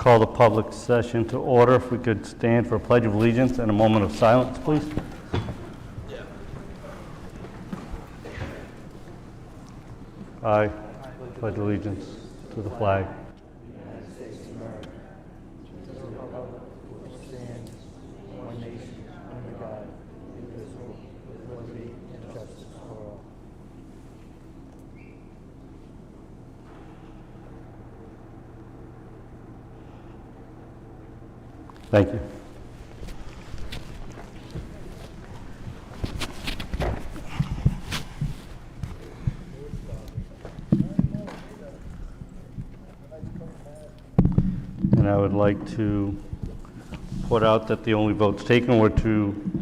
Call the public session to order. If we could stand for a pledge of allegiance and a moment of silence, please. I pledge allegiance to the flag. Thank you. And I would like to put out that the only votes taken were to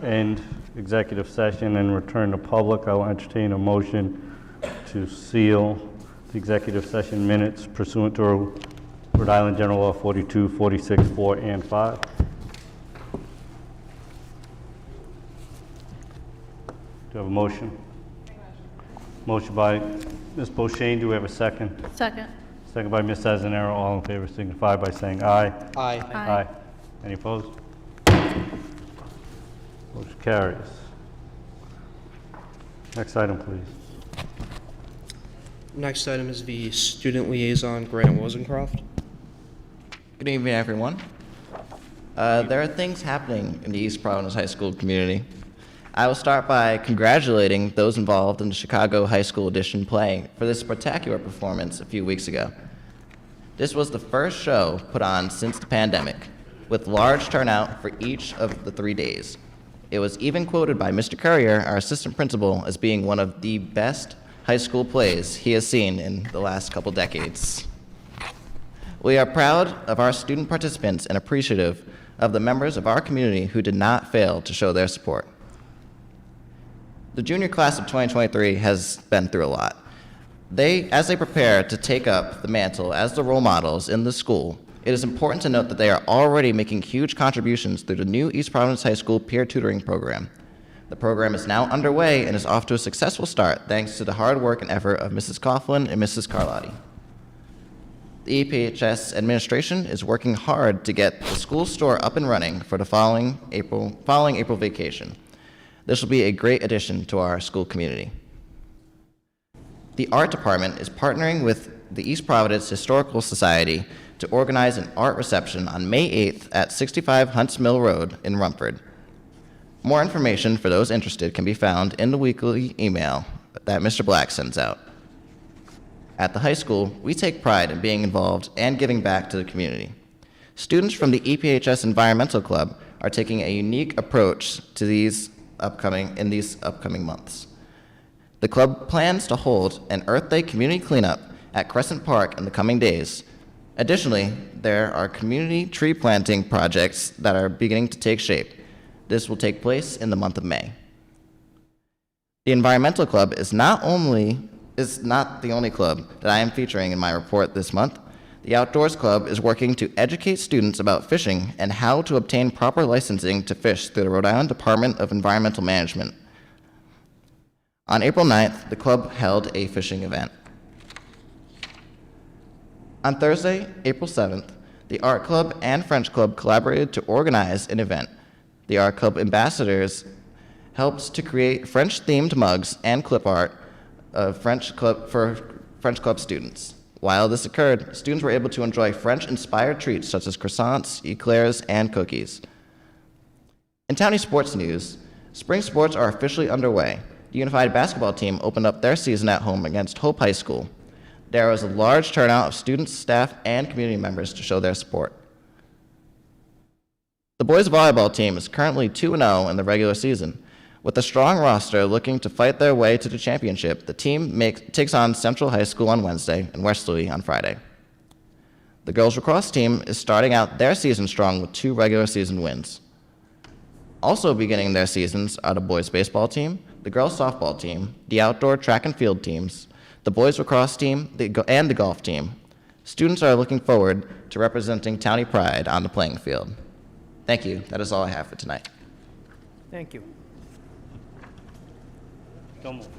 end executive session and return to public. I will entertain a motion to seal the executive session minutes pursuant to Rhode Island General Law 42, 46, 4, and 5. Do you have a motion? Motion by Ms. Beauchene. Do we have a second? Second. Second by Ms. Azanero. All in favor signify by saying aye. Aye. Aye. Any opposed? Motion carries. Next item, please. Next item is the student liaison, Grant Wozencroft. Good evening, everyone. There are things happening in the East Providence High School community. I will start by congratulating those involved in the Chicago High School Edition play for this spectacular performance a few weeks ago. This was the first show put on since the pandemic, with large turnout for each of the 3 days. It was even quoted by Mr. Courier, our assistant principal, as being one of the best high school plays he has seen in the last couple decades. We are proud of our student participants and appreciative of the members of our community who did not fail to show their support. The junior class of 2023 has been through a lot. As they prepare to take up the mantle as the role models in the school, it is important to note that they are already making huge contributions through the new East Providence High School peer tutoring program. The program is now underway and is off to a successful start thanks to the hard work and effort of Mrs. Coughlin and Mrs. Carlotti. The EPHS administration is working hard to get the school store up and running for the following April vacation. This will be a great addition to our school community. The art department is partnering with the East Providence Historical Society to organize an art reception on May 8th at 65 Hunts Mill Road in Rumford. More information for those interested can be found in the weekly email that Mr. Black sends out. At the high school, we take pride in being involved and giving back to the community. Students from the EPHS Environmental Club are taking a unique approach to these upcoming months. The club plans to hold an Earth Day community cleanup at Crescent Park in the coming days. Additionally, there are community tree planting projects that are beginning to take shape. This will take place in the month of May. The Environmental Club is not the only club that I am featuring in my report this month. The Outdoors Club is working to educate students about fishing and how to obtain proper licensing to fish through the Rhode Island Department of Environmental Management. On April 9th, the club held a fishing event. On Thursday, April 7th, the Art Club and French Club collaborated to organize an event. The Art Club ambassadors helped to create French-themed mugs and clip art for French Club students. While this occurred, students were able to enjoy French-inspired treats such as croissants, eclairs, and cookies. In County sports news, spring sports are officially underway. The Unified basketball team opened up their season at home against Hope High School. There was a large turnout of students, staff, and community members to show their support. The boys volleyball team is currently 2-0 in the regular season. With a strong roster looking to fight their way to the championship, the team takes on Central High School on Wednesday and Westerly on Friday. The girls lacrosse team is starting out their season strong with 2 regular season wins. Also beginning their seasons are the boys baseball team, the girls softball team, the outdoor track and field teams, the boys lacrosse team, and the golf team. Students are looking forward to representing County pride on the playing field. Thank you. That is all I have for tonight. Thank you. Don't move.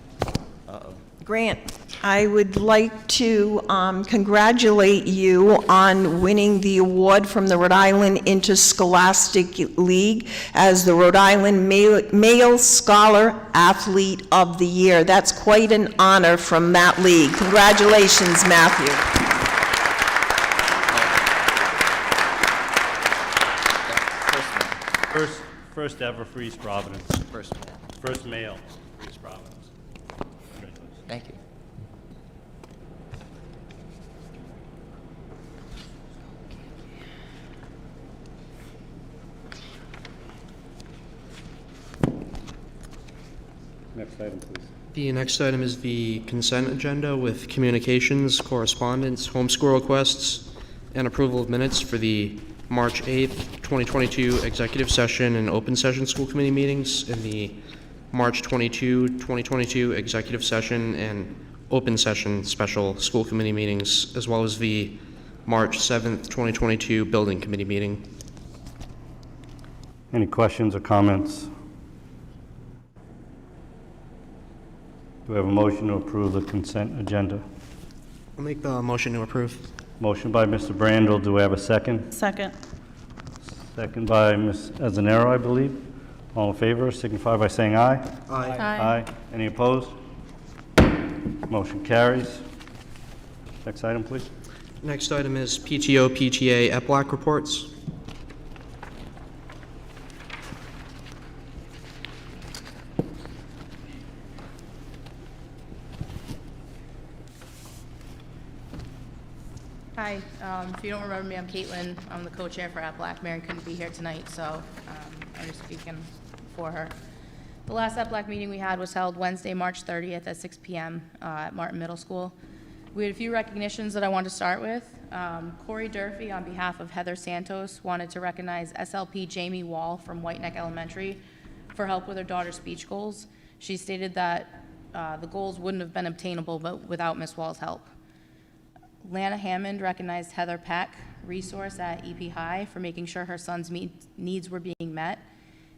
Uh-oh. Grant, I would like to congratulate you on winning the award from the Rhode Island Interscholastic League as the Rhode Island Male Scholar Athlete of the Year. That's quite an honor from that league. Congratulations, Matthew. First ever for East Providence. First. First male for East Providence. Congratulations. Thank you. Next item, please. The next item is the consent agenda with communications, correspondence, homeschool requests, and approval of minutes for the March 8th, 2022 executive session and open session school committee meetings, and the March 22, 2022 executive session and open session special school committee meetings, as well as the March 7th, 2022 building committee meeting. Any questions or comments? Do we have a motion to approve the consent agenda? I'll make the motion to approve. Motion by Mr. Brandel. Do we have a second? Second. Second by Ms. Azanero, I believe. All in favor, signify by saying aye. Aye. Aye. Any opposed? Motion carries. Next item, please. Next item is PTO, PTA, EPLAC reports. Hi, if you don't remember me, I'm Caitlin. I'm the co-chair for EPLAC. Mary couldn't be here tonight, so I'm just speaking for her. The last EPLAC meeting we had was held Wednesday, March 30th at 6 p.m. At Martin Middle School. We had a few recognitions that I want to start with. Corey Durfee, on behalf of Heather Santos, wanted to recognize SLP Jamie Wall from White Neck Elementary for help with her daughter's speech goals. She stated that the goals wouldn't have been obtainable but without Ms. Wall's help. Lana Hammond recognized Heather Peck, resource at EP High, for making sure her son's needs were being met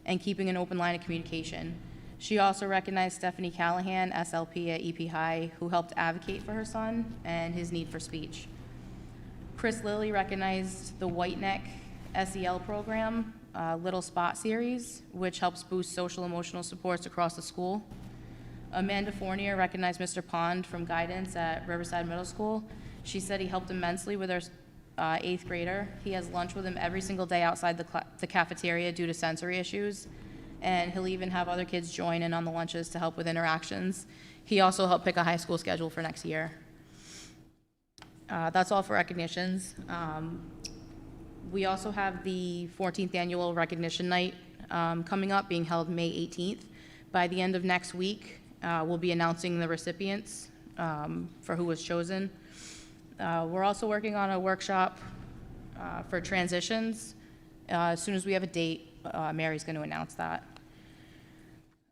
and keeping an open line of communication. She also recognized Stephanie Callahan, SLP at EP High, who helped advocate for her son and his need for speech. Chris Lilly recognized the White Neck SEL program, Little Spot series, which helps boost social emotional supports across the school. Amanda Fournier recognized Mr. Pond from guidance at Riverside Middle School. She said he helped immensely with her 8th grader. He has lunch with him every single day outside the cafeteria due to sensory issues, and he'll even have other kids join in on the lunches to help with interactions. He also helped pick a high school schedule for next year. That's all for recognitions. We also have the 14th annual recognition night coming up, being held May 18th. By the end of next week, we'll be announcing the recipients for who was chosen. We're also working on a workshop for transitions. As soon as we have a date, Mary's going to announce that.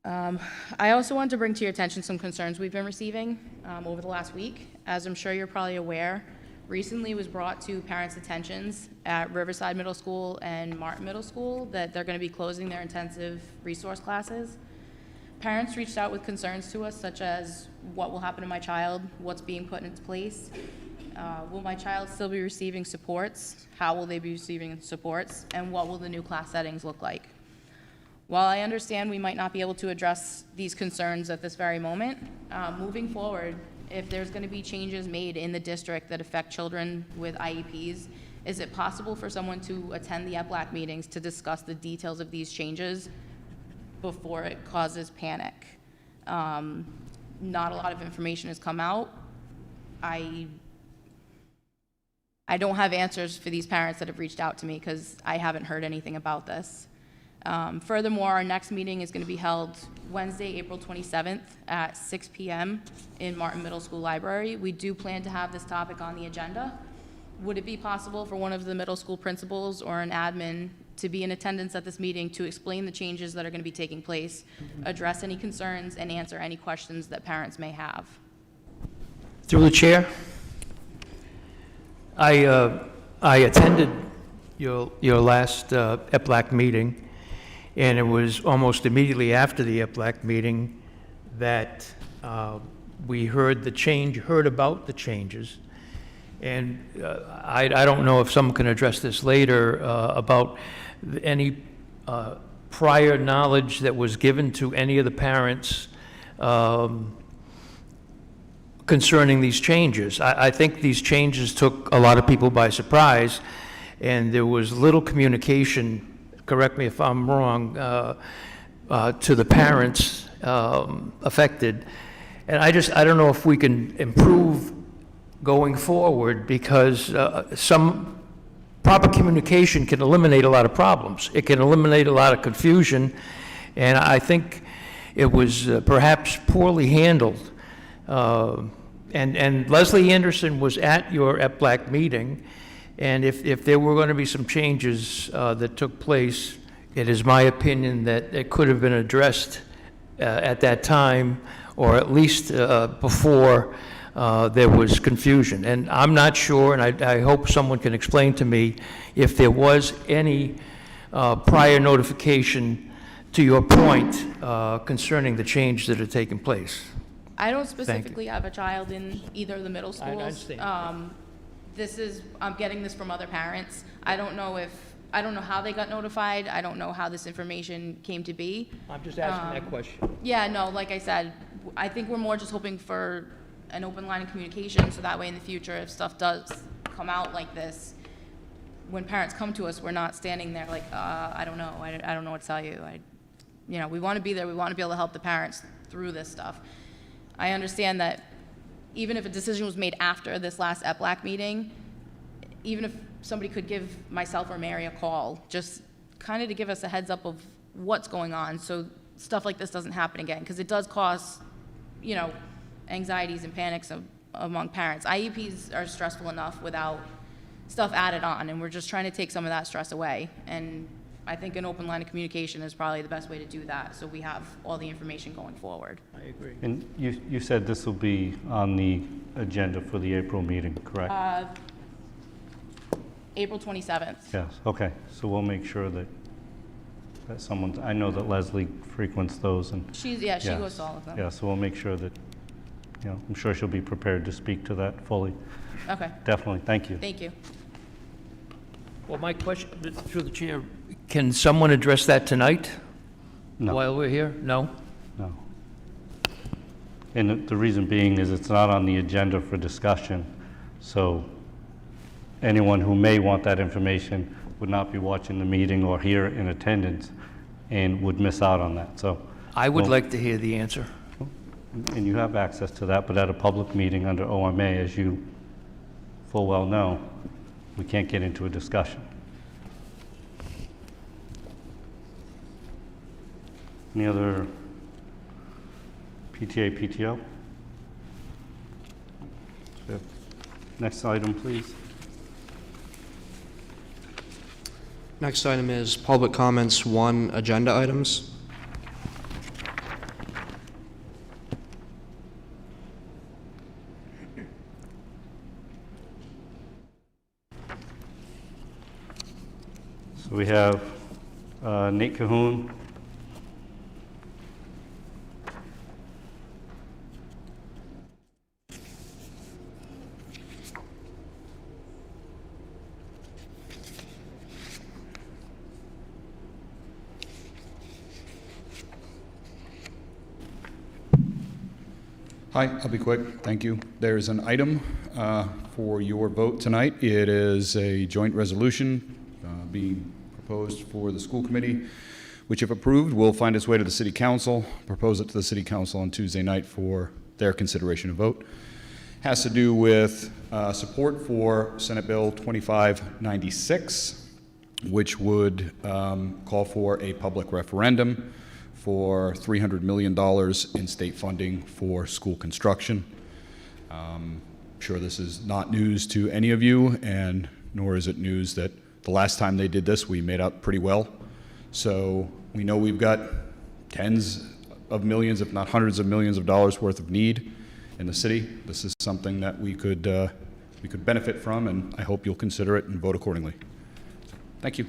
I also wanted to bring to your attention some concerns we've been receiving over the last week. As I'm sure you're probably aware, recently was brought to parents' attentions at Riverside Middle School and Martin Middle School that they're going to be closing their intensive resource classes. Parents reached out with concerns to us, such as what will happen to my child, what's being put in its place. Will my child still be receiving supports? How will they be receiving supports? And what will the new class settings look like? While I understand we might not be able to address these concerns at this very moment, moving forward, if there's going to be changes made in the district that affect children with IEPs, is it possible for someone to attend the EPLAC meetings to discuss the details of these changes before it causes panic? Not a lot of information has come out. I don't have answers for these parents that have reached out to me because I haven't heard anything about this. Furthermore, our next meeting is going to be held Wednesday, April 27th at 6 p.m. in Martin Middle School Library. We do plan to have this topic on the agenda. Would it be possible for one of the middle school principals or an admin to be in attendance at this meeting to explain the changes that are going to be taking place, address any concerns, and answer any questions that parents may have? Through the chair, I attended your last EPLAC meeting, and it was almost immediately after the EPLAC meeting that we heard about the changes, and I don't know if someone can address this later about any prior knowledge that was given to any of the parents concerning these changes. I think these changes took a lot of people by surprise, and there was little communication, correct me if I'm wrong, to the parents affected. And I don't know if we can improve going forward, because some proper communication can eliminate a lot of problems. It can eliminate a lot of confusion, and I think it was perhaps poorly handled. And Leslie Anderson was at your EPLAC meeting, and if there were going to be some changes that took place, it is my opinion that it could have been addressed at that time, or at least before there was confusion. And I'm not sure, and I hope someone can explain to me if there was any prior notification, to your point, concerning the change that had taken place. I don't specifically have a child in either of the middle schools. understand. I'm getting this from other parents. I don't know how they got notified. I don't know how this information came to be. I'm just asking that question. Yeah, no, like I said, I think we're more just hoping for an open line of communication, so that way in the future, if stuff does come out like this, when parents come to us, we're not standing there like, I don't know, I don't know what to tell you. We want to be there, we want to be able to help the parents through this stuff. I understand that even if a decision was made after this last EPLAC meeting, even if somebody could give myself or Mary a call, just kind of to give us a heads up of what's going on, so stuff like this doesn't happen again, because it does cause, anxieties and panics among parents. IEPs are stressful enough without stuff added on, and we're just trying to take some of that stress away. And I think an open line of communication is probably the best way to do that, so we have all the information going forward. I agree. And you said this will be on the agenda for the April meeting, correct? April 27th. Yes, okay. So we'll make sure that someone's, I know that Leslie frequents those, and She yes. goes to all of them. Yeah, so we'll make sure that, I'm sure she'll be prepared to speak to that fully. Okay, Definitely, thank you. thank you. Well, my question, through the chair, can someone address that tonight? No. While we're here? No? No. And the reason being is it's not on the agenda for discussion, so anyone who may want that information would not be watching the meeting or here in attendance and would miss out on that, so. I would like to hear the answer. And you have access to that, but at a public meeting under OMA, as you full well know, we can't get into a discussion. Any other PTA, PTO? Next item, please. Next item is public comments 1, agenda items. So we have Nate Cahoon. Hi, I'll be quick. Thank you. There is an item for your vote tonight. It is a joint resolution being proposed for the school committee, which if approved will find its way to the city council, propose it to the city council on Tuesday night for their consideration and vote. Has to do with support for Senate Bill 2596, which would call for a public referendum for $300 million in state funding for school construction. I'm sure this is not news to any of you, and nor is it news that the last time they did this, we made out pretty well. So we know we've got tens of millions, if not hundreds of millions of dollars worth of need in the city. This is something that we could benefit from, and I hope you'll consider it and vote accordingly. Thank you.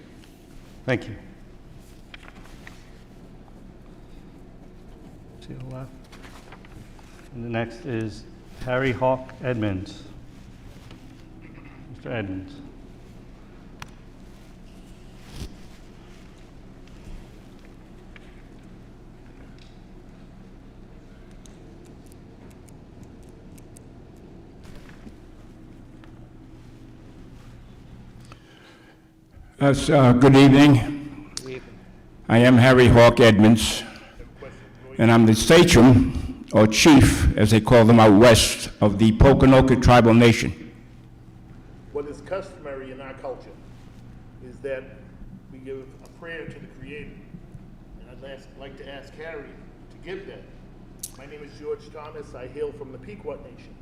Thank you. See the left? And the next is Harry Hawk Edmonds. Mr. Edmonds. Good evening. I am Harry Hawk Edmonds, and I'm the sachem, or chief, as they call them out west, of the Pokanoket Tribal Nation. What is customary in our culture is that we give a prayer to the Creator. And I'd like to ask Harry to give that. My name is George Thomas. I hail from the Pequot Nation.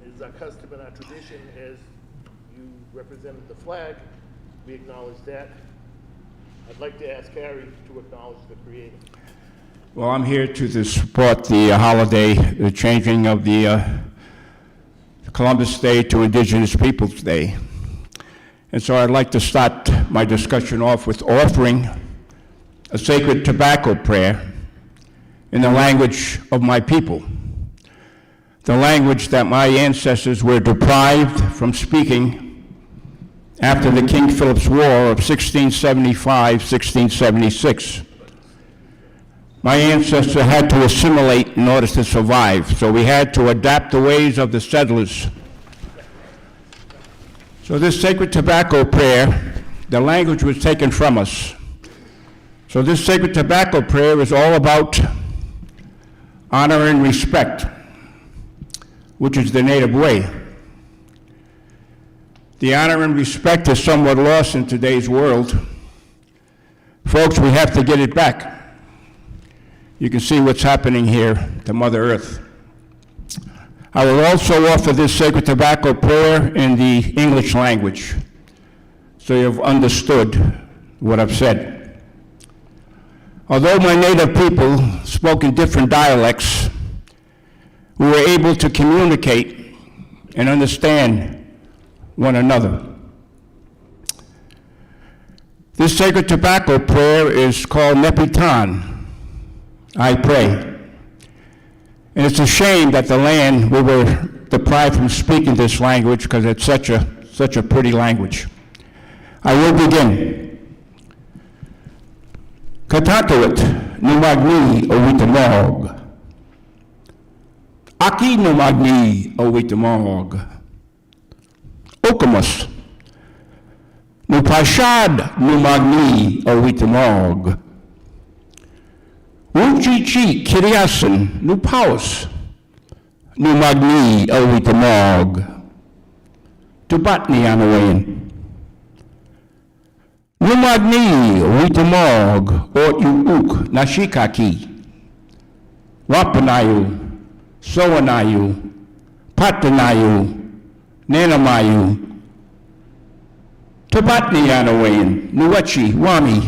It is our custom and our tradition, as you represented the flag, we acknowledge that. I'd like to ask Harry to acknowledge the Creator. Well, I'm here to support the holiday, the changing of the Columbus Day to Indigenous Peoples Day. And so I'd like to start my discussion off with offering a sacred tobacco prayer in the language of my people, the language that my ancestors were deprived from speaking after the King Philip's War of 1675-1676. My ancestors had to assimilate in order to survive, so we had to adapt the ways of the settlers. So this sacred tobacco prayer, the language was taken from us. So this sacred tobacco prayer is all about honor and respect, which is the native way. The honor and respect is somewhat lost in today's world. Folks, we have to get it back. You can see what's happening here to Mother Earth. I will also offer this sacred tobacco prayer in the English language, so you've understood what I've said. Although my native people spoke in different dialects, we were able to communicate and understand one another. This sacred tobacco prayer is called Nepitan, I pray. And it's a shame that the land we were deprived from speaking this language, because it's such a pretty language. I will begin. Katatuit numagni owitamog. Aki numagni owitamog. Okamus. Nupashad numagni owitamog. Uchichi kiriasan nupaus numagni owitamog. Tubatni anawain. Numagni owitamog ot uk nashikaki. Wapanayu, Sowanayu, Patanayu, Nanamayu, Tabatni Anawayan, Nuwachi, Wami,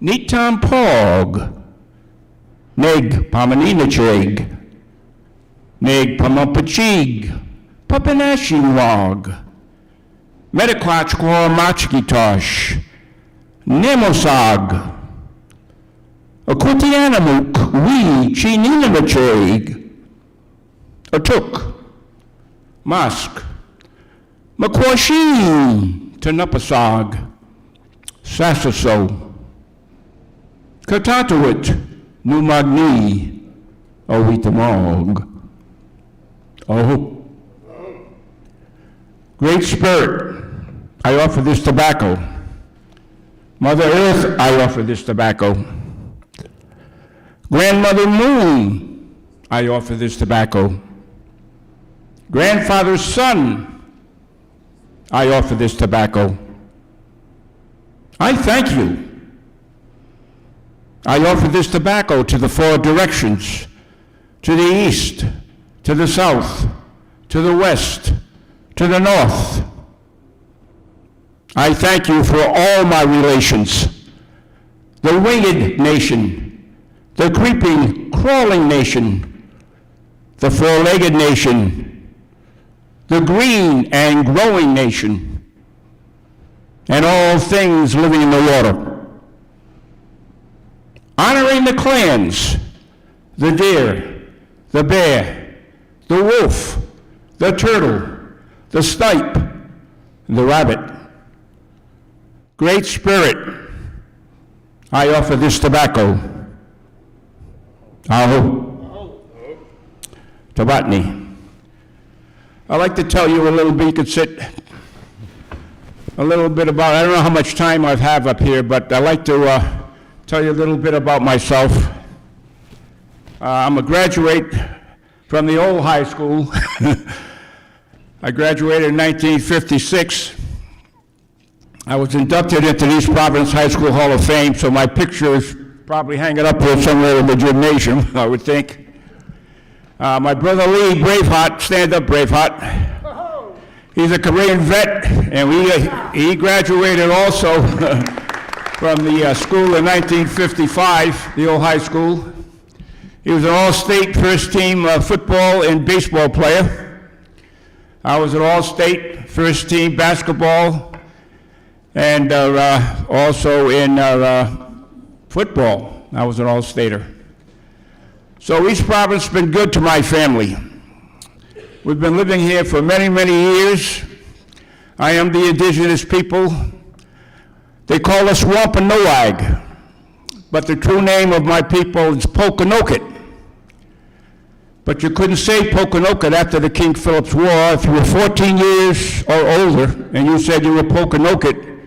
Nitam Pog, Neg Pamaninacheg, Neg Pamampachig, Papanashi Wog, Metaquach Kwa Machkitosh, Nemosag, Aquitianamuk, we Chininamacheg, Atuk, Mask, Makwashin, Tanupasag, Sassaso, Katatuit, Numagni, Owitamog. Oh. Great Spirit, I offer this tobacco. Mother Earth, I offer this tobacco. Grandmother Moon, I offer this tobacco. Grandfather's son, I offer this tobacco. I thank you. I offer this tobacco to the four directions, to the east, to the south, to the west, to the north. I thank you for all my relations, the winged nation, the creeping, crawling nation, the four-legged nation, the green and growing nation, and all things living in the water. Honoring the clans, the deer, the bear, the wolf, the turtle, the snipe, and the rabbit. Great Spirit, I offer this tobacco. Aho. Tabatni. I'd like to tell you a little bit, you could sit, a little bit about, I don't know how much time I have up here, but I'd like to tell you a little bit about myself. I'm a graduate from the old high school. I graduated in 1956. I was inducted into the East Providence High School Hall of Fame, so my picture is probably hanging up there somewhere in the gymnasium, I would think. My brother Lee, Braveheart, stand up Braveheart. He's a Korean vet, and he graduated also from the school in 1955, the old high school. He was an all-state first-team football and baseball player. I was an all-state first-team basketball and also in football. I was an all-stater. So East Providence has been good to my family. We've been living here for many, many years. I am the indigenous people. They call us Wampanoag, but the true name of my people is Pokanoket. But you couldn't say Pokanoket after the King Philip's War. If you were 14 years or older and you said you were Pokanoket,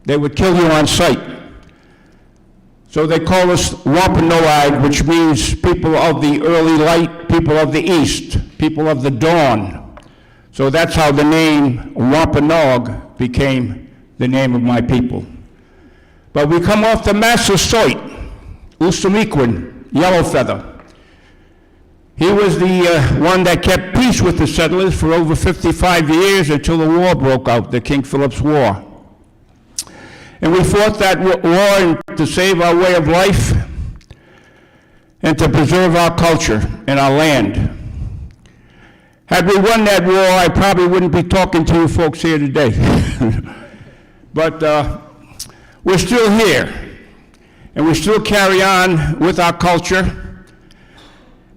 they would kill you on sight. So they call us Wampanoag, which means people of the early light, people of the east, people of the dawn. So that's how the name Wampanoag became the name of my people. But we come off the Massasoit, Usamiquin, Yellowfeather. He was the one that kept peace with the settlers for over 55 years until the war broke out, the King Philip's War. And we fought that war to save our way of life and to preserve our culture and our land. Had we won that war, I probably wouldn't be talking to you folks here today. But we're still here, and we still carry on with our culture.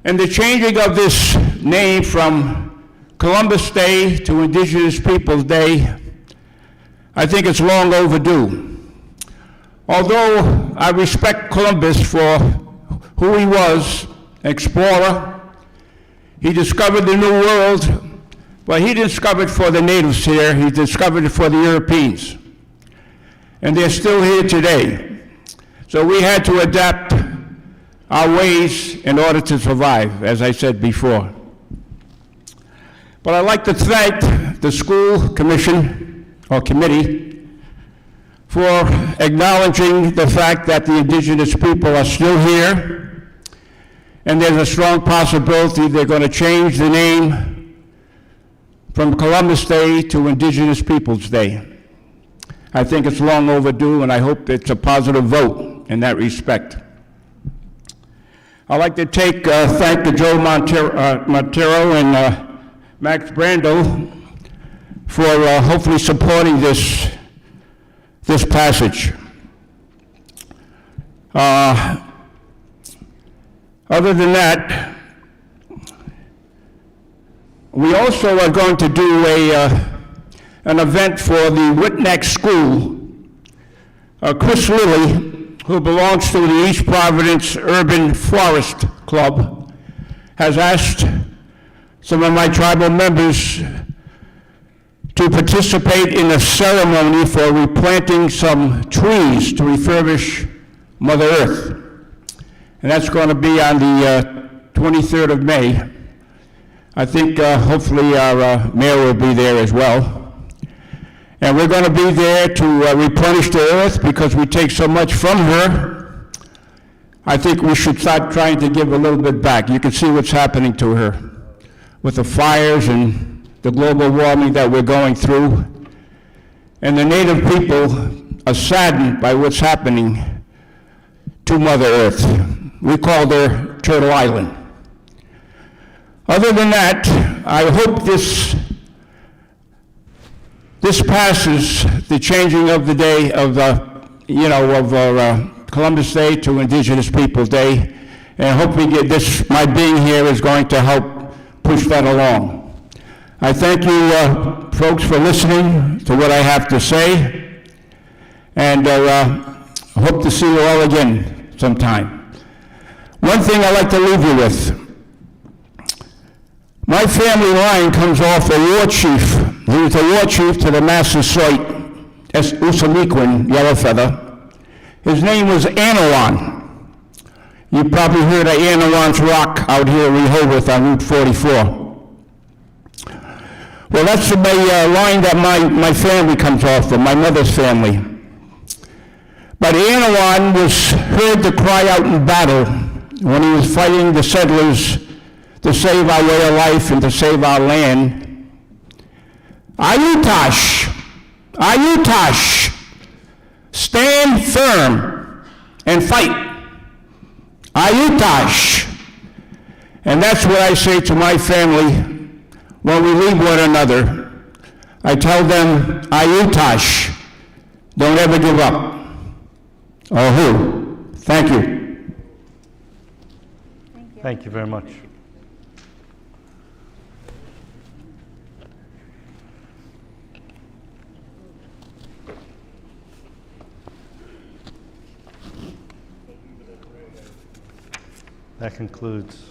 And the changing of this name from Columbus Day to Indigenous Peoples Day, I think it's long overdue. Although I respect Columbus for who he was, an explorer, he discovered the New World, but he discovered for the natives here, he discovered it for the Europeans. And they're still here today. So we had to adapt our ways in order to survive, as I said before. But I'd like to thank the school commission, or committee, for acknowledging the fact that the indigenous people are still here, and there's a strong possibility they're going to change the name from Columbus Day to Indigenous Peoples Day. I think it's long overdue, and I hope it's a positive vote in that respect. I'd like to thank Joe Montero and Max Brando for hopefully supporting this passage. Other than that, we also are going to do an event for the Whitnack School. Chris Lilly, who belongs to the East Providence Urban Forest Club, has asked some of my tribal members to participate in a ceremony for replanting some trees to refurbish Mother Earth. And that's going to be on the 23rd of May. I think hopefully our mayor will be there as well. And we're going to be there to replenish the earth because we take so much from her. I think we should start trying to give a little bit back. You can see what's happening to her with the fires and the global warming that we're going through. And the native people are saddened by what's happening to Mother Earth. We called her Turtle Island. Other than that, I hope this passes the changing of the day of Columbus Day to Indigenous Peoples Day, and I hope we get this. My being here is going to help push that along. I thank you, folks, for listening to what I have to say, and hope to see you all again sometime. One thing I'd like to leave you with. My family line comes off a war chief. He was the war chief to the Massasoit, Usamequin, Yellowfeather. His name was Anawan. You probably heard of Anawan's Rock out here in Rehoboth on Route 44. Well, that's the line that my family comes off of, my mother's family. But Anawan was heard to cry out in battle when he was fighting the settlers to save our way of life and to save our land. Ayutash, Ayutash, stand firm and fight. Ayutash. And that's what I say to my family when we leave one another. I tell them, Ayutash, don't ever give up. Or who? Thank you. Thank you very much. That concludes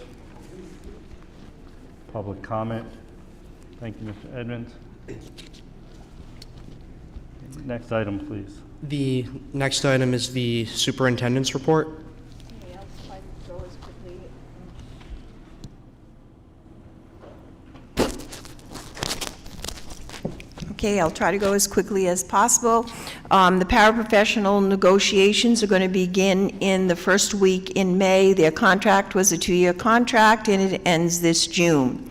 public comment. Thank you, Mr. Edmonds. Next item, please. The next item is the superintendent's report. Okay, I'll try to go as quickly as possible. The paraprofessional negotiations are going to begin in the first week in May. Their contract was a 2-year contract, and it ends this June.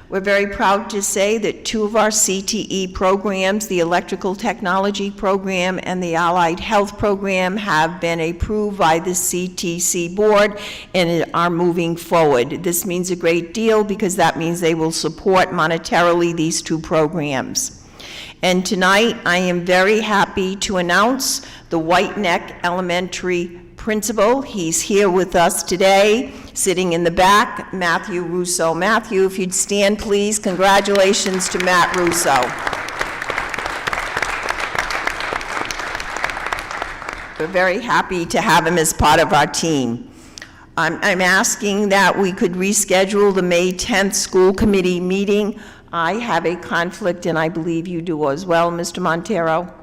We're very proud to say that 2 of our CTE programs, the Electrical Technology Program and the Allied Health Program, have been approved by the CTC Board and are moving forward. This means a great deal because that means they will support monetarily these 2 programs. And tonight, I am very happy to announce the White Neck Elementary principal. He's here with us today, sitting in the back, Matthew Russo. Matthew, if you'd stand, please. Congratulations to Matt Russo. We're very happy to have him as part of our team. I'm asking that we could reschedule the May 10th school committee meeting. I have a conflict, and I believe you do as well, Mr. Montero.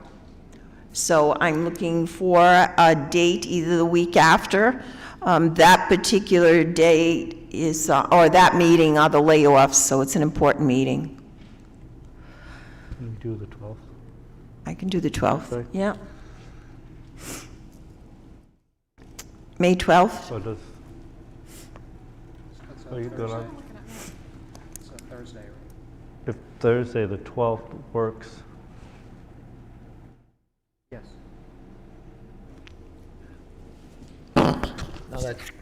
So I'm looking for a date either the week after. That particular date is, or that meeting are the layoffs, so it's an important meeting. Can we do the 12th? I can do the 12th, Okay. yeah. May 12th? So does, so you good on? It's a Thursday, right? If Thursday, the 12th works, Yes. No,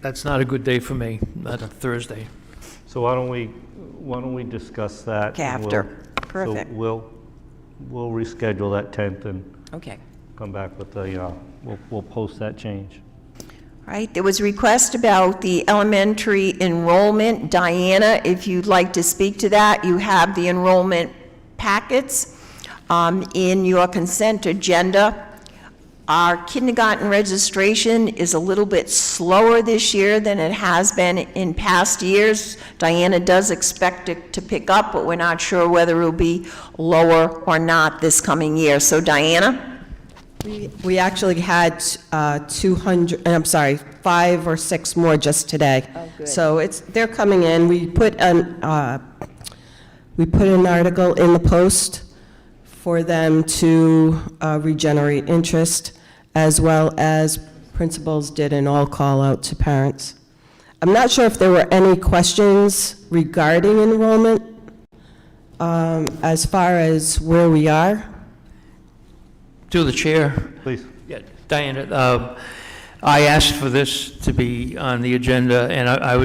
that's not a good day for me, not a Thursday. so why don't we discuss that? Okay, and after. we'll- Perfect. So we'll reschedule that 10th and Okay. come back with the, we'll post that change. All right, there was a request about the elementary enrollment. Diana, if you'd like to speak to that, you have the enrollment packets in your consent agenda. Our kindergarten registration is a little bit slower this year than it has been in past years. Diana does expect it to pick up, but we're not sure whether it'll be lower or not this coming year. So Diana? We actually had 5 or 6 more just today. Oh, good. So they're coming in. We put an article in the Post for them to regenerate interest, as well as principals did an all call out to parents. I'm not sure if there were any questions regarding enrollment as far as where we are. To the chair. Please. Yeah, Diana, I asked for this to be on the agenda, and I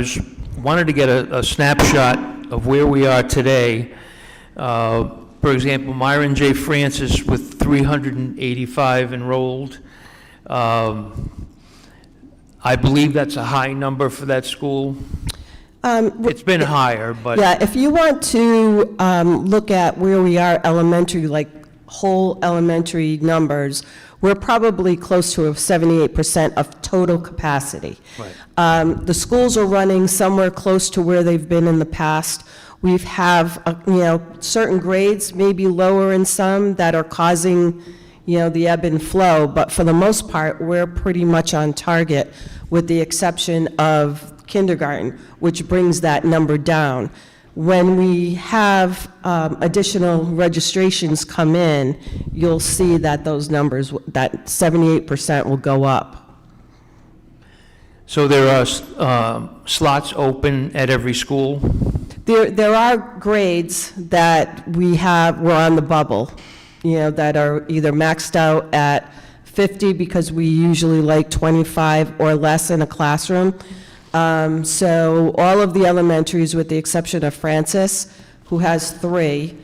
wanted to get a snapshot of where we are today. For example, Myron J. Francis with 385 enrolled. I believe that's a high number for that school. It's been higher, but... Yeah, if you want to look at where we are elementary, like whole elementary numbers, we're probably close to 78% of total capacity. Right. The schools are running somewhere close to where they've been in the past. We have, certain grades, maybe lower in some, that are causing, the ebb and flow, but for the most part, we're pretty much on target, with the exception of kindergarten, which brings that number down. When we have additional registrations come in, you'll see that those numbers, that 78% will go up. So there are slots open at every school? There are grades that we're on the bubble, that are either maxed out at 50, because we usually like 25 or less in a classroom. So all of the elementaries, with the exception of Francis, who has 3,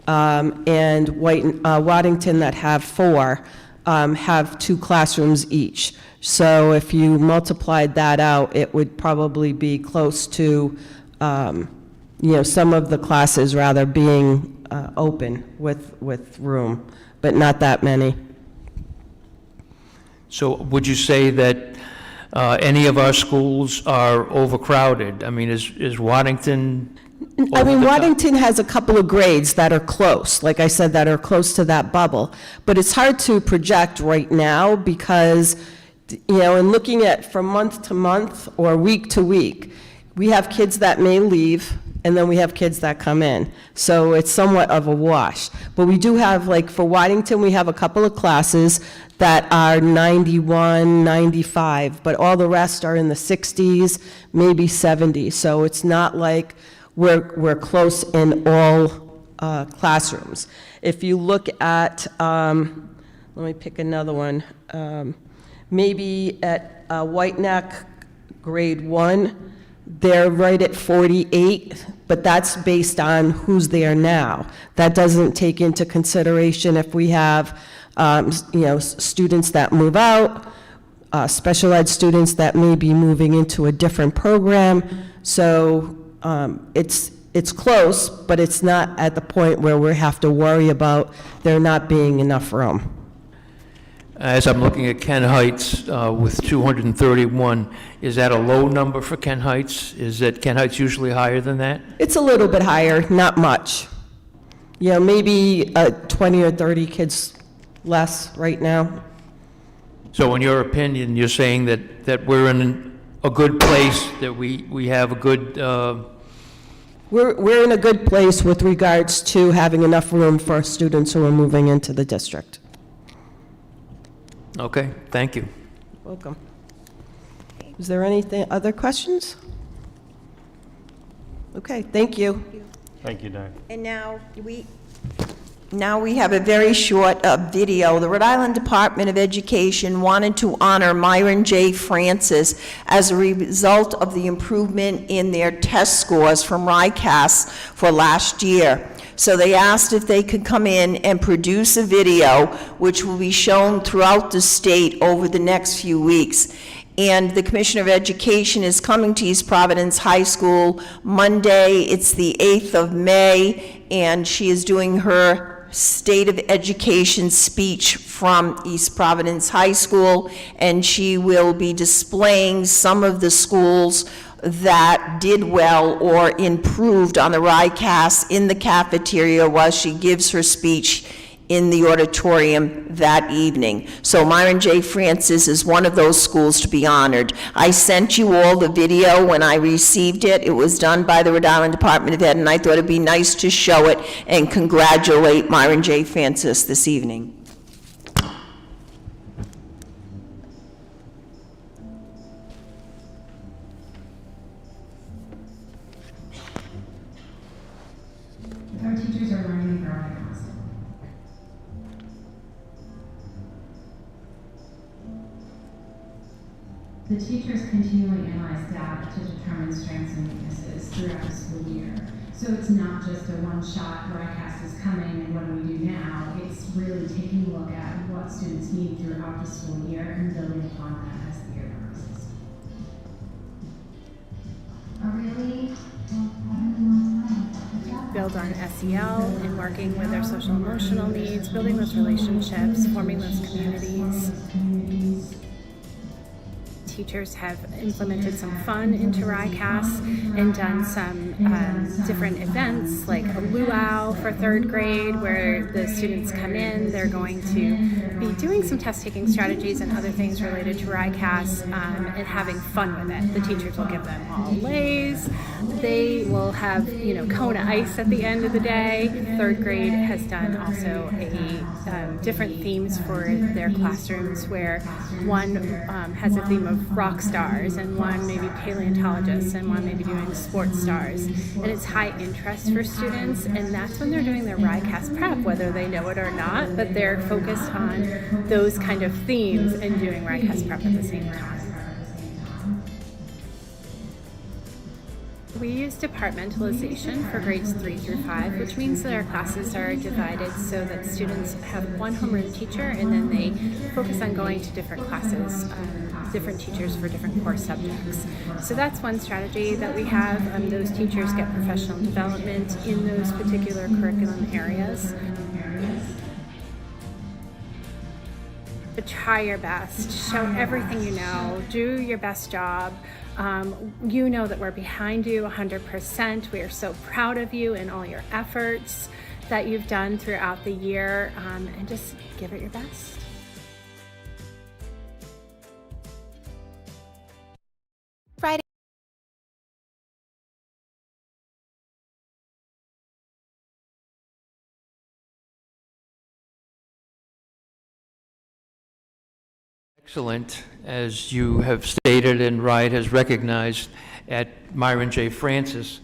and Waddington that have 4, have 2 classrooms each. So if you multiplied that out, it would probably be close to, some of the classes rather being open with room, but not that many. So would you say that any of our schools are overcrowded? I mean, is Waddington over the top? Waddington has a couple of grades that are close, like I said, that are close to that bubble. But it's hard to project right now because, in looking at from month to month or week to week, we have kids that may leave, and then we have kids that come in. So it's somewhat of a wash. But we do have, like for Waddington, we have a couple of classes that are 91, 95, but all the rest are in the 60s, maybe 70. So it's not like we're close in all classrooms. If you look at, let me pick another one, maybe at White Neck, grade 1, they're right at 48, but that's based on who's there now. That doesn't take into consideration if we have, students that move out, special ed students that may be moving into a different program. So it's close, but it's not at the point where we have to worry about there not being enough room. As I'm looking at Ken Heights with 231, is that a low number for Ken Heights? Is that Ken Heights usually higher than that? It's a little bit higher, not much. Maybe 20 or 30 kids less right now. So in your opinion, you're saying that we're in a good place, that we have a good... We're in a good place with regards to having enough room for students who are moving into the district. Okay, thank you. Welcome. Is there other questions? Okay, thank you. Thank you, Diane. And now we have a very short video. The Rhode Island Department of Education wanted to honor Myron J. Francis as a result of the improvement in their test scores from RICAS for last year. So they asked if they could come in and produce a video which will be shown throughout the state over the next few weeks. And the Commissioner of Education is coming to East Providence High School Monday. It's the 8th of May, and she is doing her State of Education speech from East Providence High School, and she will be displaying some of the schools that did well or improved on the RICAS in the cafeteria while she gives her speech in the auditorium that evening. So Myron J. Francis is one of those schools to be honored. I sent you all the video when I received it. It was done by the Rhode Island Department of Ed, and I thought it'd be nice to show it and congratulate Myron J. Francis this evening. Our teachers are learning and growing at us. The teachers continually analyze data to determine strengths and weaknesses throughout the school year. So it's not just a one-shot RICAS is coming and what do we do now? It's really taking a look at what students need throughout the school year and building upon that as the year progresses. A really build on SEL and working with their social emotional needs, building those relationships, forming those communities. Teachers have implemented some fun into RICAS and done some different events like a luau for 3rd grade where the students come in, they're going to be doing some test-taking strategies and other things related to RICAS and having fun with it. The teachers will give them all lays. They will have, Kona ice at the end of the day. 3rd grade has done also different themes for their classrooms where one has a theme of rock stars and one maybe paleontologists and one maybe doing sports stars. And it's high interest for students, and that's when they're doing their RICAS prep, whether they know it or not, but they're focused on those kind of themes and doing RICAS prep at the same time. We use departmentalization for grades 3 through 5, which means that our classes are divided so that students have one homeroom teacher and then they focus on going to different classes, different teachers for different core subjects. So that's one strategy that we have. Those teachers get professional development in those particular curriculum areas. But try your best, show everything you know, do your best job. You know that we're behind you 100%. We are so proud of you and all your efforts that you've done throughout the year, and just give it your best. Friday. Excellent, as you have stated and Wright has recognized at Myron J. Francis.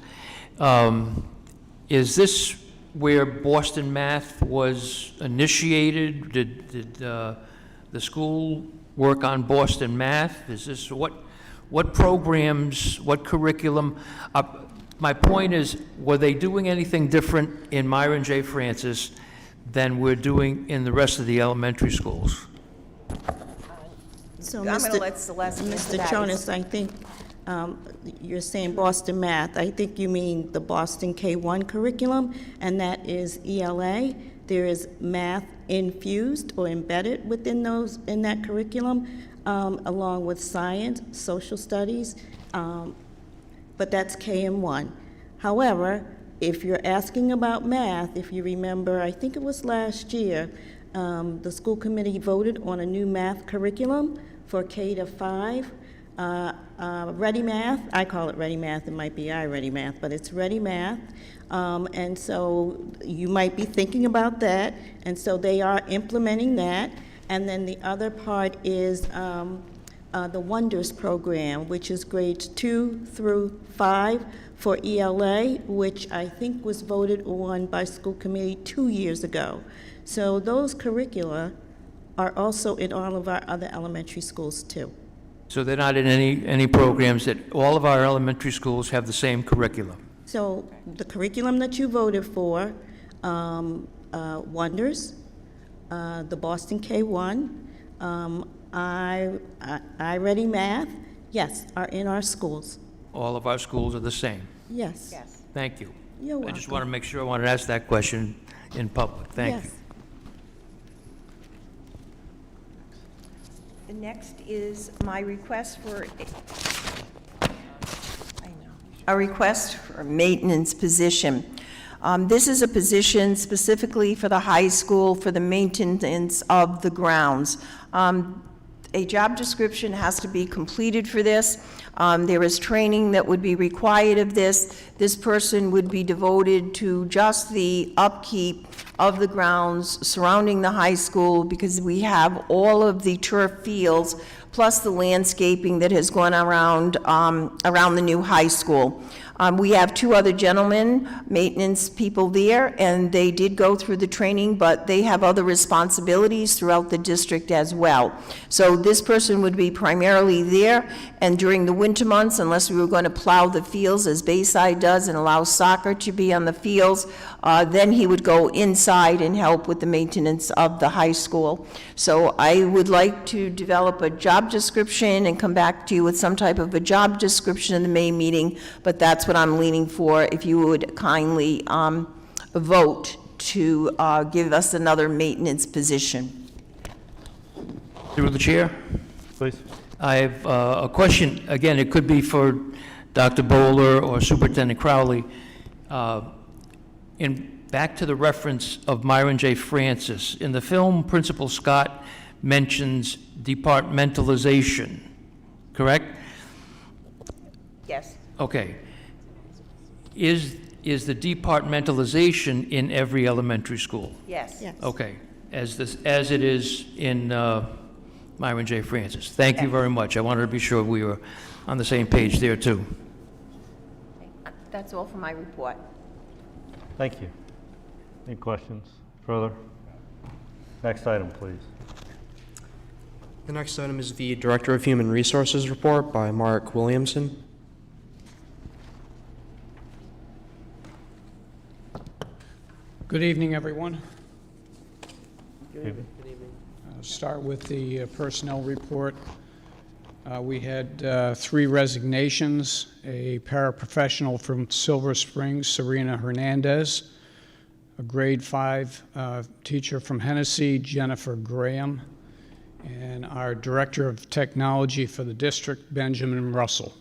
Is this where Boston Math was initiated? Did the school work on Boston Math? Is this what programs, what curriculum? My point is, were they doing anything different in Myron J. Francis than we're doing in the rest of the elementary schools? So, I'm going to let Celeste answer Mr. that. Jonas, I think you're saying Boston Math. I think you mean the Boston K-1 curriculum, and that is ELA. There is math infused or embedded within that curriculum, along with science, social studies, but that's KM1. However, if you're asking about math, if you remember, I think it was last year, the school committee voted on a new math curriculum for K to 5. Ready Math, I call it Ready Math, it might be iReady Math, but it's Ready Math. And so you might be thinking about that, and so they are implementing that. And then the other part is the Wonders program, which is grades 2 through 5 for ELA, which I think was voted on by school committee 2 years ago. So those curricula are also in all of our other elementary schools too. So they're not in any programs that all of our elementary schools have the same curriculum? So the curriculum that you voted for, Wonders, the Boston K-1, iReady Math, yes, are in our schools. All of our schools are the same? Yes. Yes. Thank you. You're welcome. I just want to make sure I wanted to ask that question in public. Thank you. Yes. The next is my request for a request for a maintenance position. This is a position specifically for the high school for the maintenance of the grounds. A job description has to be completed for this. There is training that would be required of this. This person would be devoted to just the upkeep of the grounds surrounding the high school, because we have all of the turf fields plus the landscaping that has gone around the new high school. We have 2 other gentlemen, maintenance people there, and they did go through the training, but they have other responsibilities throughout the district as well. So this person would be primarily there, and during the winter months, unless we were going to plow the fields as Bayside does and allow soccer to be on the fields, then he would go inside and help with the maintenance of the high school. So I would like to develop a job description and come back to you with some type of a job description in the May meeting, but that's what what I'm leaning for, if you would kindly vote to give us another maintenance position. Through the chair, Please. I have a question. Again, it could be for Dr. Bowler or Superintendent Crowley. Back to the reference of Myron J. Francis. In the film, Principal Scott mentions departmentalization, correct? Yes. Okay. Is the departmentalization in every elementary school? Yes. Yes. Okay, as it is in Myron J. Francis. Thank you very much. I wanted to be sure we were on the same page there, too. That's all for my report. Thank you. Any questions further? Next item, please. The next item is the Director of Human Resources report by Mark Williamson. Good evening, everyone. Good evening. I'll start with the personnel report. We had 3 resignations: a paraprofessional from Silver Springs, Serena Hernandez; a grade 5 teacher from Hennessy, Jennifer Graham; and our Director of Technology for the district, Benjamin Russell.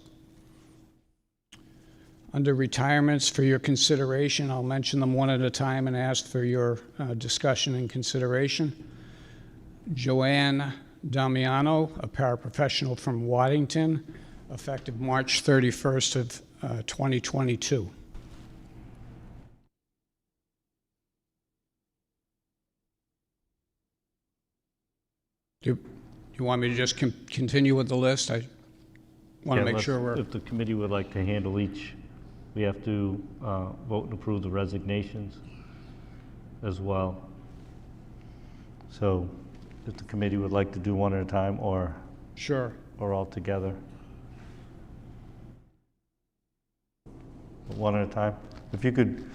Under retirements for your consideration, I'll mention them one at a time and ask for your discussion and consideration. Joanne Damiano, a paraprofessional from Waddington, effective March 31st of 2022. Do you want me to just continue with the list? I want to make sure we're... If the committee would like to handle each, we have to vote and approve the resignations as well. So if the committee would like to do one at a time or Sure. or all together. One at a time. If you could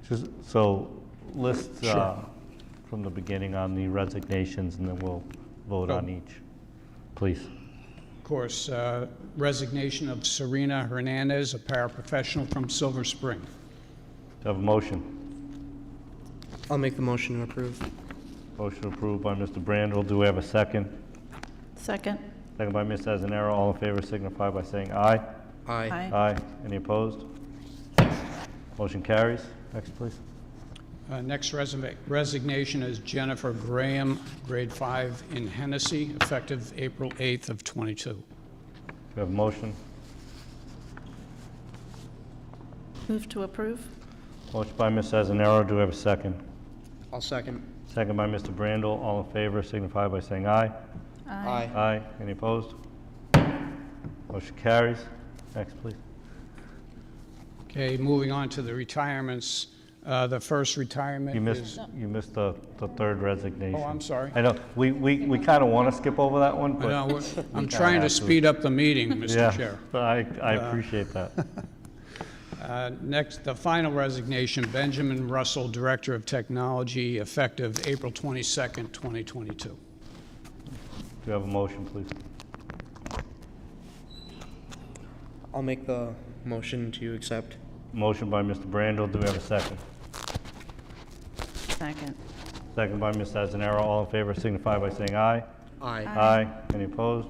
just, so list Sure. from the beginning on the resignations and then we'll vote on each, please. Of course, resignation of Serena Hernandez, a paraprofessional from Silver Spring. Do I have a motion? I'll make the motion to approve. Motion approved by Mr. Brandel. Do we have a second? Second. Second by Ms. Azanero. All in favor signify by saying aye. Aye. Aye. Any opposed? Motion carries. Next, please. Next resignation is Jennifer Graham, grade 5 in Hennessy, effective April 8th of 22. Do we have a motion? Move to approve. Motion by Ms. Azanero. Do we have a second? I'll second. Second by Mr. Brandel. All in favor signify by saying aye. Aye. Aye. Any opposed? Motion carries. Next, please. Okay, moving on to the retirements. The first retirement is... You missed the third resignation. Oh, I'm sorry. I know, we kind of want to skip over that one, I but... know, I'm we trying kinda to have speed up the meeting, Mr. Chair. Yeah, I appreciate that. Next, the final resignation, Benjamin Russell, Director of Technology, effective April 22nd, 2022. Do you have a motion, please? I'll make the motion to accept. Motion by Mr. Brandel. Do we have a second? Second. Second by Ms. Azanero. All in favor signify by saying aye. Aye. Aye. Any opposed?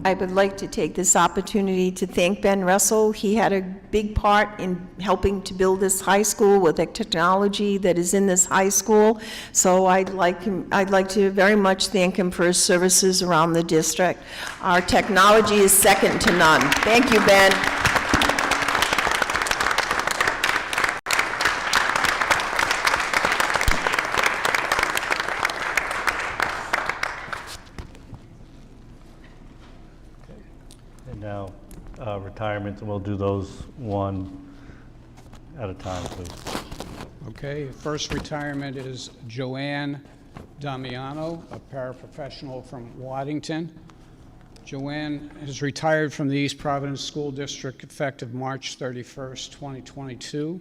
I would like to take this opportunity to thank Ben Russell. He had a big part in helping to build this high school with the technology that is in this high school. So I'd like to very much thank him for his services around the district. Our technology is second to none. Thank you, Ben. And now, retirements, and we'll do those one at a time, please. Okay, first retirement is Joanne Damiano, a paraprofessional from Waddington. Joanne has retired from the East Providence School District effective March 31st, 2022.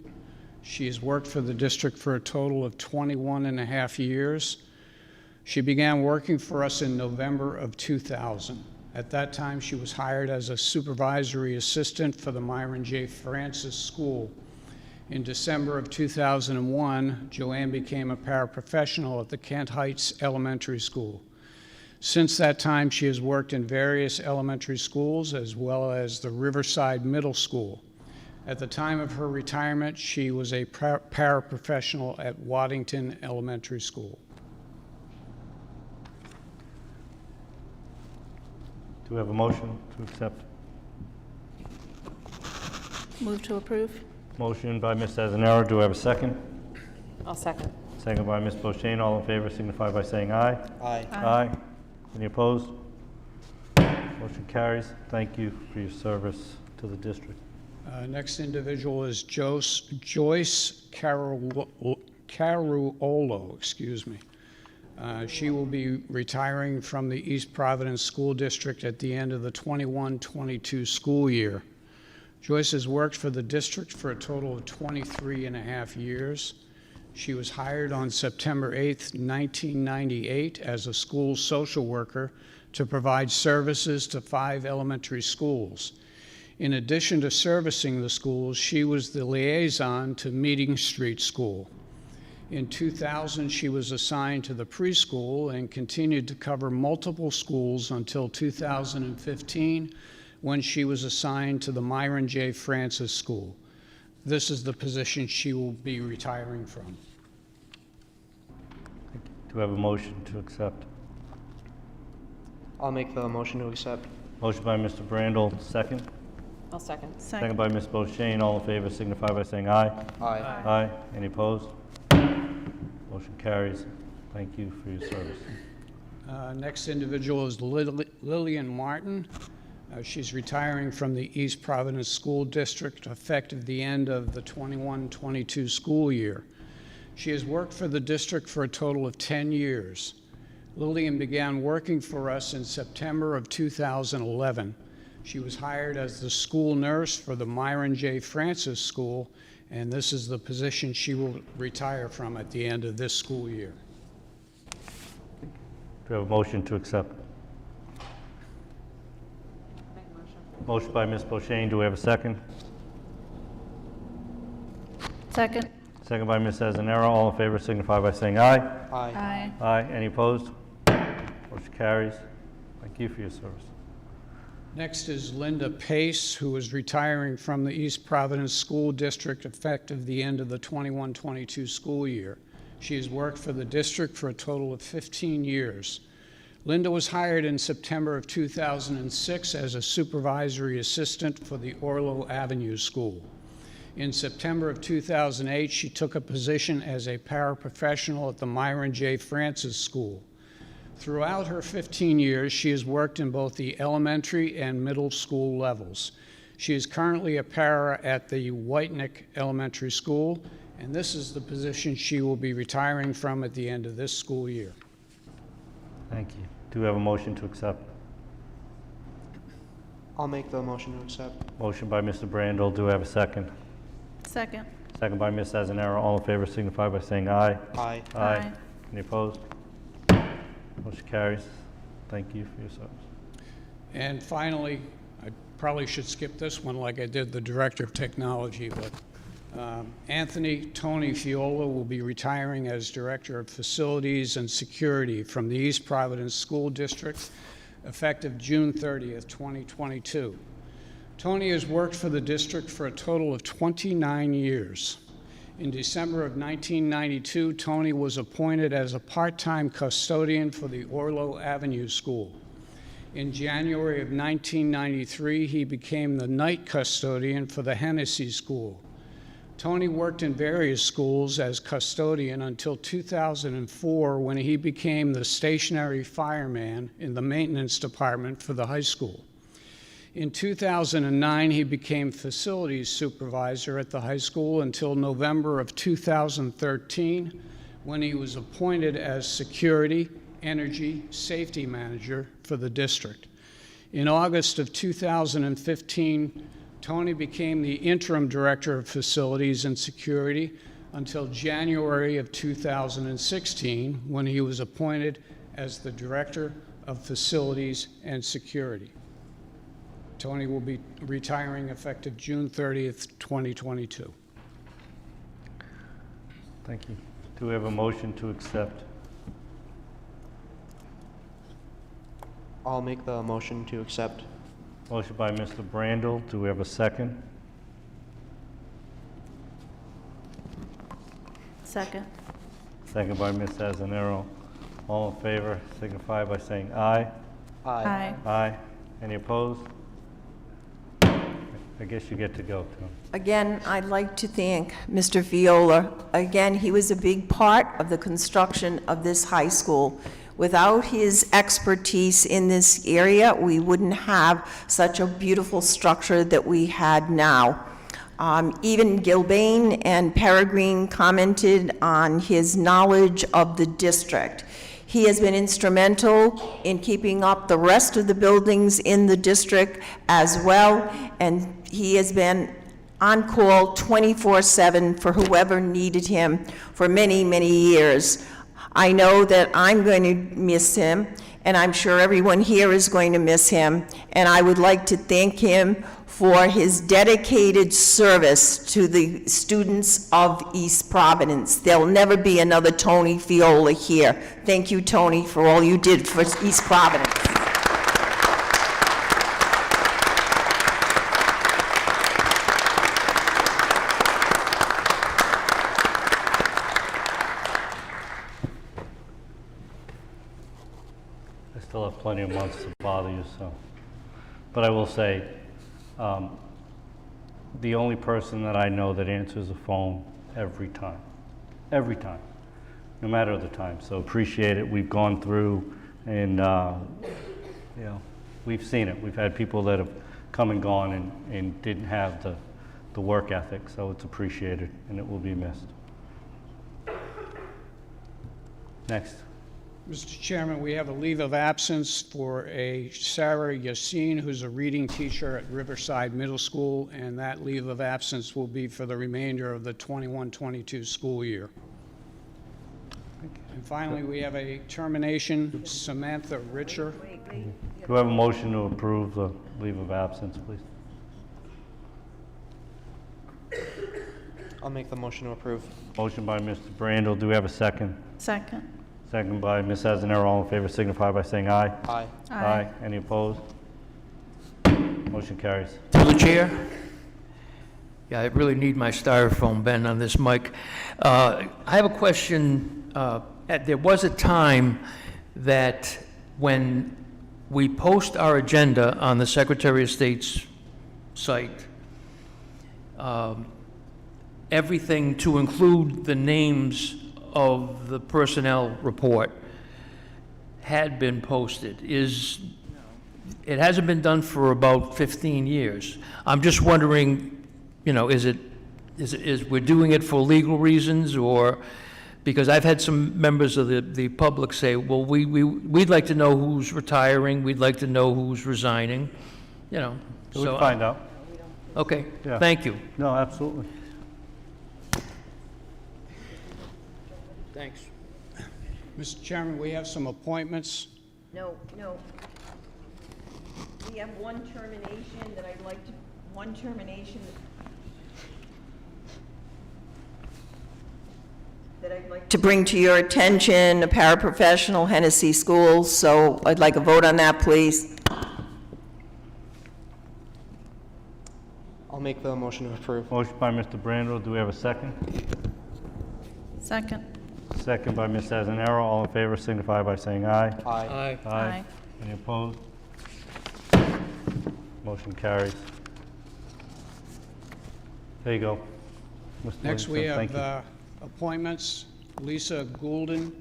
She has worked for the district for a total of 21 and a half years. She began working for us in November of 2000. At that time, she was hired as a supervisory assistant for the Myron J. Francis School. In December of 2001, Joanne became a paraprofessional at the Kent Heights Elementary School. Since that time, she has worked in various elementary schools as well as the Riverside Middle School. At the time of her retirement, she was a paraprofessional at Waddington Elementary School. Do we have a motion to accept? Move to approve? Motion by Ms. Azanero. Do we have a second? I'll second. Second by Ms. Bochet. All in favor signify by saying aye. Aye. Aye. Any opposed? Motion carries. Thank you for your service to the district. Next individual is Joyce Caruolo, excuse me. She will be retiring from the East Providence School District at the end of the 21-22 school year. Joyce has worked for the district for a total of 23 and a half years. She was hired on September 8th, 1998 as a school social worker to provide services to 5 elementary schools. In addition to servicing the schools, she was the liaison to Meeting Street School. In 2000, she was assigned to the preschool and continued to cover multiple schools until 2015, when she was assigned to the Myron J. Francis School. This is the position she will be retiring from. Do we have a motion to accept? I'll make the motion to accept. Motion by Mr. Brandel, second. I'll second. Second by Ms. Bochet. All in favor signify by saying aye. Aye. Aye. Any opposed? Motion carries. Thank you for your service. Next individual is Lillian Martin. She's retiring from the East Providence School District effective the end of the 21-22 school year. She has worked for the district for a total of 10 years. Lillian began working for us in September of 2011. She was hired as the school nurse for the Myron J. Francis School, and this is the position she will retire from at the end of this school year. Do we have a motion to accept? Motion by Ms. Bochet. Do we have a second? Second. Second by Ms. Azanero. All in favor signify by saying aye. Aye. Aye. Aye. Any opposed? Motion carries. Thank you for your service. Next is Linda Pace, who is retiring from the East Providence School District effective the end of the 21-22 school year. She has worked for the district for a total of 15 years. Linda was hired in September of 2006 as a supervisory assistant for the Orlo Avenue School. In September of 2008, she took a position as a paraprofessional at the Myron J. Francis School. Throughout her 15 years, she has worked in both the elementary and middle school levels. She is currently a para at the Whitenick Elementary School, and this is the position she will be retiring from at the end of this school year. Thank you. Do we have a motion to accept? I'll make the motion to accept. Motion by Mr. Brandel. Do we have a second? Second. Second by Ms. Azanero. All in favor signify by saying aye. Aye. Aye. Any opposed? Motion carries. Thank you for your service. And finally, I probably should skip this one like I did the Director of Technology, but Tony Fiola will be retiring as Director of Facilities and Security from the East Providence School District effective June 30th, 2022. Tony has worked for the district for a total of 29 years. In December of 1992, Tony was appointed as a part-time custodian for the Orlo Avenue School. In January of 1993, he became the night custodian for the Hennessy School. Tony worked in various schools as custodian until 2004, when he became the stationary fireman in the maintenance department for the high school. In 2009, he became facilities supervisor at the high school until November of 2013, when he was appointed as security, energy, safety manager for the district. In August of 2015, Tony became the interim director of facilities and security until January of 2016, when he was appointed as the director of Facilities and Security. Tony will be retiring effective June 30th, 2022. Thank you. Do we have a motion to accept? I'll make the motion to accept. Motion by Mr. Brandel. Do we have a second? Second. Second by Ms. Azanero. All in favor signify by saying aye. Aye. Aye. Any opposed? I guess you get to go, Tom. Again, I'd like to thank Mr. Viola. Again, he was a big part of the construction of this high school. Without his expertise in this area, we wouldn't have such a beautiful structure that we had now. Even Gilbane and Peregrine commented on his knowledge of the district. He has been instrumental in keeping up the rest of the buildings in the district as well, and he has been on call 24/7 for whoever needed him for many, many years. I know that I'm going to miss him, and I'm sure everyone here is going to miss him, and I would like to thank him for his dedicated service to the students of East Providence. There'll never be another Tony Viola here. Thank you, Tony, for all you did for East Providence. I still have plenty of months to bother you, so. But I will say, the only person that I know that answers the phone every time, no matter the time. So appreciate it. We've gone through and, you know, we've seen it. We've had people that have come and gone and didn't have the work ethic, so it's appreciated and it will be missed. Next. Mr. Chairman, we have a leave of absence for a Sarah Yassine, who's a reading teacher at Riverside Middle School, and that leave of absence will be for the remainder of the 21-22 school year. And finally, we have a termination, Samantha Richer. Do I have a motion to approve the leave of absence, please? I'll make the motion to approve. Motion by Mr. Brandel. Do we have a second? Second. Second by Ms. Azanero. All in favor signify by saying aye. Aye. Aye. Any opposed? Motion carries. Through the chair? Yeah, I really need my styrofoam bend on this mic. I have a question. There was a time that when we post our agenda on the Secretary of State's site, everything to include the names of the personnel report had been posted. It hasn't been done for about 15 years. I'm just wondering, you know, is we're doing it for legal reasons, or because I've had some members of the public say, well, we'd like to know who's retiring, we'd like to know who's resigning, you know. We'll find out. Okay, Yeah. thank you. No, absolutely. Thanks. Mr. Chairman, we have some appointments. No. We have one termination that I'd like to, to bring to your attention, a paraprofessional, Hennessy Schools, so I'd like a vote on that, please. I'll make the motion to approve. Motion by Mr. Brandel. Do we have a second? Second. Second by Ms. Azanero. All in favor signify by saying aye. Aye. Aye. Any opposed? Motion carries. There you go. Mr. Next, we Livingston, thank you. have appointments. Lisa Goulden,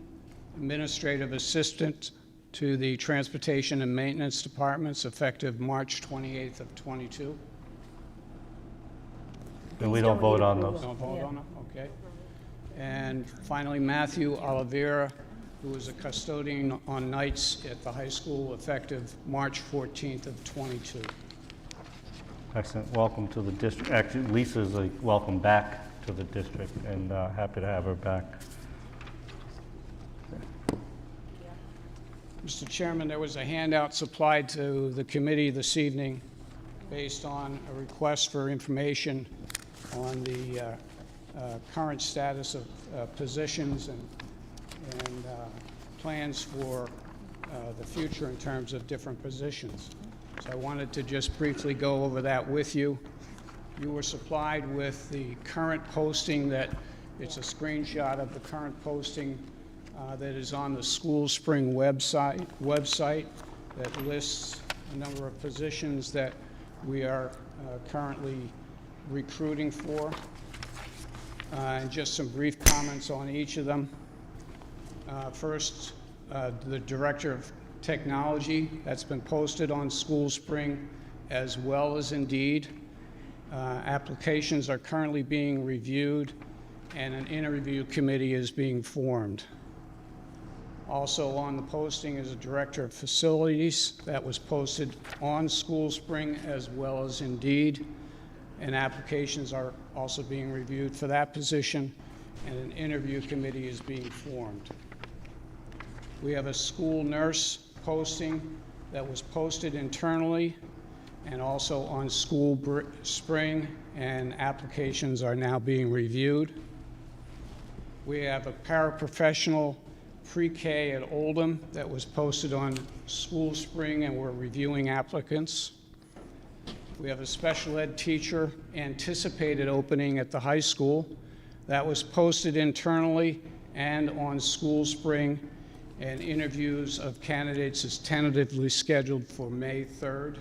Administrative Assistant to the Transportation and Maintenance Departments, effective March 28th of '22. And we don't vote on those. Don't vote on them? Okay. And finally, Matthew Oliveira, who is a custodian on nights at the high school, effective March 14th of '22. Excellent. Welcome to the district. Actually, Lisa's a welcome back to the district, and happy to have her back. Mr. Chairman, there was a handout supplied to the committee this evening based on a request for information on the current status of positions and plans for the future in terms of different positions. So I wanted to just briefly go over that with you. You were supplied with the current posting that, it's a screenshot of the current posting that is on the School Spring website that lists a number of positions that we are currently recruiting for. And just some brief comments on each of them. First, the Director of Technology, that's been posted on School Spring as well as Indeed. Applications are currently being reviewed and an interview committee is being formed. Also on the posting is a Director of Facilities that was posted on School Spring as well as Indeed, and applications are also being reviewed for that position, and an interview committee is being formed. We have a school nurse posting that was posted internally and also on School Spring, and applications are now being reviewed. We have a paraprofessional pre-K at Oldham that was posted on School Spring, and we're reviewing applicants. We have a special ed teacher anticipated opening at the high school that was posted internally and on School Spring, and interviews of candidates is tentatively scheduled for May 3rd.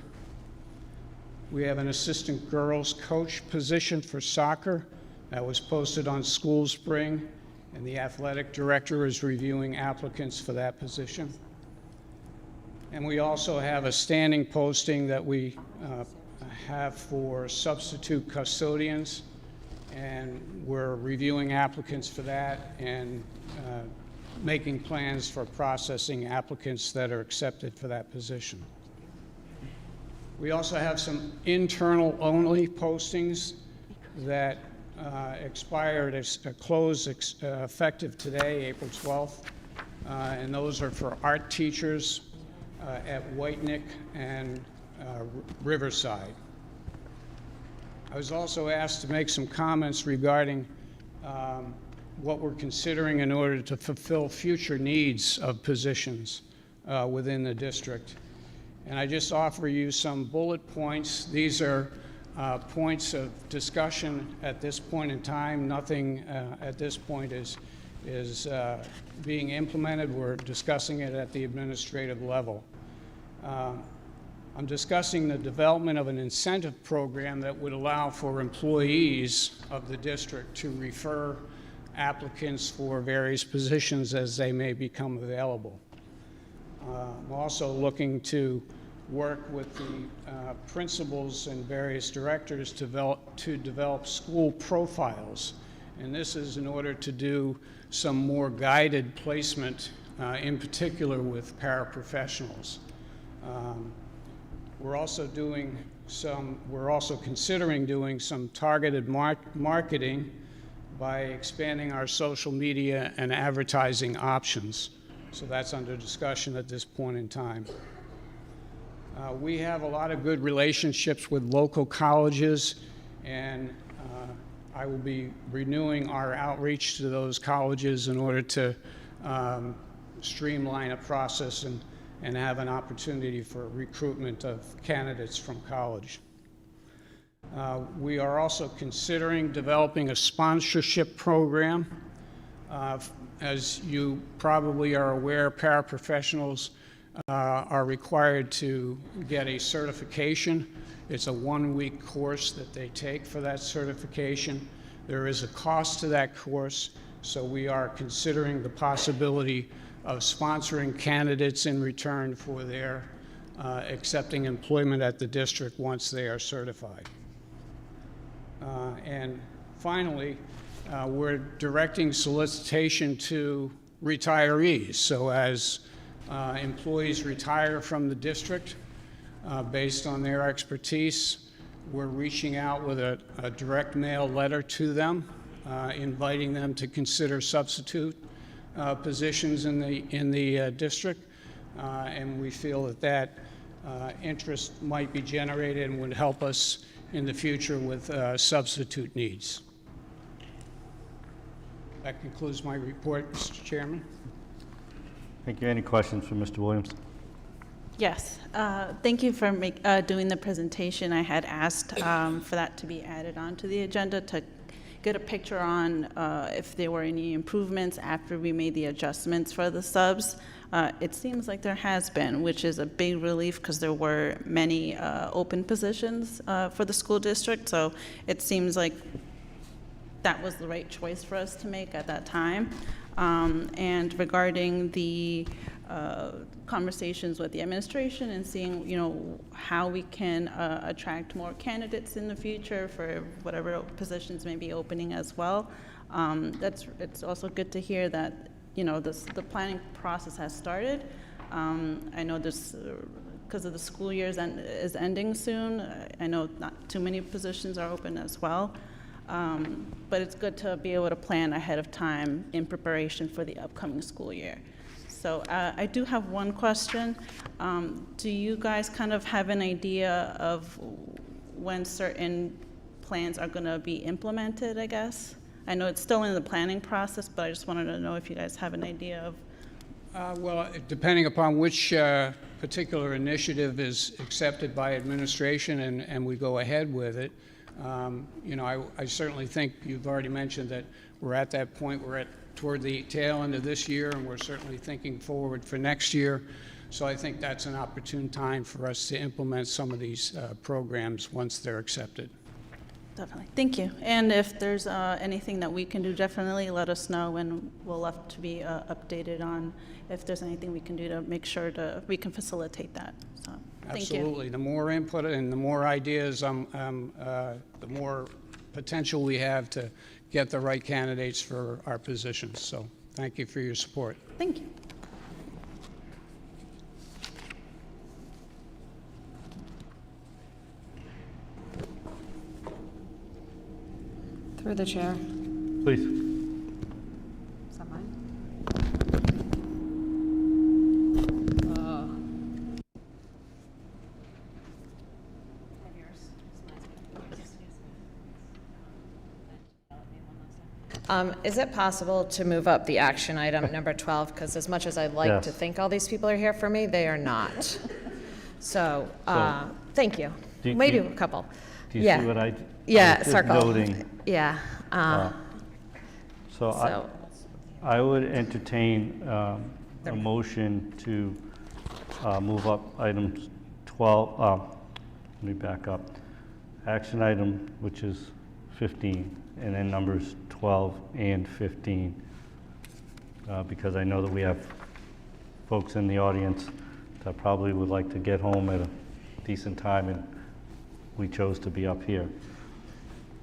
We have an assistant girls coach position for soccer that was posted on School Spring, and the athletic director is reviewing applicants for that position. And we also have a standing posting that we have for substitute custodians, and we're reviewing applicants for that and making plans for processing applicants that are accepted for that position. We also have some internal-only postings that expired, closed effective today, April 12th, and those are for art teachers at Whitenick and Riverside. I was also asked to make some comments regarding what we're considering in order to fulfill future needs of positions within the district. And I just offer you some bullet points. These are points of discussion at this point in time. Nothing at this point is being implemented. We're discussing it at the administrative level. I'm discussing the development of an incentive program that would allow for employees of the district to refer applicants for various positions as they may become available. I'm also looking to work with the principals and various directors to develop school profiles. And this is in order to do some more guided placement, in particular with paraprofessionals. We're also considering doing some targeted marketing by expanding our social media and advertising options. So that's under discussion at this point in time. We have a lot of good relationships with local colleges, and I will be renewing our outreach to those colleges in order to streamline a process and have an opportunity for recruitment of candidates from college. We are also considering developing a sponsorship program. As you probably are aware, paraprofessionals are required to get a certification. It's a one-week course that they take for that certification. There is a cost to that course, so we are considering the possibility of sponsoring candidates in return for their accepting employment at the district once they are certified. And finally, we're directing solicitation to retirees. So as employees retire from the district based on their expertise, we're reaching out with a direct mail letter to them, inviting them to consider substitute positions in the district. and we feel that that interest might be generated and would help us in the future with substitute needs. That concludes my report, Mr. Chairman. Thank you. Any questions for Mr. Williams? Yes, thank you for doing the presentation. I had asked for that to be added onto the agenda to get a picture on if there were any improvements after we made the adjustments for the subs. It seems like there has been, which is a big relief because there were many open positions for the school district. So it seems like that was the right choice for us to make at that time. And regarding the conversations with the administration and seeing, how we can attract more candidates in the future for whatever positions may be opening as well. It's also good to hear that, the planning process has started. I know this, because of the school year is ending soon, I know not too many positions are open as well. But it's good to be able to plan ahead of time in preparation for the upcoming school year. So I do have one question. Do you guys kind of have an idea of when certain plans are going to be implemented, I guess? I know it's still in the planning process, but I just wanted to know if you guys have an idea of. Well, depending upon which particular initiative is accepted by administration and we go ahead with it, I certainly think you've already mentioned that we're at that point. We're toward the tail end of this year, and we're certainly thinking forward for next year. So I think that's an opportune time for us to implement some of these programs once they're accepted. Definitely. Thank you. And if there's anything that we can do, definitely let us know, and we'll love to be updated on if there's anything we can do to make sure we can facilitate that. So, thank you. Absolutely. The more input and the more ideas, the more potential we have to get the right candidates for our positions. So thank you for your support. Thank you. Through the chair. Please. Is that mine? Is it possible to move up the action item number 12? Because as much as I'd like to think all these people are here for me, they are not. So, thank you. Maybe a couple. Do you see what I? Yeah, was just circle. noting. Yeah. So I would entertain a motion to move up items 12, let me back up. Action item, which is 15, and then numbers 12 and 15, because I know that we have folks in the audience that probably would like to get home at a decent time, and we chose to be up here.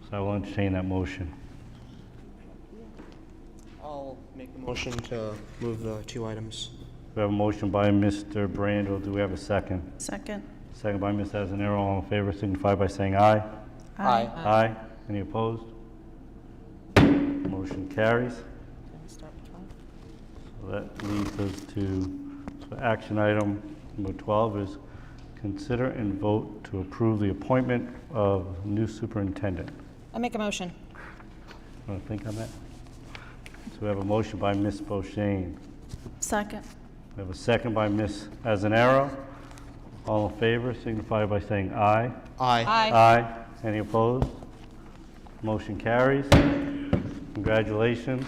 So I will entertain that motion. I'll make the motion to move the two items. We have a motion by Mr. Brandel. Do we have a second? Second. Second by Ms. Azanero. All in favor signify by saying aye. Aye. Aye. Any opposed? Motion carries. So that leads us to, so action item number 12 is consider and vote to approve the appointment of new superintendent. I make a motion. Want to think on that? So we have a motion by Ms. Beauchene. Second. We have a second by Ms. Azanero. All in favor signify by saying aye. Aye. Aye. Any opposed? Motion carries. Congratulations.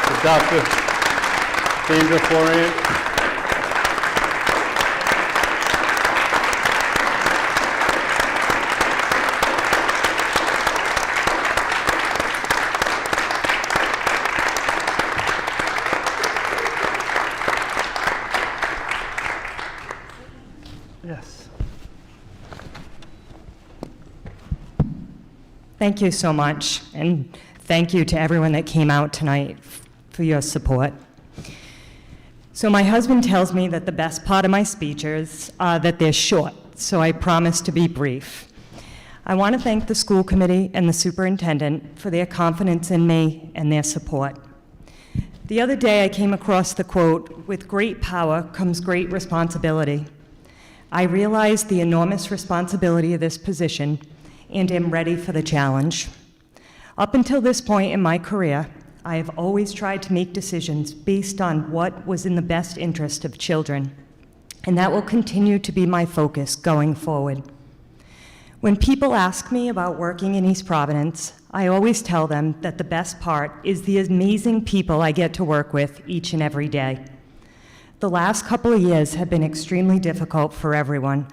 To Dr. Sandra Florian. Yes. Thank you so much, and thank you to everyone that came out tonight for your support. So my husband tells me that the best part of my speeches are that they're short, so I promise to be brief. I want to thank the school committee and the superintendent for their confidence in me and their support. The other day, I came across the quote, "With great power comes great responsibility." I realize the enormous responsibility of this position and am ready for the challenge. Up until this point in my career, I have always tried to make decisions based on what was in the best interest of children, and that will continue to be my focus going forward. When people ask me about working in East Providence, I always tell them that the best part is the amazing people I get to work with each and every day. The last couple of years have been extremely difficult for everyone,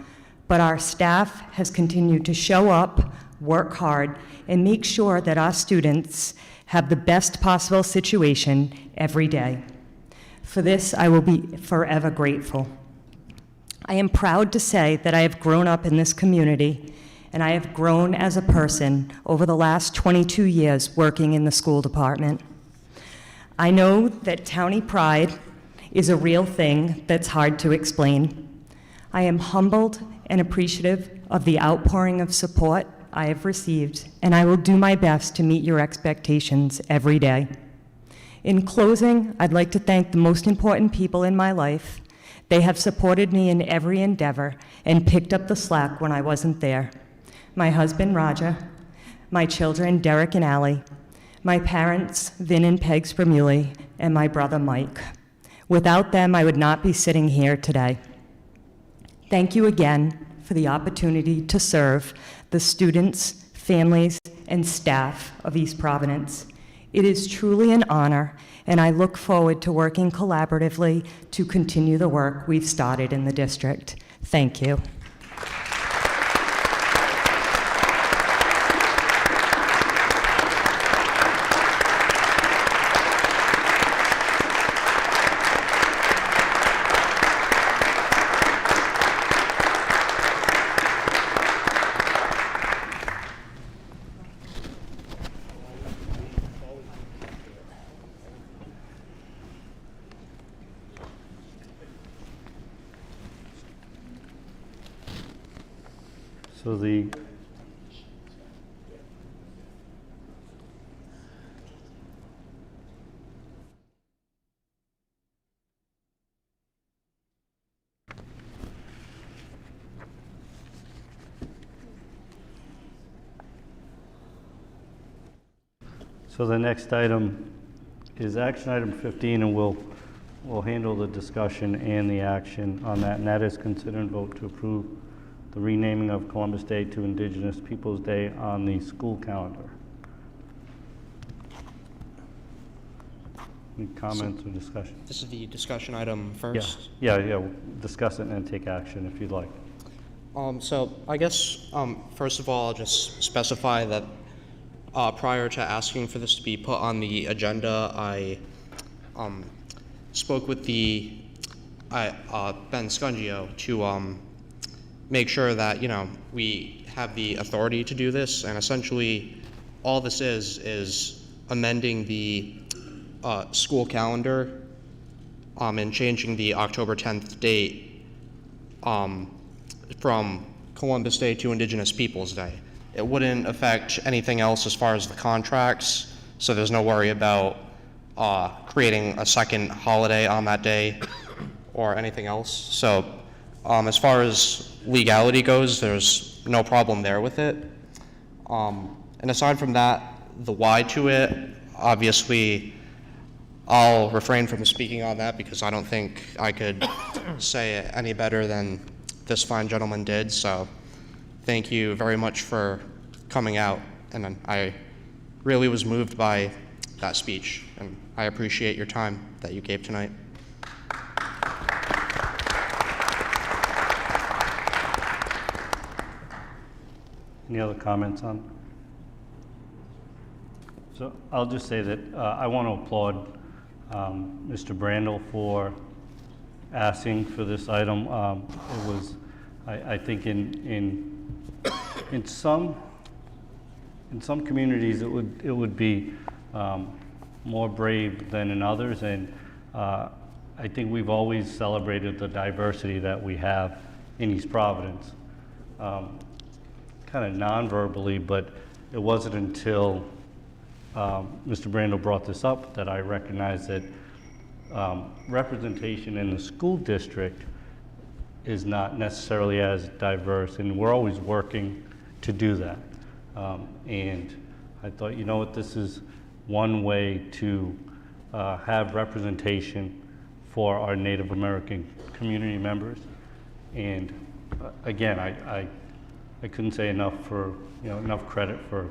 but our staff has continued to show up, work hard, and make sure that our students have the best possible situation every day. For this, I will be forever grateful. I am proud to say that I have grown up in this community, and I have grown as a person over the last 22 years working in the school department. I know that townie pride is a real thing that's hard to explain. I am humbled and appreciative of the outpouring of support I have received, and I will do my best to meet your expectations every day. In closing, I'd like to thank the most important people in my life. They have supported me in every endeavor and picked up the slack when I wasn't there. My husband, Raja, my children, Derek and Allie, my parents, Vin and Peg Spermuli, and my brother, Mike. Without them, I would not be sitting here today. Thank you again for the opportunity to serve the students, families, and staff of East Providence. It is truly an honor, and I look forward to working collaboratively to continue the work we've started in the district. Thank you. So the next item is action item 15, and we'll handle the discussion and the action on that, and that is consider and vote to approve the renaming of Columbus Day to Indigenous Peoples' Day on the school calendar. Any comments or discussion? This is the discussion item first? Yeah, we'll discuss it and then take action if you'd like. So I guess, first of all, I'll just specify that prior to asking for this to be put on the agenda, I spoke with Ben Scungio to make sure that, we have the authority to do this, and essentially all this is amending the school calendar and changing the October 10th date from Columbus Day to Indigenous Peoples' Day. It wouldn't affect anything else as far as the contracts, so there's no worry about creating a second holiday on that day or anything else. So as far as legality goes, there's no problem there with it. And aside from that, the why to it, obviously, I'll refrain from speaking on that because I don't think I could say it any better than this fine gentleman did. So thank you very much for coming out. And I really was moved by that speech, and I appreciate your time that you gave tonight. Any other comments on? So I'll just say that I want to applaud Mr. Brandel for asking for this item. It was, I think, in some communities it would be more brave than in others, and I think we've always celebrated the diversity that we have in East Providence. Kind of non-verbally, but it wasn't until Mr. Brandel brought this up that I recognized that representation in the school district is not necessarily as diverse, and we're always working to do that. And I thought, you know what, this is one way to have representation for our Native American community members. And again, I couldn't say enough for, enough credit for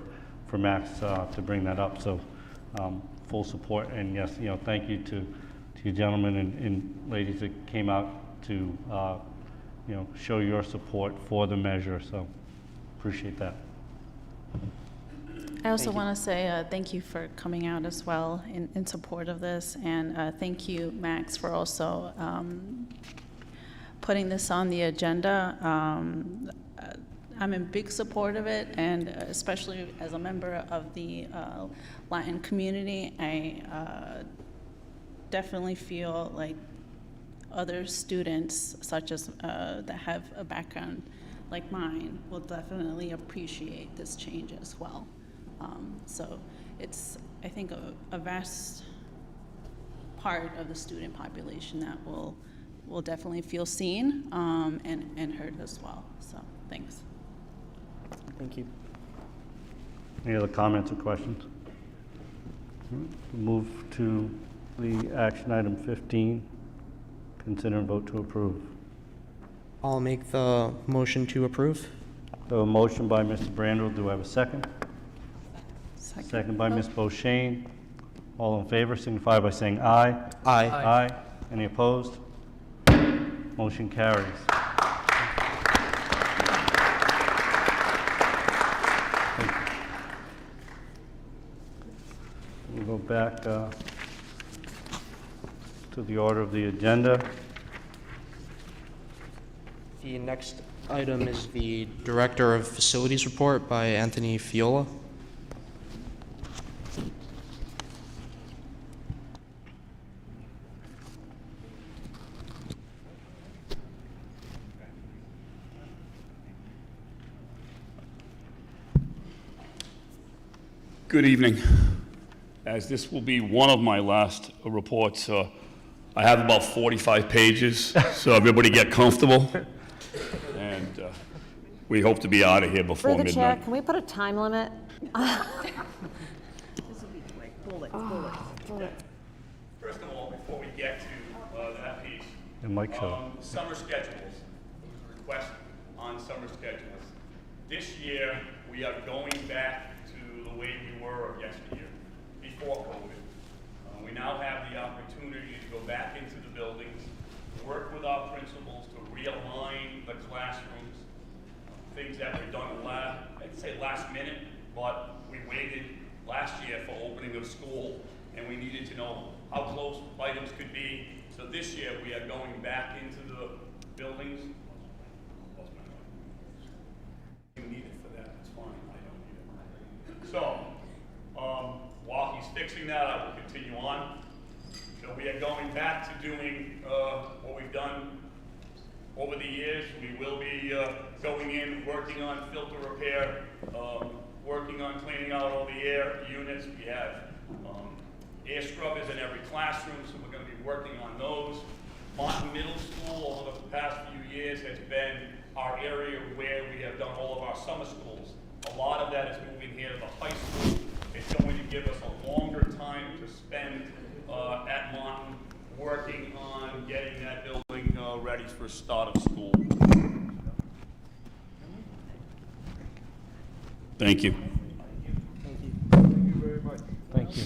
Max to bring that up. So full support, and yes, thank you to you gentlemen and ladies that came out to show your support for the measure. So appreciate that. I also want to say thank you for coming out as well in support of this, and thank you, Max, for also putting this on the agenda. I'm in big support of it, and especially as a member of the Latin community, I definitely feel like other students, such as that have a background like mine, will definitely appreciate this change as well. So it's, I think, a vast part of the student population that will definitely feel seen and heard as well. So thanks. Thank you. Any other comments or questions? Move to the action item 15. Consider and vote to approve. I'll make the motion to approve. So a motion by Mr. Brandel. Do I have a second? Second by Ms. Beauchene. All in favor signify by saying aye. Aye. Aye. Any opposed? Motion carries. We'll go back to the order of the agenda. The next item is the Director of Facilities report by Anthony Fiola. Good evening. As this will be one of my last reports, I have about 45 pages, so everybody get comfortable. And we hope to be out of here before Through the chair, midnight. can we put a time limit? First of all, before we get to that piece, And Mike show. summer schedules, request on summer schedules. This year, we are going back to the way we were yesteryear, before COVID. We now have the opportunity to go back into the buildings, work with our principals to realign the classrooms, things that were done I'd say last minute, but we waited last year for opening of school, and we needed to know how close items could be. So this year, we are going back into the buildings. You need it for that, it's fine, I don't need it. So, while he's fixing that, I will continue on. So we are going back to doing what we've done over the years. We will be going in, working on filter repair, working on cleaning out all the air units. We have air scrubbers in every classroom, so we're going to be working on those. Martin Middle School over the past few years has been our area where we have done all of our summer schools. A lot of that is moving here to the high school. It's going to give us a longer time to spend at Martin working on getting that building ready for start of school. Thank you. Thank you very much. Thank you.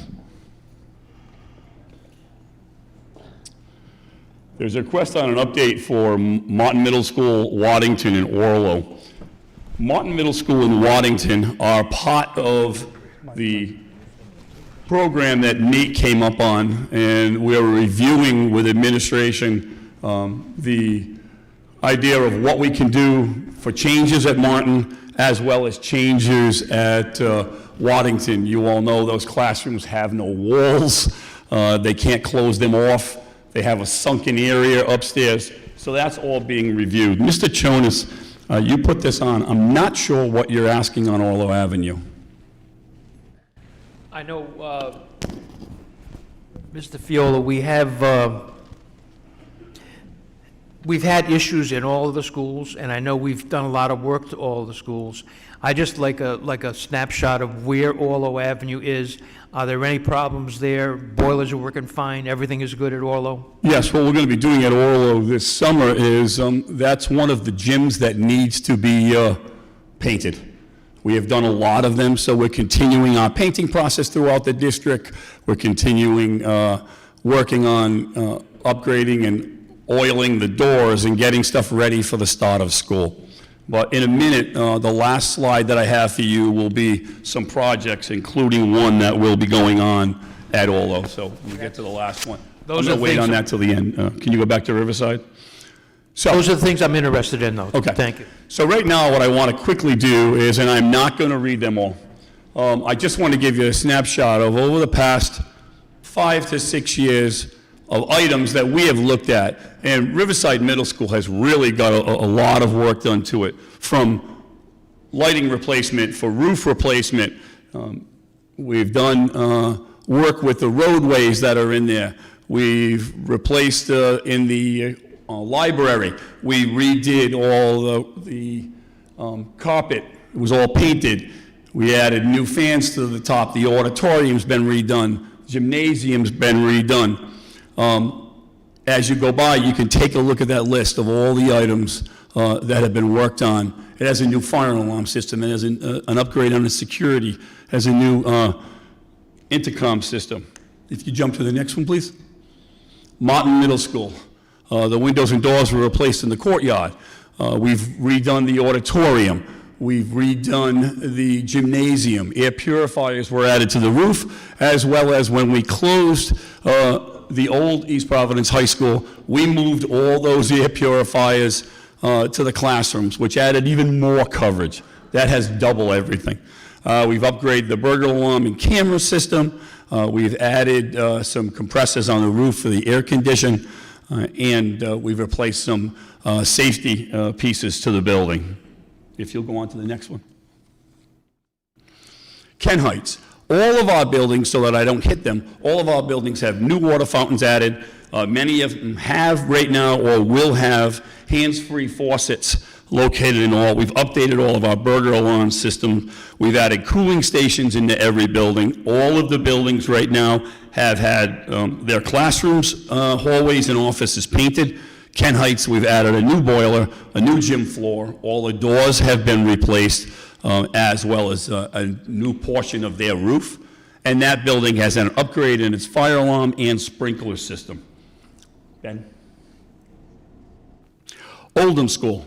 There's a request on an update for Martin Middle School, Waddington, and Orlo. Martin Middle School and Waddington are part of the program that Nate came up on, and we're reviewing with administration the idea of what we can do for changes at Martin as well as changes at Waddington. You all know those classrooms have no walls. They can't close them off. They have a sunken area upstairs. So that's all being reviewed. Mr. Chonis, you put this on. I'm not sure what you're asking on Orlo Avenue. I know Mr. Fiola, we've had issues in all of the schools, and I know we've done a lot of work to all of the schools. I just like a snapshot of where Orlo Avenue is. Are there any problems there? Boilers are working fine, everything is good at Orlo? Yes, what we're going to be doing at Orlo this summer is, that's one of the gyms that needs to be painted. We have done a lot of them, so we're continuing our painting process throughout the district. We're continuing working on upgrading and oiling the doors and getting stuff ready for the start of school. But in a minute, the last slide that I have for you will be some projects, including one that will be going on at Orlo. So when we get to the last one, I'm going to wait on that till the end. Can you go back to Riverside? So, Those are the things I'm interested in, though. okay. Thank you. So right now, what I want to quickly do is, and I'm not going to read them all, I just want to give you a snapshot of over the past 5 to 6 years of items that we have looked at. And Riverside Middle School has really got a lot of work done to it, from lighting replacement, for roof replacement. We've done work with the roadways that are in there. We've replaced in the library. We redid all the carpet. It was all painted. We added new fans to the top. The auditorium's been redone. Gymnasium's been redone. As you go by, you can take a look at that list of all the items that have been worked on. It has a new fire alarm system. It has an upgrade on the security. It has a new intercom system. If you jump to the next one, please. Martin Middle School. The windows and doors were replaced in the courtyard. We've redone the auditorium. We've redone the gymnasium. Air purifiers were added to the roof, as well as when we closed the old East Providence High School, we moved all those air purifiers to the classrooms, which added even more coverage. That has double everything. We've upgraded the burglar alarm and camera system. We've added some compressors on the roof for the air condition, and we've replaced some safety pieces to the building. If you'll go on to the next one. Ken Heights. All of our buildings, so that I don't hit them, all of our buildings have new water fountains added. Many of them have right now or will have hands-free faucets located in all. We've updated all of our burglar alarm system. We've added cooling stations into every building. All of the buildings right now have had their classrooms, hallways, and offices painted. Ken Heights, we've added a new boiler, a new gym floor. All the doors have been replaced, as well as a new portion of their roof. And that building has an upgrade in its fire alarm and sprinkler system. Ben? Oldham School.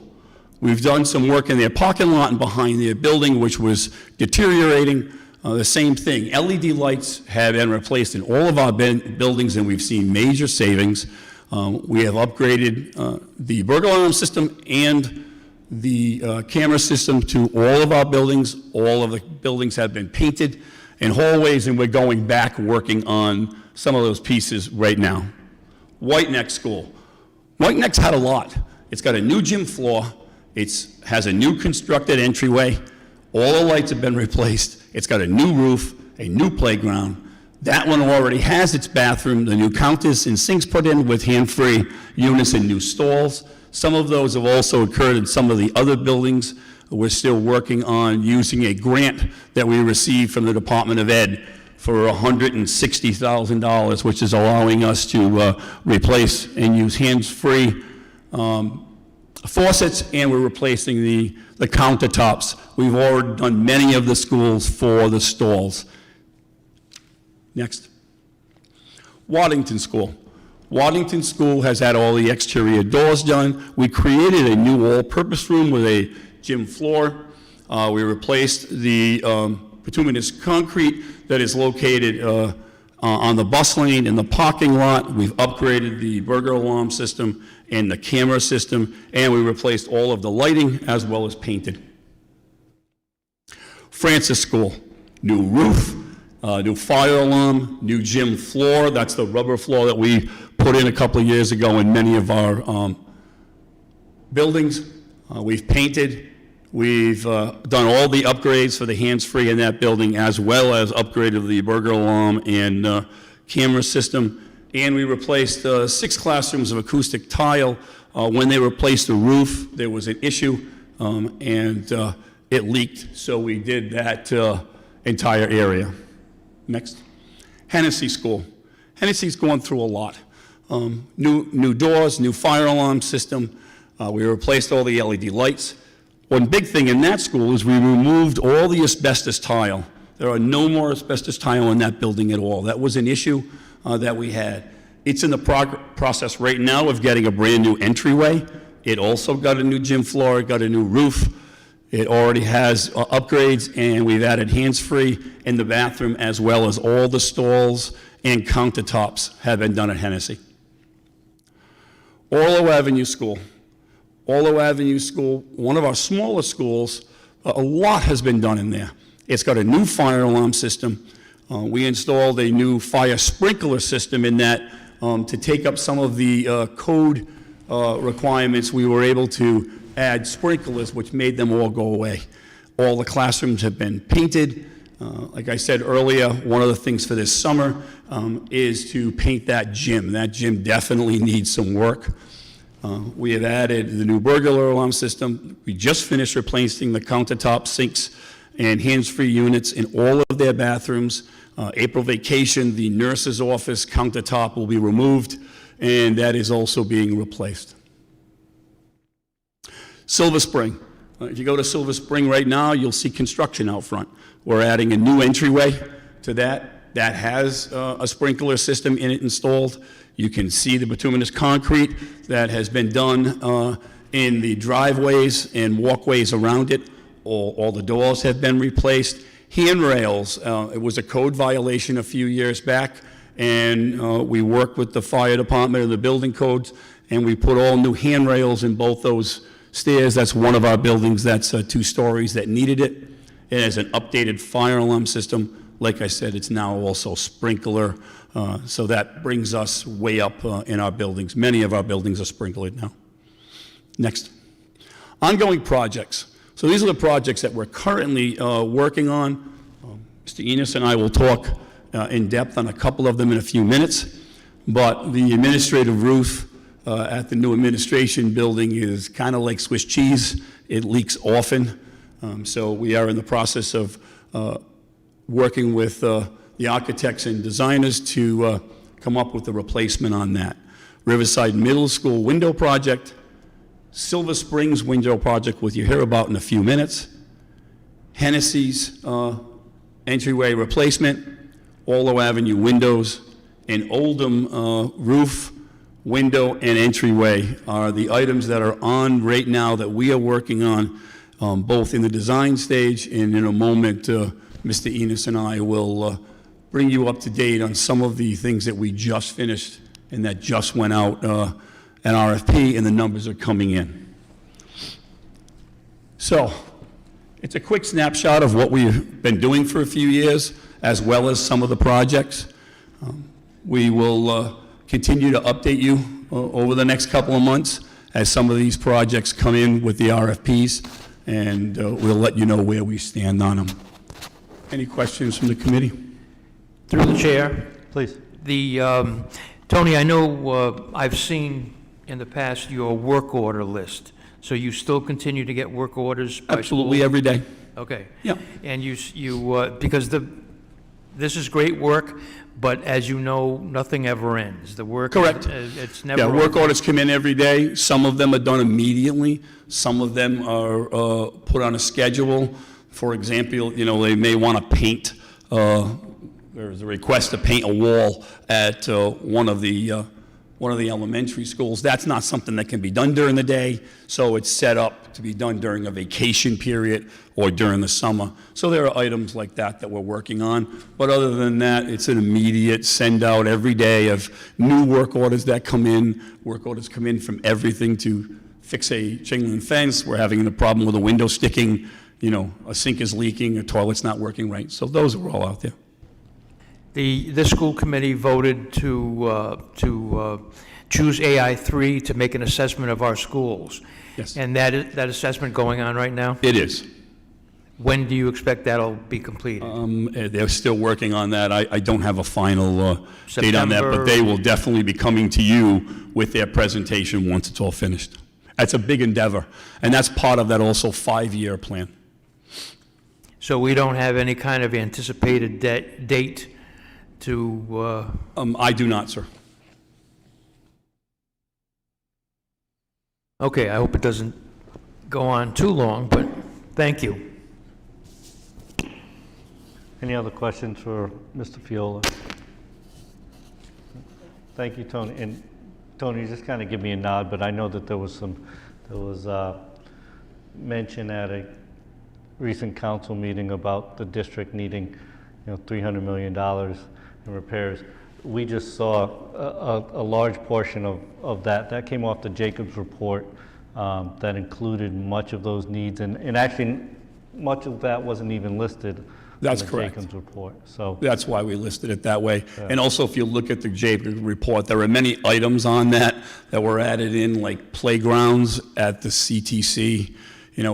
We've done some work in their parking lot and behind their building, which was deteriorating. The same thing. LED lights have been replaced in all of our buildings, and we've seen major savings. We have upgraded the burglar alarm system and the camera system to all of our buildings. All of the buildings have been painted in hallways, and we're going back working on some of those pieces right now. White Neck School. White Neck's had a lot. It's got a new gym floor. It has a new constructed entryway. All the lights have been replaced. It's got a new roof, a new playground. That one already has its bathroom, the new counters and sinks put in with hand-free units and new stalls. Some of those have also occurred in some of the other buildings. We're still working on using a grant that we received from the Department of Ed for $160,000, which is allowing us to replace and use hands-free faucets, and we're replacing the countertops. We've already done many of the schools for the stalls. Next. Waddington School. Waddington School has had all the exterior doors done. We created a new all-purpose room with a gym floor. We replaced the bituminous concrete that is located on the bus lane in the parking lot. We've upgraded the burglar alarm system and the camera system, and we replaced all of the lighting as well as painted. Francis School, new roof, new fire alarm, new gym floor. That's the rubber floor that we put in a couple of years ago in many of our buildings. We've painted. We've done all the upgrades for the hands-free in that building, as well as upgraded the burglar alarm and camera system, and we replaced 6 classrooms of acoustic tile. When they replaced the roof, there was an issue, and it leaked, so we did that entire area. Next. Hennessy School. Hennessy's gone through a lot. New doors, new fire alarm system. We replaced all the LED lights. One big thing in that school is we removed all the asbestos tile. There are no more asbestos tile in that building at all. That was an issue that we had. It's in the process right now of getting a brand new entryway. It also got a new gym floor, it got a new roof. It already has upgrades, and we've added hands-free in the bathroom, as well as all the stalls and countertops have been done at Hennessy. Orlo Avenue School. Orlo Avenue School, one of our smaller schools, a lot has been done in there. It's got a new fire alarm system. We installed a new fire sprinkler system in that to take up some of the code requirements. We were able to add sprinklers, which made them all go away. All the classrooms have been painted. Like I said earlier, one of the things for this summer is to paint that gym. That gym definitely needs some work. We have added the new burglar alarm system. We just finished replacing the countertop sinks and hands-free units in all of their bathrooms. April vacation, the nurse's office countertop will be removed, and that is also being replaced. Silver Spring. If you go to Silver Spring right now, you'll see construction out front. We're adding a new entryway to that. That has a sprinkler system in it installed. You can see the bituminous concrete that has been done in the driveways and walkways around it. All the doors have been replaced. Handrails, it was a code violation a few years back, and we worked with the fire department and the building codes, and we put all new handrails in both those stairs. That's one of our buildings that's 2 stories that needed it. It has an updated fire alarm system. Like I said, it's now also sprinkler, so that brings us way up in our buildings. Many of our buildings are sprinklered now. Next. Ongoing projects. So these are the projects that we're currently working on. Mr. Enos and I will talk in depth on a couple of them in a few minutes, but the administrative roof at the new administration building is kind of like Swiss cheese. It leaks often, so we are in the process of working with the architects and designers to come up with a replacement on that. Riverside Middle School window project, Silver Springs window project, which you'll hear about in a few minutes, Hennessy's entryway replacement, Orlo Avenue windows, and Oldham roof, window, and entryway are the items that are on right now that we are working on, both in the design stage, and in a moment, Mr. Enos and I will bring you up to date on some of the things that we just finished and that just went out an RFP, and the numbers are coming in. So, it's a quick snapshot of what we've been doing for a few years, as well as some of the projects. We will continue to update you over the next couple of months as some of these projects come in with the RFPs, and we'll let you know where we stand on them. Any questions from the committee? Through the chair. Please. Tony, I know I've seen in the past your work order list. So you still continue to get work orders by Absolutely, school? every day. Okay. Yeah. And because this is great work, but as you know, nothing ever ends. The work, Correct. It's never Yeah, work over. orders come in every day. Some of them are done immediately. Some of them are put on a schedule. For example, they may want to paint, there's a request to paint a wall at one of the elementary schools. That's not something that can be done during the day, so it's set up to be done during a vacation period or during the summer. So there are items like that that we're working on. But other than that, it's an immediate send out every day of new work orders that come in. Work orders come in from everything to fix a chain link fence. We're having a problem with a window sticking, a sink is leaking, a toilet's not working right. So those are all out there. The school committee voted to choose AI3 to make an assessment of our schools. Yes. And that assessment going on right now? It is. When do you expect that'll be completed? They're still working on that. I don't have a final date on that, but September? they will definitely be coming to you with their presentation once it's all finished. That's a big endeavor, and that's part of that also 5-year plan. So we don't have any kind of anticipated date to, I do not, sir. okay, I hope it doesn't go on too long, but thank you. Any other questions for Mr. Fiola? Thank you, Tony. And Tony, just kind of give me a nod, but I know that there was mention at a recent council meeting about the district needing, $300 million in repairs. We just saw a large portion of that. That came off the Jacobs report that included much of those needs, and actually much of that wasn't even listed. That's in the correct. Jacobs report. So That's why we listed it that way. Yeah. And also, if you look at the Jacobs report, there are many items on that were added in, like playgrounds at the CTC,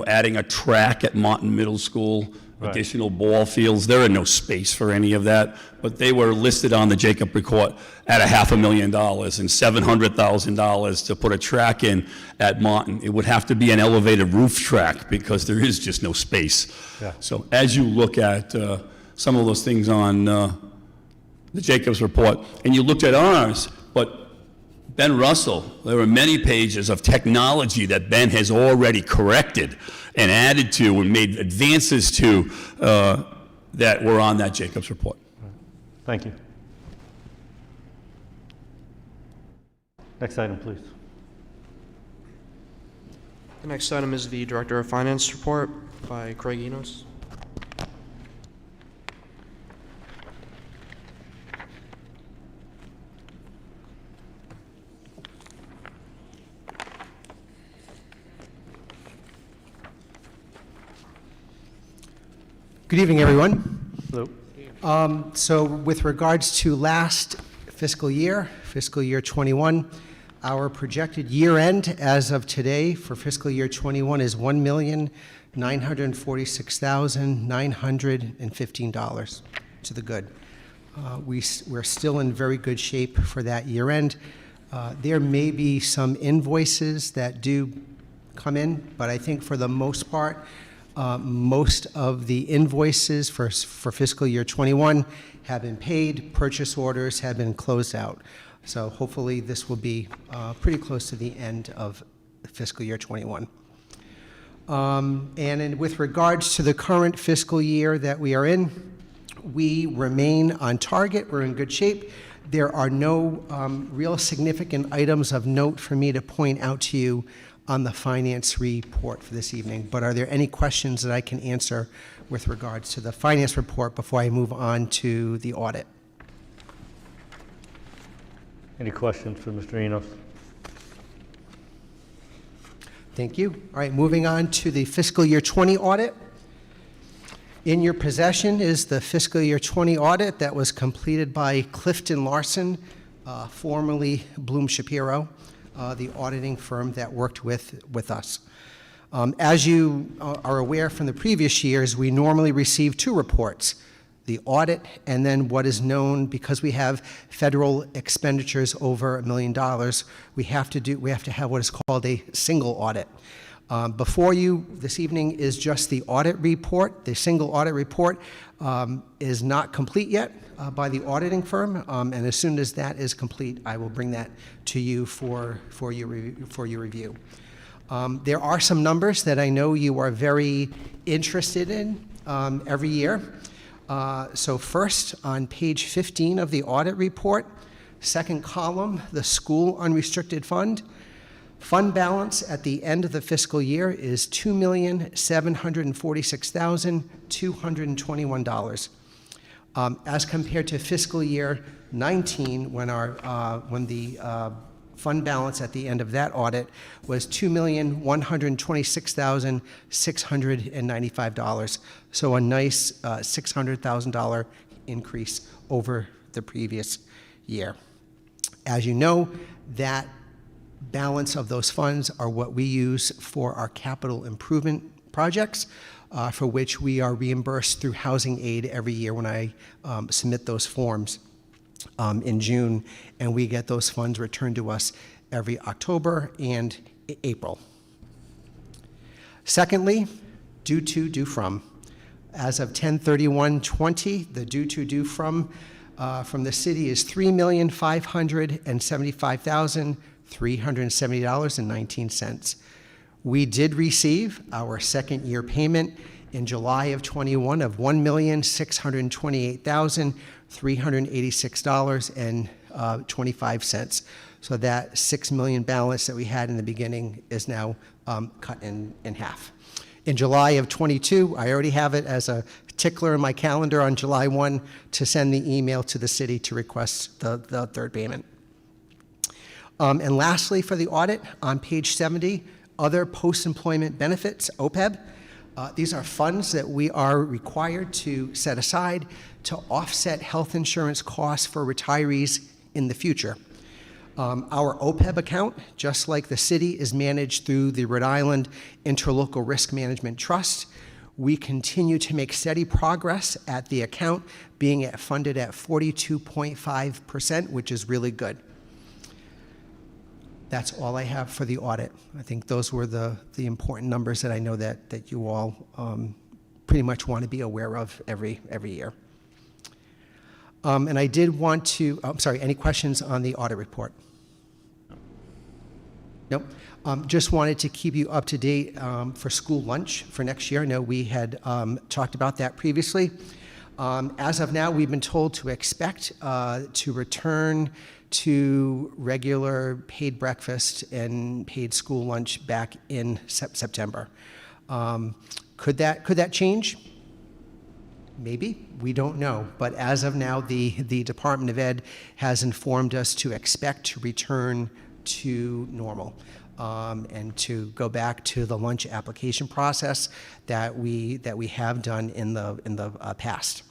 adding a track at Martin Middle School, Right. additional ball fields. There are no space for any of that, but they were listed on the Jacob report at $500,000 and $700,000 to put a track in at Martin. It would have to be an elevated roof track because there is just no space. Yeah. So as you look at some of those things on the Jacobs report, and you looked at ours, but Ben Russell, there were many pages of technology that Ben has already corrected and added to and made advances to that were on that Jacobs report. thank you. Next item, please. The next item is the Director of Finance report by Craig Enos. Good evening, everyone. Hello. So with regards to last fiscal year 21, our projected year end as of today for fiscal year 21 is $1,946,915 to the good. We're still in very good shape for that year end. There may be some invoices that do come in, but I think for the most part, most of the invoices for fiscal year 21 have been paid, purchase orders have been closed out. So hopefully this will be pretty close to the end of fiscal year 21. With regards to the current fiscal year that we are in, we remain on target, we're in good shape. There are no real significant items of note for me to point out to you on the finance report for this evening, but are there any questions that I can answer with regards to the finance report before I move on to the audit? Any questions for Mr. Enos? Thank you. All right, moving on to the fiscal year 20 audit. In your possession is the fiscal year 20 audit that was completed by Clifton Larson, formerly Bloom Shapiro, the auditing firm that worked with us. As you are aware from the previous years, we normally receive 2 reports, the audit and then what is known, because we have federal expenditures over $1 million, we have to have what is called a single audit. Before you this evening is just the audit report. The single audit report is not complete yet by the auditing firm, and as soon as that is complete, I will bring that to you for your review. There are some numbers that I know you are very interested in every year. So first, on page 15 of the audit report, second column, the school unrestricted fund. Fund balance at the end of the fiscal year is $2,746,221. As compared to fiscal year 19, when the fund balance at the end of that audit was $2,126,695. So a nice $600,000 increase over the previous year. As you know, that balance of those funds are what we use for our capital improvement projects. for which we are reimbursed through housing aid every year when I submit those forms in June, and we get those funds returned to us every October and April. Secondly, due to, due from. As of 10/31/20, the due to, due from the city is $3,575,370.19. We did receive our second year payment in July of 21 of $1,628,386.25. So that $6 million balance that we had in the beginning is now cut in half. In July of 22, I already have it as a tickler in my calendar on July 1 to send the email to the city to request the third payment. And lastly, for the audit, on page 70, other post-employment benefits, OPEB. These are funds that we are required to set aside to offset health insurance costs for retirees in the future. Our OPEB account, just like the city, is managed through the Rhode Island Interlocal Risk Management Trust. We continue to make steady progress at the account, being funded at 42.5%, which is really good. That's all I have for the audit. I think those were the important numbers that I know that you all pretty much want to be aware of every year. And I did want to, I'm sorry, any questions on the audit report? Nope. Just wanted to keep you up to date for school lunch for next year. I know we had talked about that previously. As of now, we've been told to expect to return to regular paid breakfast and paid school lunch back in September. Could that change? Maybe, we don't know. But as of now, the Department of Ed has informed us to expect to return to normal and to go back to the lunch application process that we have done in the past.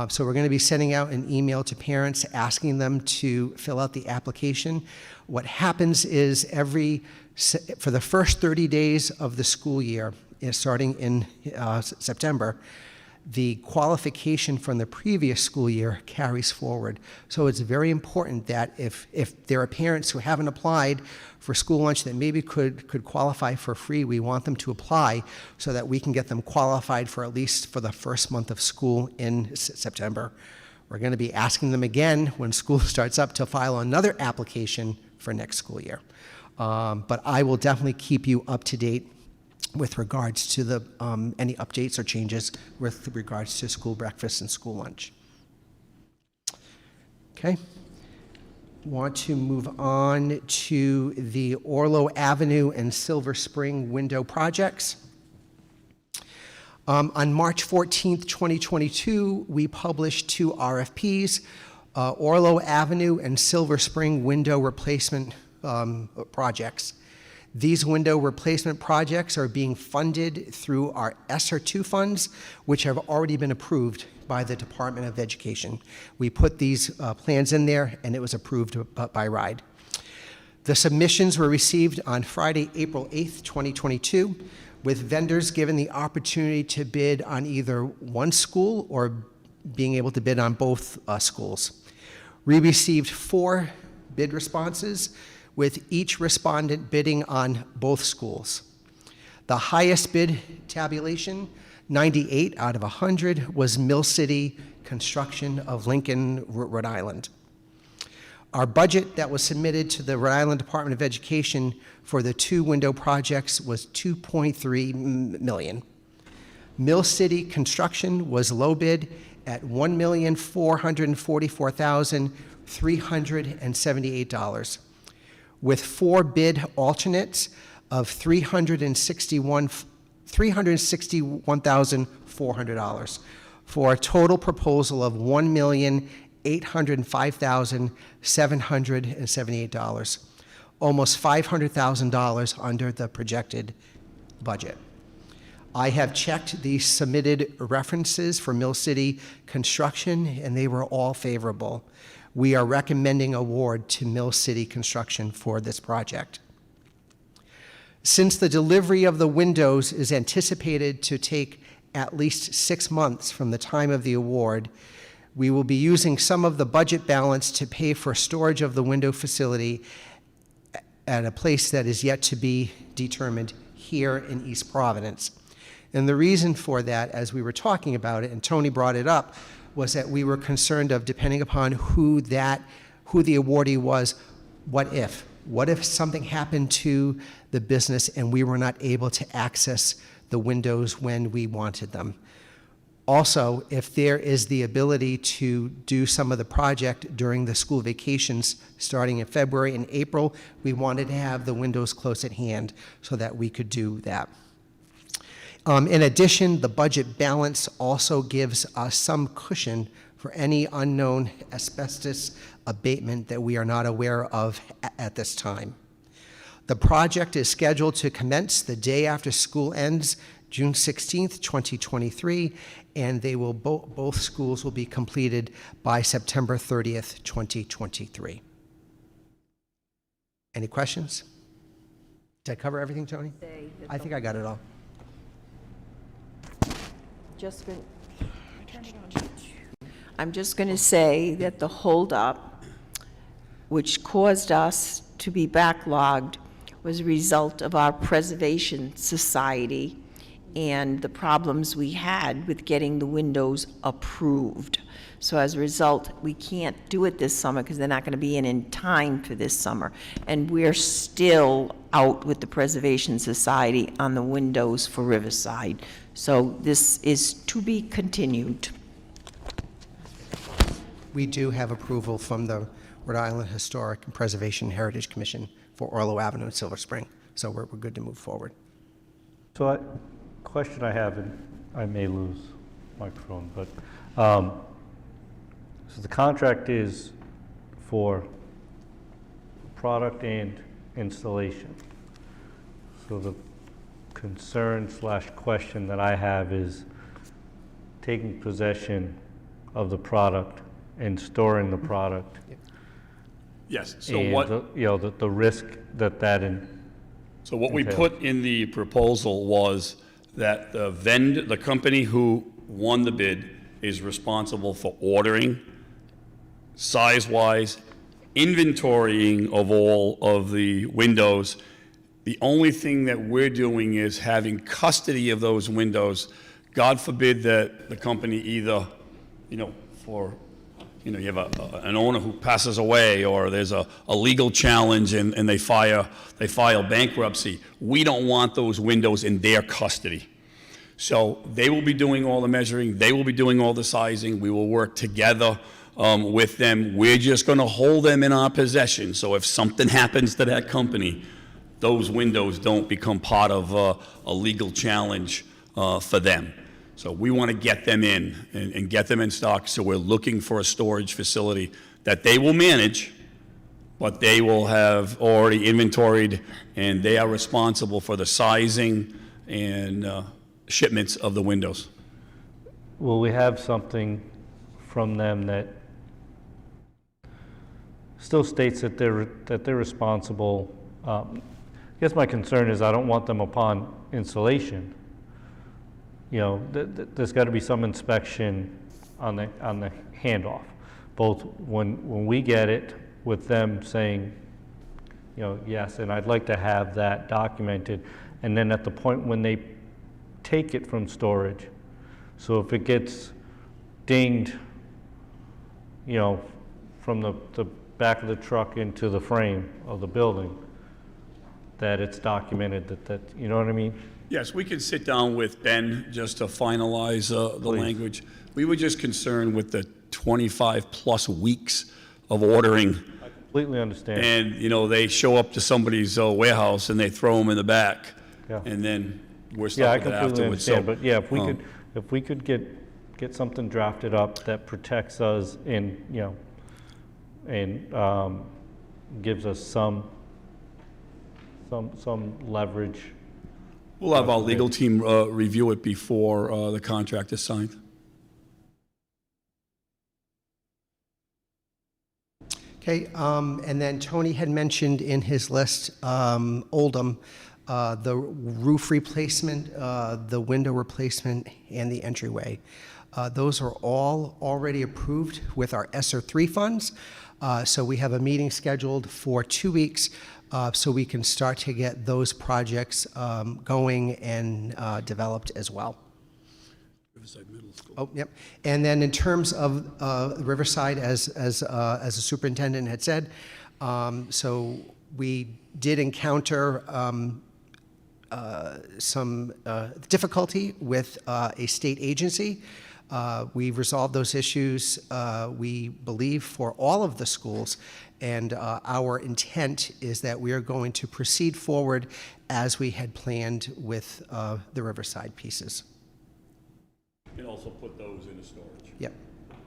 So we're going to be sending out an email to parents asking them to fill out the application. What happens is for the first 30 days of the school year, starting in September, the qualification from the previous school year carries forward. So it's very important that if there are parents who haven't applied for school lunch that maybe could qualify for free, we want them to apply so that we can get them qualified for at least for the first month of school in September. We're going to be asking them again when school starts up to file another application for next school year. But I will definitely keep you up to date with regards to any updates or changes with regards to school breakfast and school lunch. Okay. Want to move on to the Orlo Avenue and Silver Spring window projects. On March 14th, 2022, we published 2 RFPs, Orlo Avenue and Silver Spring window replacement projects. These window replacement projects are being funded through our ESSER 2 funds, which have already been approved by the Department of Education. We put these plans in there, and it was approved by RIDE. The submissions were received on Friday, April 8th, 2022, with vendors given the opportunity to bid on either one school or being able to bid on both schools. We received 4 bid responses, with each respondent bidding on both schools. The highest bid tabulation, 98 out of 100, was Mill City Construction of Lincoln, Rhode Island. Our budget that was submitted to the Rhode Island Department of Education for the 2 window projects was $2.3 million. Mill City Construction was low bid at $1,444,378. with 4 bid alternates of $361,400 for a total proposal of $1,805,778, almost $500,000 under the projected budget. I have checked the submitted references for Mill City Construction, and they were all favorable. We are recommending award to Mill City Construction for this project. Since the delivery of the windows is anticipated to take at least 6 months from the time of the award, we will be using some of the budget balance to pay for storage of the window facility at a place that is yet to be determined here in East Providence. And the reason for that, as we were talking about it, and Tony brought it up, was that we were concerned of, depending upon who the awardee was, what if? What if something happened to the business and we were not able to access the windows when we wanted them? Also, if there is the ability to do some of the project during the school vacations starting in February and April, we wanted to have the windows close at hand so that we could do that. In addition, the budget balance also gives us some cushion for any unknown asbestos abatement that we are not aware of at this time. The project is scheduled to commence the day after school ends, June 16th, 2023, and they will both schools will be completed by September 30th, 2023. Any questions? Did I cover everything, Tony? I think I got it all. I'm just going to say that the holdup, which caused us to be backlogged, was a result of our Preservation Society and the problems we had with getting the windows approved. So as a result, we can't do it this summer because they're not going to be in time for this summer. And we're still out with the Preservation Society on the windows for Riverside. So this is to be continued. We do have approval from the Rhode Island Historic and Preservation Heritage Commission for Orlo Avenue and Silver Spring. So we're good to move forward. So question I have, and I may lose microphone, but so the contract is for product and installation. So the concern / question that I have is taking possession of the product and storing the product. Yes, so and what? The risk that So what we entails. put in the proposal was that the company who won the bid is responsible for ordering, size-wise, inventorying of all of the windows. The only thing that we're doing is having custody of those windows. God forbid that the company either, you have an owner who passes away, or there's a legal challenge and they file bankruptcy. We don't want those windows in their custody. So they will be doing all the measuring, they will be doing all the sizing, we will work together with them. We're just going to hold them in our possession. So if something happens to that company, those windows don't become part of a legal challenge for them. So we want to get them in and get them in stock. So we're looking for a storage facility that they will manage, but they will have already inventoried, and they are responsible for the sizing and shipments of the windows. Will we have something from them that still states that they're responsible? I guess my concern is I don't want them upon installation. There's got to be some inspection on the handoff, both when we get it with them saying, yes, and I'd like to have that documented, and then at the point when they take it from storage. So if it gets dinged, from the back of the truck into the frame of the building, that it's documented that you know what I mean? Yes, we could sit down with Ben just to finalize the language. We were just concerned with the 25-plus weeks of ordering. I completely understand. And, they show up to somebody's warehouse and they throw them in the back. Yeah. And then we're Yeah, stuck I with it completely afterwards. understand, but yeah, if we could get something drafted up that protects us and, and gives us some leverage. We'll have our legal team review it before the contract is signed. Okay, and then Tony had mentioned in his list, Oldham, the roof replacement, the window replacement, and the entryway. Those are all already approved with our ESSER 3 funds. So we have a meeting scheduled for 2 weeks so we can start to get those projects going and developed as well. Riverside Middle School. Oh, yep. And then in terms of Riverside, as the superintendent had said, so we did encounter some difficulty with a state agency. We've resolved those issues, we believe, for all of the schools, and our intent is that we are going to proceed forward as we had planned with the Riverside pieces. And also put those into storage. Yep.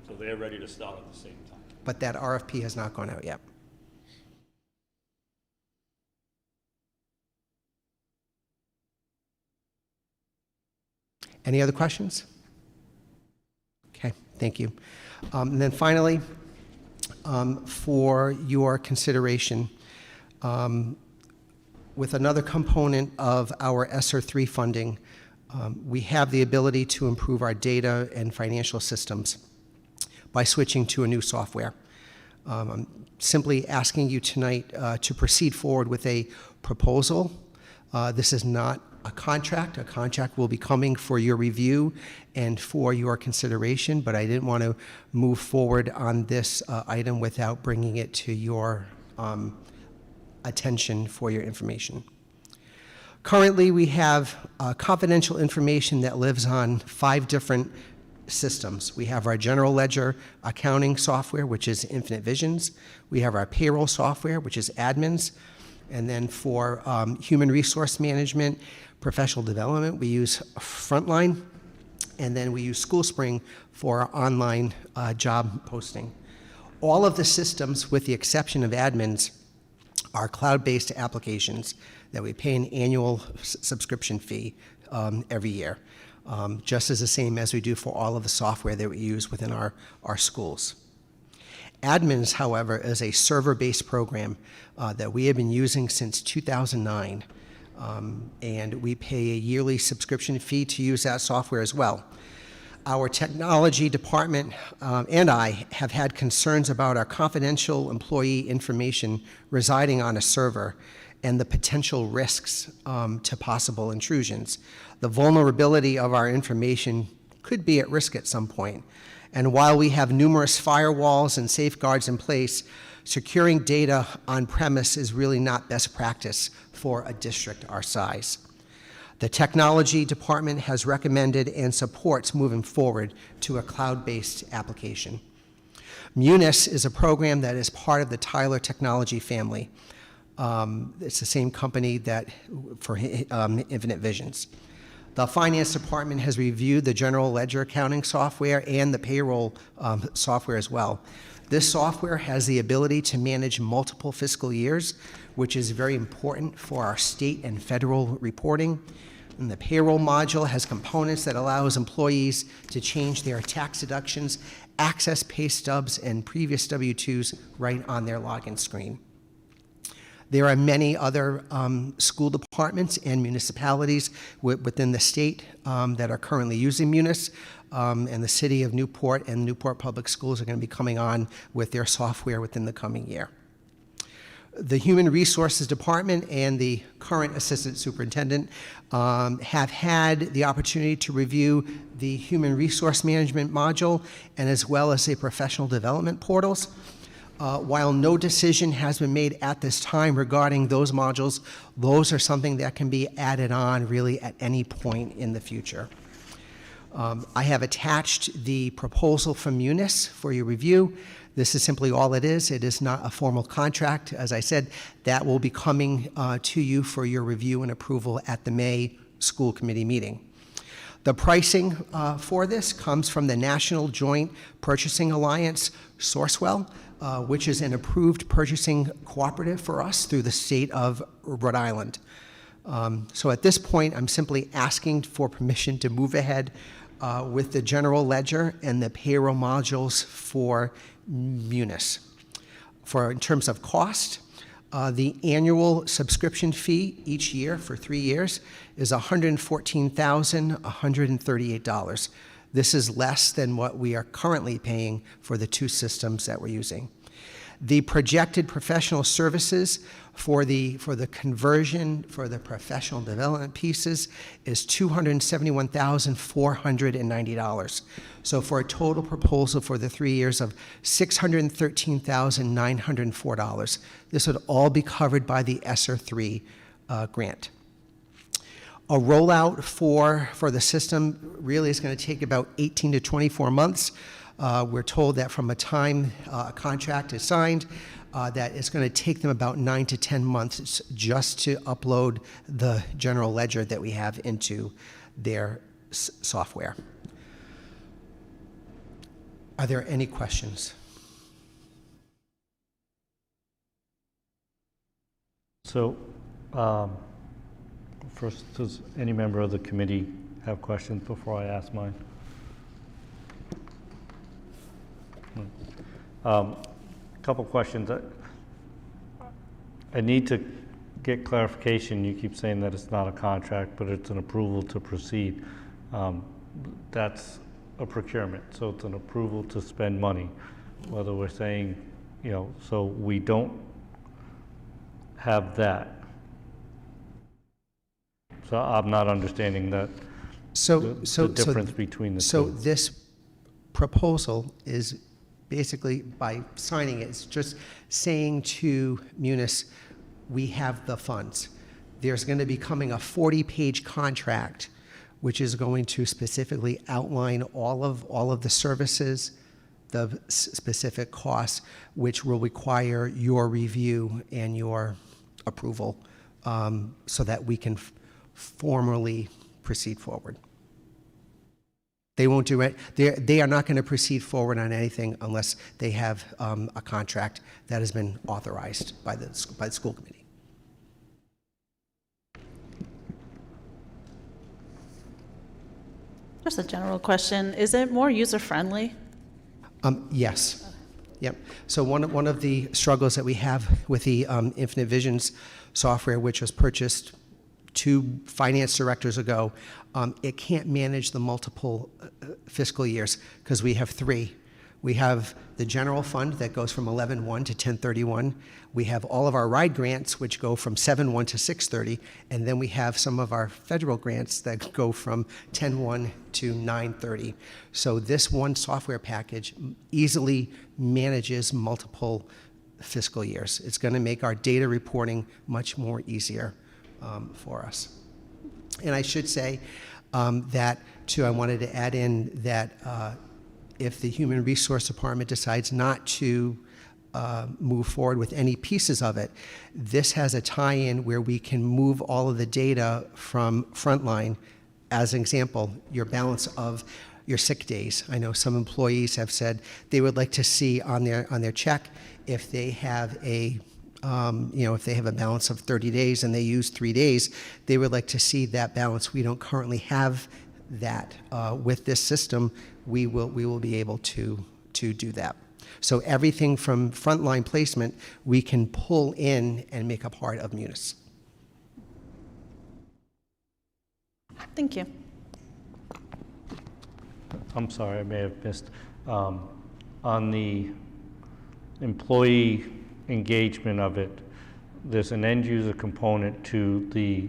So they're ready to start at the same time. But that RFP has not gone out yet. Any other questions? Okay, thank you. And then finally, for your consideration, with another component of our ESSER 3 funding, we have the ability to improve our data and financial systems by switching to a new software. I'm simply asking you tonight to proceed forward with a proposal. This is not a contract. A contract will be coming for your review and for your consideration, but I didn't want to move forward on this item without bringing it to your attention for your information. Currently, we have confidential information that lives on 5 different systems. We have our general ledger accounting software, which is Infinite Visions. We have our payroll software, which is Admins. And then for human resource management, professional development, we use Frontline. And then we use SchoolSpring for our online job posting. All of the systems, with the exception of Admins, are cloud-based applications that we pay an annual subscription fee every year, just as the same as we do for all of the software that we use within our schools. Admins, however, is a server-based program that we have been using since 2009, and we pay a yearly subscription fee to use that software as well. Our technology department and I have had concerns about our confidential employee information residing on a server and the potential risks to possible intrusions. The vulnerability of our information could be at risk at some point. And while we have numerous firewalls and safeguards in place, securing data on premise is really not best practice for a district our size. The technology department has recommended and supports moving forward to a cloud-based application. Munis is a program that is part of the Tyler technology family. It's the same company that for Infinite Visions. The finance department has reviewed the general ledger accounting software and the payroll software as well. This software has the ability to manage multiple fiscal years, which is very important for our state and federal reporting. And the payroll module has components that allows employees to change their tax deductions, access pay stubs and previous W-2s right on their login screen. There are many other school departments and municipalities within the state that are currently using Munis, and the city of Newport and Newport Public Schools are going to be coming on with their software within the coming year. The Human Resources Department and the current Assistant Superintendent have had the opportunity to review the Human Resource Management module and as well as the professional development portals. While no decision has been made at this time regarding those modules, those are something that can be added on really at any point in the future. I have attached the proposal from Munis for your review. This is simply all it is. It is not a formal contract. As I said, that will be coming to you for your review and approval at the May school committee meeting. The pricing for this comes from the National Joint Purchasing Alliance, Sourcewell, which is an approved purchasing cooperative for us through the state of Rhode Island. So at this point, I'm simply asking for permission to move ahead with the general ledger and the payroll modules for Munis. In terms of cost, The annual subscription fee each year for 3 years is $114,138. This is less than what we are currently paying for the 2 systems that we're using. The projected professional services for the conversion for the professional development pieces is $271,490. So for a total proposal for the 3 years of $613,904. This would all be covered by the ESSER 3 grant. A rollout for the system really is going to take about 18 to 24 months. We're told that from a time a contract is signed, that it's going to take them about 9 to 10 months just to upload the general ledger that we have into their software. Are there any questions? So, first, does any member of the committee have questions before I ask mine? Couple questions. I need to get clarification. You keep saying that it's not a contract, but it's an approval to proceed. That's a procurement, so it's an approval to spend money. Whether we're saying, you know, so we don't have that. So I'm not understanding that. The difference between the two. So this proposal is basically, by signing it, it's just saying to Munis, we have the funds. There's going to be coming a 40-page contract, which is going to specifically outline all of the services, the specific costs, which will require your review and your approval, so that we can formally proceed forward. They won't do it. They are not going to proceed forward on anything unless they have a contract that has been authorized by the school committee. Just a general question. Is it more user-friendly? Yes. Yep. So one of the struggles that we have with the Infinite Visions software, which was purchased 2 finance directors ago, it can't manage the multiple fiscal years because we have 3. We have the general fund that goes from 11/1 to 10/31. We have all of our ride grants, which go from 7/1 to 6/30, and then we have some of our federal grants that go from 10/1 to 9/30. So this one software package easily manages multiple fiscal years. It's going to make our data reporting much more easier for us. And I should say that, too, I wanted to add in that if the Human Resource Department decides not to move forward with any pieces of it, this has a tie-in where we can move all of the data from Frontline. As an example, your balance of your sick days. I know some employees have said they would like to see on their check if they have if they have a balance of 30 days and they use 3 days, they would like to see that balance. We don't currently have that. With this system, we will be able to do that. So everything from frontline placement, we can pull in and make a part of Munis. Thank you. I'm sorry, I may have missed. On the employee engagement of it, there's an end user component to the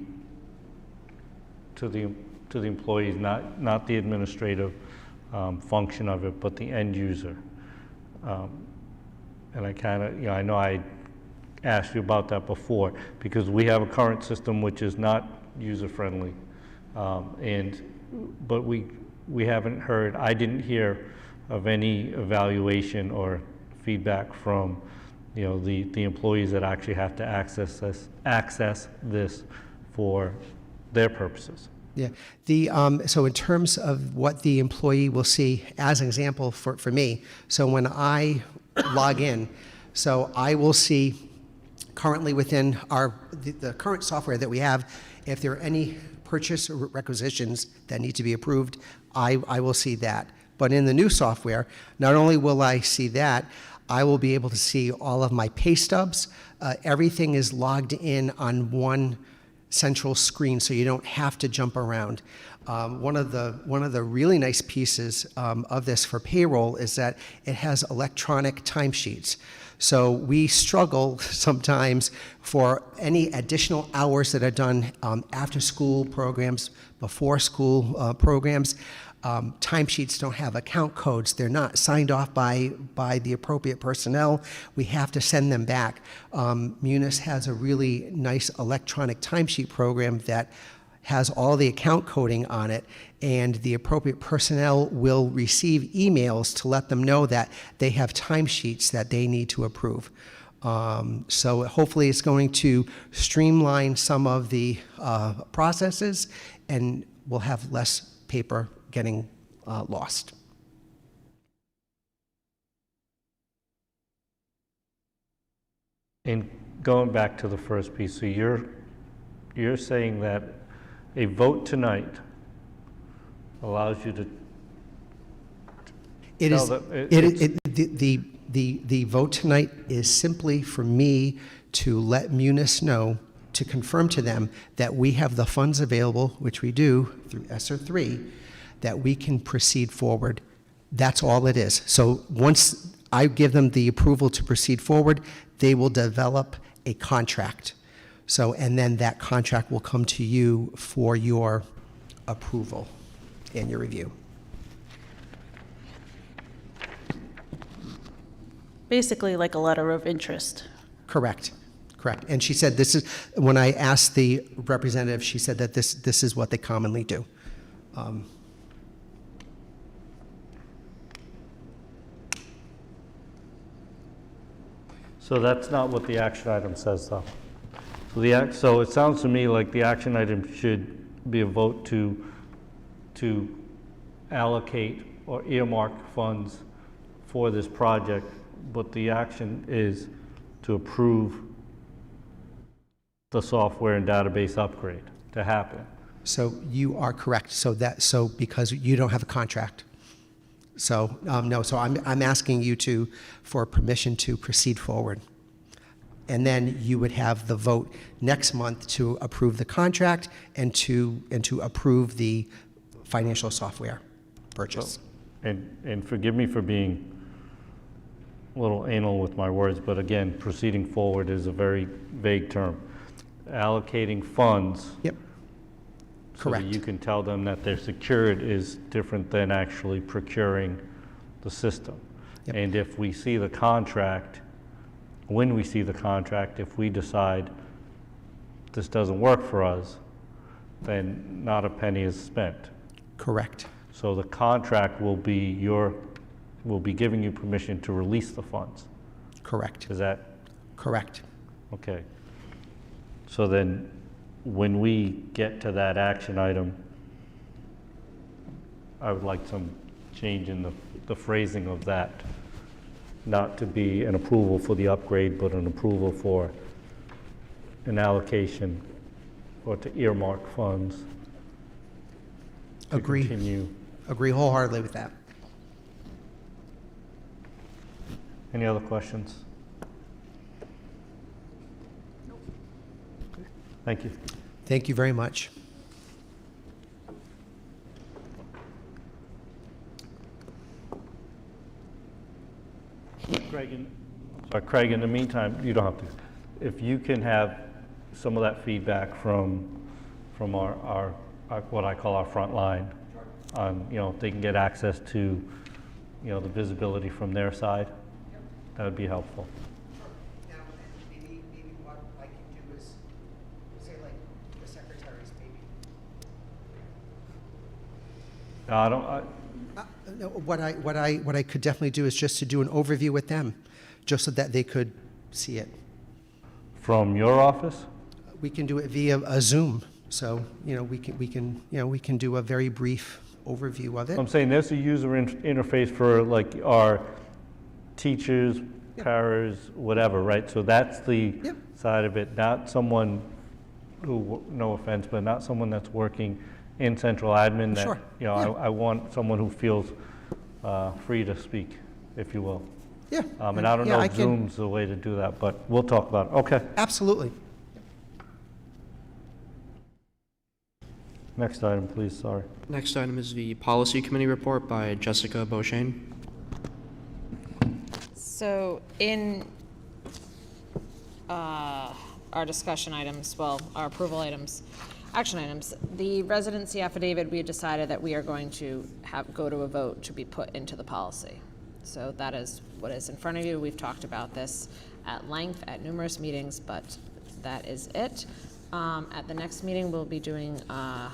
employees, not the administrative function of it, but the end user. And I kind of, I know I asked you about that before, because we have a current system which is not user friendly, but we haven't heard. I didn't hear of any evaluation or feedback from the employees that actually have to access this for their purposes. Yeah. So in terms of what the employee will see, as an example for me, so when I log in, so I will see currently within the current software that we have, if there are any purchase requisitions that need to be approved, I will see that. But in the new software, not only will I see that, I will be able to see all of my pay stubs. Everything is logged in on one central screen, so you don't have to jump around. One of the really nice pieces of this for payroll is that it has electronic timesheets. So we struggle sometimes for any additional hours that are done after school programs, before school programs. Timesheets don't have account codes. They're not signed off by the appropriate personnel. We have to send them back. Munis has a really nice electronic timesheet program that has all the account coding on it, and the appropriate personnel will receive emails to let them know that they have timesheets that they need to approve. So hopefully it's going to streamline some of the processes, and we'll have less paper getting lost. And going back to the first piece, so you're saying that a vote tonight allows you to It tell is, them- the vote tonight is simply for me to let Munis know, to confirm to them that we have the funds available, which we do through ESSER 3, that we can proceed forward. That's all it is. So once I give them the approval to proceed forward, they will develop a contract. So, and then that contract will come to you for your approval and your review. Basically like a letter of interest. Correct, correct. And she said this is, when I asked the representative, she said that this is what they commonly do. So that's not what the action item says, though. So it sounds to me like the action item should be a vote to allocate or earmark funds for this project, but the action is to approve the software and database upgrade to happen. So you are correct. So because you don't have a contract. So, no, so I'm asking you for permission to proceed forward. And then you would have the vote next month to approve the contract and to approve the financial software purchase. And forgive me for being a little anal with my words, but again, proceeding forward is a very vague term. Allocating funds. Yep. Correct. So that you can tell them that they're secured is different than actually procuring the system. Yep. And if we see the contract, when we see the contract, if we decide this doesn't work for us, then not a penny is spent. Correct. So the contract will be giving you permission to release the funds. Correct. Is that? Correct. Okay. So then, when we get to that action item, I would like some change in the phrasing of that. Not to be an approval for the upgrade, but an approval for an allocation or to earmark funds. To Agree. continue. Agree wholeheartedly with that. Any other questions? Thank you. Thank you very much. Craig, in the meantime, you don't have to. If you can have some of that feedback from our what I call our front line, on, if they can get access to, the visibility from their side, that would be helpful. Now, maybe what I can do is say, like, the secretaries, maybe. No, what I could definitely do is just to do an overview with them, just so that they could see it. From your office? We can do it via a Zoom, so we can do a very brief overview of it. I'm saying there's a user interface for like our teachers, paras, whatever, right? So that's the side of it, not someone who, no offense, but not someone that's working in central admin. That, Sure. I want someone who feels free to speak, if you will. Yeah. And I don't Yeah, know I if can- Zoom's the way to do that, but we'll talk about it. Okay. Absolutely. Next item, please, sorry. Next item is the Policy Committee report by Jessica Beauchesne. So in our discussion items, well, our approval items, action items, the residency affidavit, we had decided that we are going to go to a vote to be put into the policy. So that is what is in front of you. We've talked about this at length at numerous meetings, but that is it. At the next meeting, we'll be doing, I'm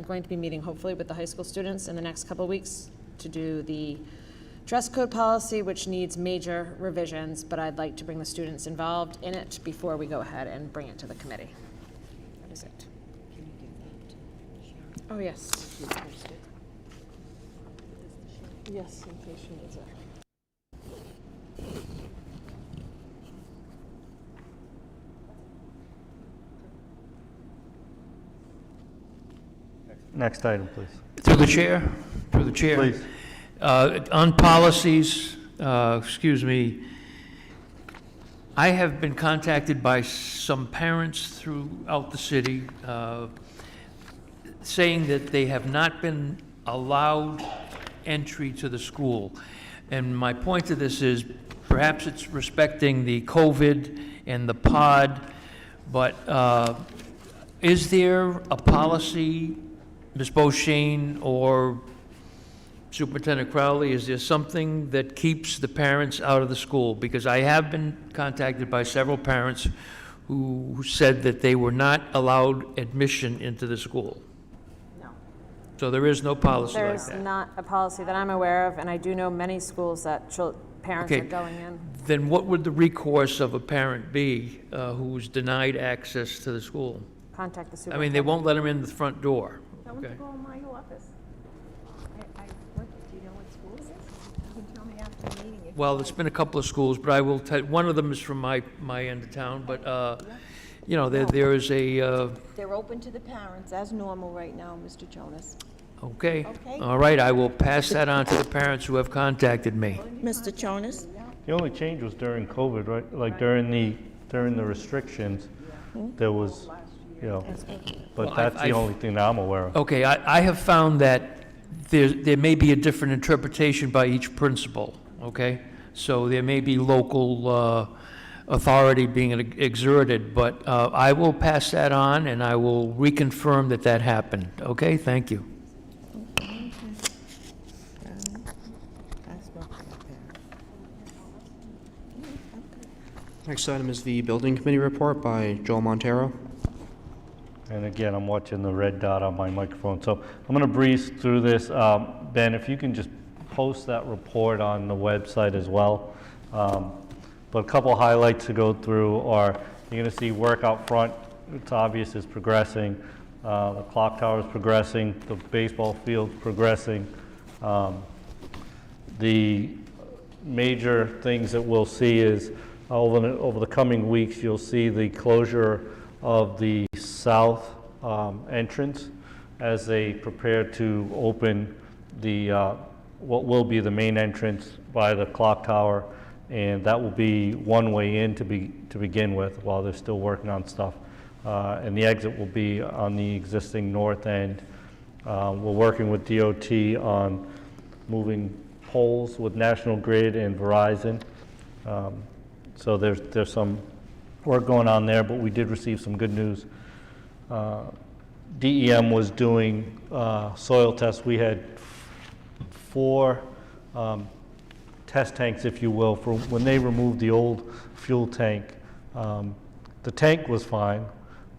going to be meeting hopefully with the high school students in the next couple of weeks to do the dress code policy, which needs major revisions, but I'd like to bring the students involved in it before we go ahead and bring it to the committee. That is it. Oh, yes. Yes, in case she needs it. Next item, please. Through the chair, Please. On policies, excuse me, I have been contacted by some parents throughout the city saying that they have not been allowed entry to the school. And my point to this is, perhaps it's respecting the COVID and the pod, but is there a policy, Ms. Beauchesne or Superintendent Crowley, is there something that keeps the parents out of the school? Because I have been contacted by several parents who said that they were not allowed admission into the school. No. So there is no policy like There's that? not a policy that I'm aware of, and I do know many schools that parents are Okay. going in. Then what would the recourse of a parent be who's denied access to the school? Contact the I superintendent. mean, they won't let them in the front door. That one's Okay. go in my office. Do you know what school it is? You can tell me after the meeting. Well, it's been a couple of schools, but I will tell, one of them is from my end of town, but, you know, there is a, They're open to the parents as normal right now, Mr. Jonas. okay. Okay. All right, I will pass that on to the parents who have contacted me. Mr. Jonas? The only change was during COVID, right? Like during the restrictions, there was, you know, but Well, that's the I've- only thing that I'm aware of. Okay, I have found that there may be a different interpretation by each principal, okay? So there may be local authority being exerted, but I will pass that on, and I will reconfirm that that happened, okay? Thank you. Next item is the Building Committee report by Joel Montero. And again, I'm watching the red dot on my microphone. So I'm going to breeze through this. Ben, if you can just post that report on the website as well. But a couple highlights to go through are, you're going to see work out front. It's obvious is progressing. The clock tower is progressing. The baseball field progressing. The major things that we'll see is over the coming weeks, you'll see the closure of the south entrance as they prepare to open the what will be the main entrance by the clock tower, and that will be one way in to begin with while they're still working on stuff. And the exit will be on the existing north end. We're working with DOT on moving poles with National Grid and Verizon. So there's some work going on there, but we did receive some good news. DEM was doing soil tests. We had 4 test tanks, if you will, for when they removed the old fuel tank. The tank was fine,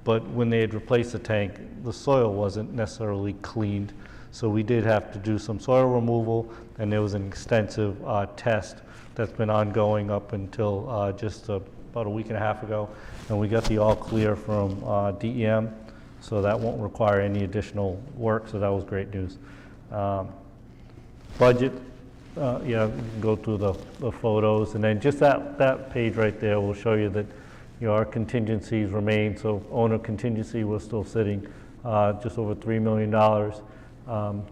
but when they had replaced the tank, the soil wasn't necessarily cleaned. So we did have to do some soil removal, and there was an extensive test that's been ongoing up until just about a week and a half ago, and we got the all clear from DEM, so that won't require any additional work, so that was great news. Budget, yeah, you can go through the photos, and then just that page right there will show you that, you know, our contingencies remain. So owner contingency, we're still sitting just over $3 million,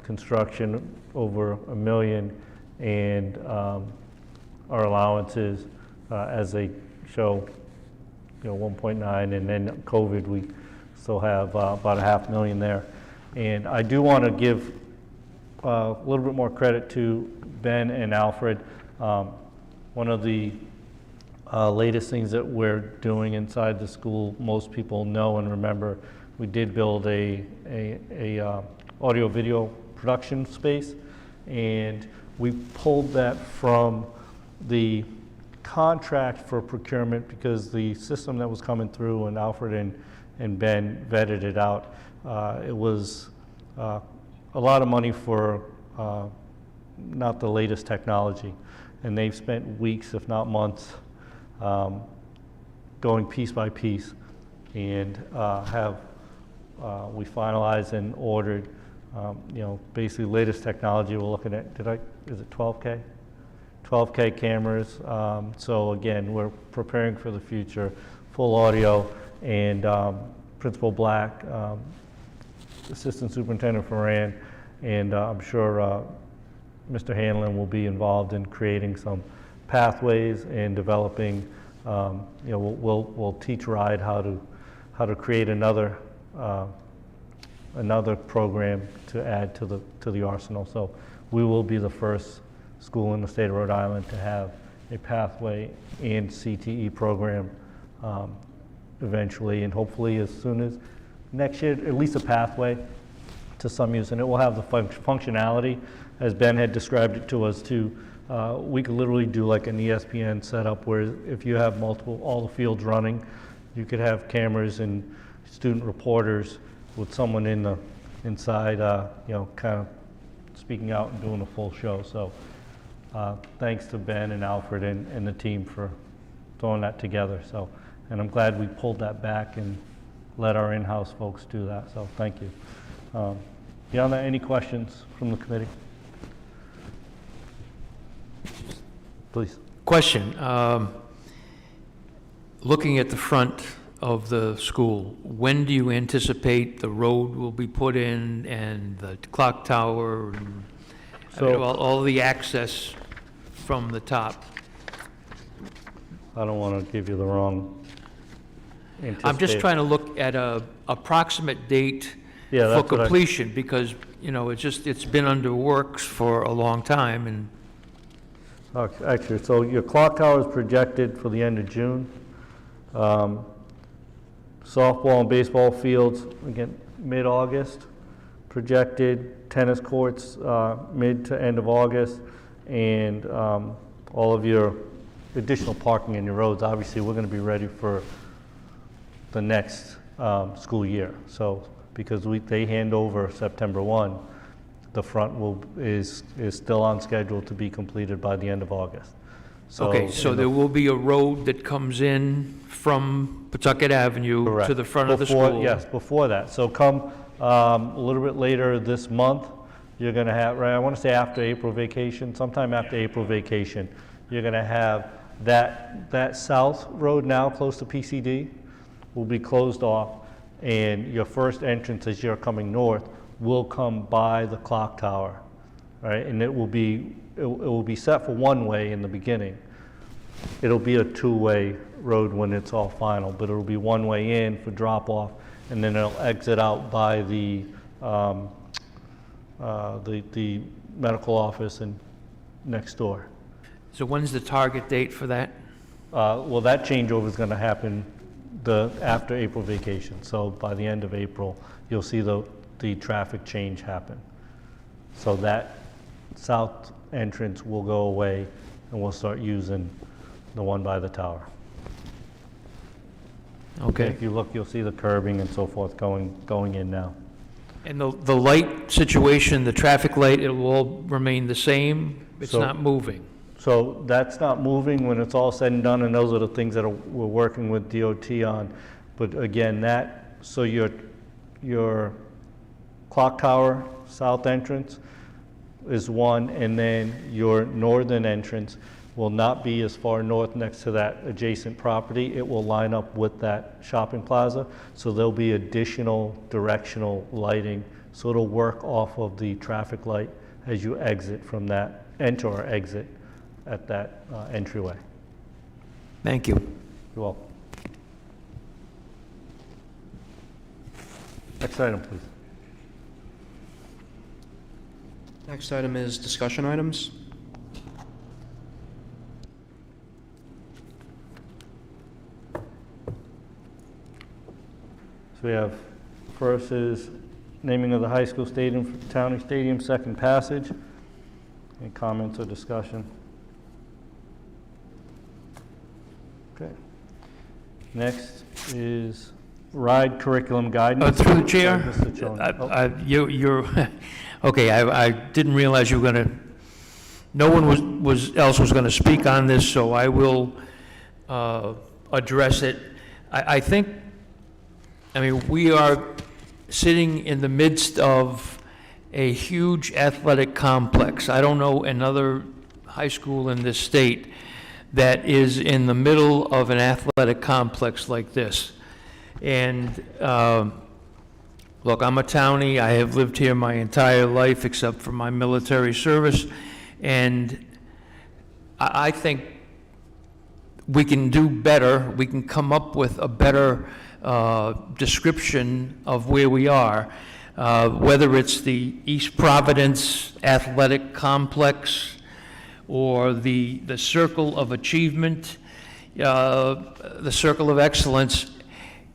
construction over $1 million, and our allowances, as they show, 1.9, and then COVID, we still have about $500,000 there. And I do want to give a little bit more credit to Ben and Alfred. One of the latest things that we're doing inside the school, most people know and remember, we did build a audio video production space, and we pulled that from the contract for procurement because the system that was coming through, and Alfred and Ben vetted it out, it was a lot of money for not the latest technology, and they've spent weeks, if not months, going piece by piece, and we finalized and ordered, basically latest technology. We're looking at, is it 12K? 12K cameras. So again, we're preparing for the future, full audio, and Principal Black, Assistant Superintendent Ferran, and I'm sure Mr. Hanlon will be involved in creating some pathways and developing, we'll teach RIDE how to create another program to add to the arsenal. So we will be the first school in the state of Rhode Island to have a pathway and CTE program eventually, and hopefully as soon as next year, at least a pathway to some use. And it will have the functionality, as Ben had described it to us too. We could literally do like an ESPN setup where if you have all the fields running, you could have cameras and student reporters with someone inside, kind of speaking out and doing a full show. So thanks to Ben and Alfred and the team for throwing that together. So, and I'm glad we pulled that back and let our in-house folks do that. So thank you. Beyond that, any questions from the committee? Please. Question. Looking at the front of the school, when do you anticipate the road will be put in and the clock tower and all the access from the top? I don't want to give you the wrong I'm just trying to look at a approximate date for completion, because, it's been under works for a long time, and actually, so your clock tower is projected for the end of June. Softball and baseball fields, again, mid-August projected. Tennis courts, mid to end of August. And all of your additional parking in your roads, obviously, we're going to be ready for the next school year. So, because they hand over September 1, the front is still on schedule to be completed by the end of August. So, okay, so there will be a road that comes in from Pawtucket Avenue correct. To the front of the school? Yes, before that. So come a little bit later this month, you're going to have, right, I want to say after April vacation, sometime after April vacation, you're going to have that south road now close to PCD will be closed off, and your first entrance as you're coming north will come by the clock tower, right? And it will be set for one way in the beginning. It'll be a two-way road when it's all final, but it'll be one way in for drop-off, and then it'll exit out by the medical office and next door. So when's the target date for that? Well, that changeover is going to happen after April vacation. So by the end of April, you'll see the traffic change happen. So that south entrance will go away, and we'll start using the one by the tower. Okay. If you look, you'll see the curbing and so forth going in now. And the light situation, the traffic light, it will all remain the same? It's not moving? So that's not moving when it's all said and done, and those are the things that we're working with DOT on. But again, so your clock tower south entrance is one, and then your northern entrance will not be as far north next to that adjacent property. It will line up with that shopping plaza, so there'll be additional directional lighting, so it'll work off of the traffic light as you exit from that, enter or exit at that entryway. Thank you. You're welcome. Next item, please. Next item is discussion items. So we have, first is naming of the high school stadium, County Stadium, second passage. Any comments or discussion? Okay. Next is RIDE curriculum guidance. Through the chair, Mr. Jones. you're, okay, I didn't realize you were going to, no one else was going to speak on this, so I will address it. I think, I mean, we are sitting in the midst of a huge athletic complex. I don't know another high school in this state that is in the middle of an athletic complex like this. And look, I'm a townie. I have lived here my entire life except for my military service. And I think we can do better. We can come up with a better description of where we are, whether it's the East Providence Athletic Complex or the Circle of Achievement, the Circle of Excellence.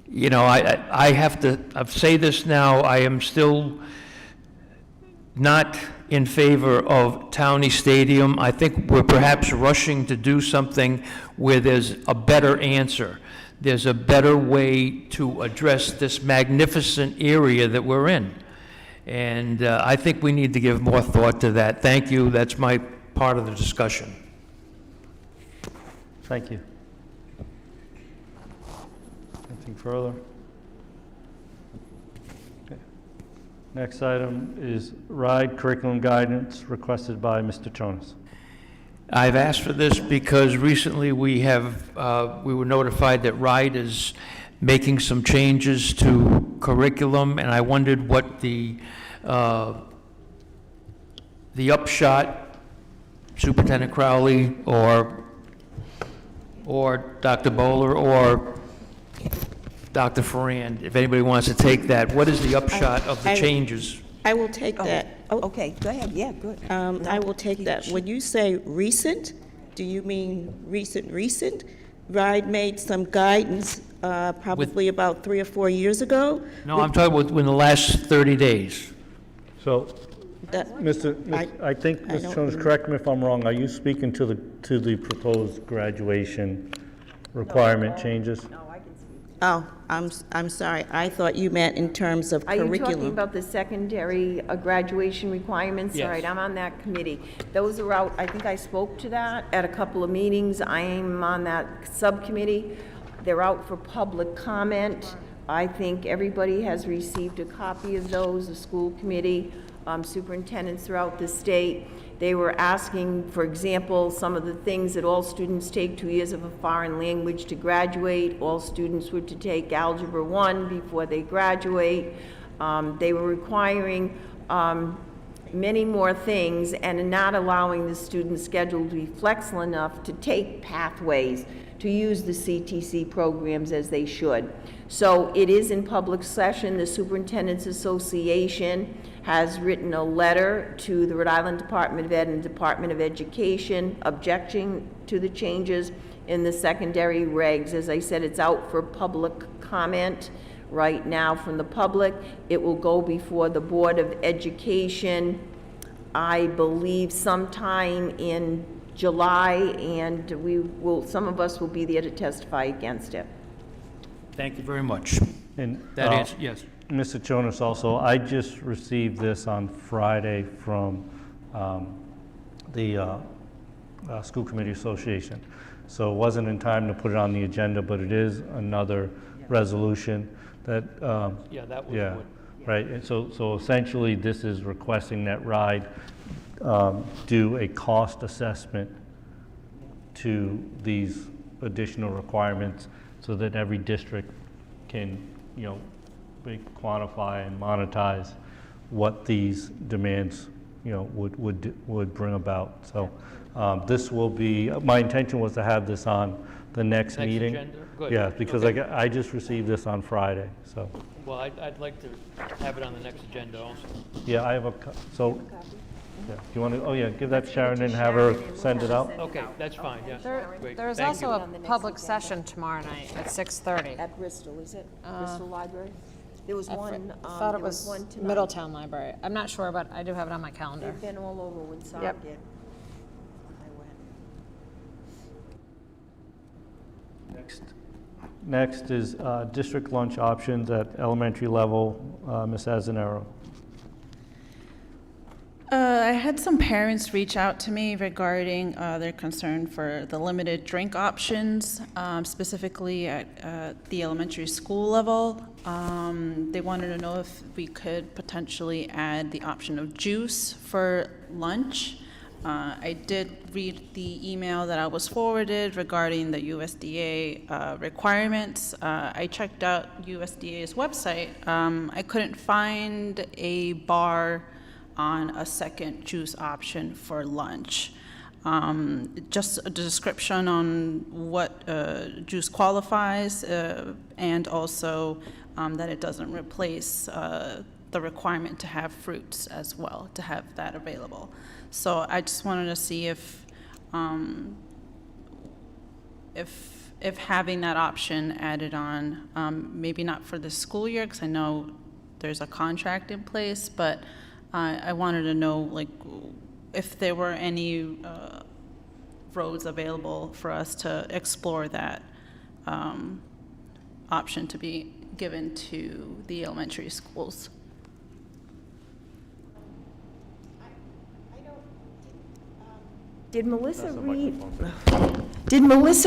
You know, I have to say this now, I am still not in favor of Townie Stadium. I think we're perhaps rushing to do something where there's a better answer. There's a better way to address this magnificent area that we're in. And I think we need to give more thought to that. Thank you. That's my part of the discussion. Thank you. Anything further? Okay. Next item is RIDE curriculum guidance requested by Mr. Jonas. I've asked for this because recently we were notified that RIDE is making some changes to curriculum, and I wondered what the upshot, Superintendent Crowley or Dr. Bowler or Dr. Ferrand, if anybody wants to take that, what is the upshot of the changes? I will take that. Okay, go ahead, yeah, good. I will take that. When you say recent, do you mean recent? RIDE made some guidance probably about 3 or 4 years ago. No, I'm talking about in the last 30 days. So, I think, I Mr. don't Jones, correct me if I'm wrong, are you speaking to the proposed graduation requirement changes? Oh, I'm sorry. I thought you meant in terms of Are you curriculum. talking about the secondary graduation requirements? Yes. All right, I'm on that committee. Those are out, I think I spoke to that at a couple of meetings. I am on that subcommittee. They're out for public comment. I think everybody has received a copy of those, the school committee, superintendents throughout the state. They were asking, for example, some of the things that all students take 2 years of a foreign language to graduate. All students were to take Algebra 1 before they graduate. They were requiring many more things and not allowing the student schedule to be flexible enough to take pathways, to use the CTC programs as they should. So it is in public session. The Superintendent's Association has written a letter to the Rhode Island Department of Ed and Department of Education objecting to the changes in the secondary regs. As I said, it's out for public comment right now from the public. It will go before the Board of Education, I believe sometime in July, and some of us will be there to testify against it. Thank you very much. And That is, yes. Mr. Jonas, also, I just received this on Friday from the School Committee Association. So it wasn't in time to put it on the agenda, but it is another resolution that, Yeah, that was yeah, what. right. And so essentially, this is requesting that RIDE do a cost assessment to these additional requirements so that every district can, quantify and monetize what these demands would bring about. So this will be, my intention was to have this on the next meeting. agenda? Good. Yeah, because Okay. I just received this on Friday, so. Well, I'd like to have it on the next agenda also. Yeah, I have so, yeah, you want to, oh yeah, give that to Sharon and have her send it out? Okay, that's fine, yeah. Great. There's Thank also you. a public session tomorrow night at 6:30. At Bristol, is it? Bristol Library? There was one, I thought it there was was one tonight. Middletown Library. I'm not sure, but I do have it on my calendar. They've been all over when Sam Yep. did. I went. Next is district lunch options at elementary level, Ms. Azanero. I had some parents reach out to me regarding their concern for the limited drink options, specifically at the elementary school level. They wanted to know if we could potentially add the option of juice for lunch. I did read the email that I was forwarded regarding the USDA requirements. I checked out USDA's website. I couldn't find a bar on a second juice option for lunch. Just a description on what juice qualifies, and also that it doesn't replace the requirement to have fruits as well, to have that available. So I just wanted to see if having that option added on, maybe not for the school year, because I know there's a contract in place, but I wanted to know, like, if there were any roads available for us to explore that option to be given to the elementary schools. Did Melissa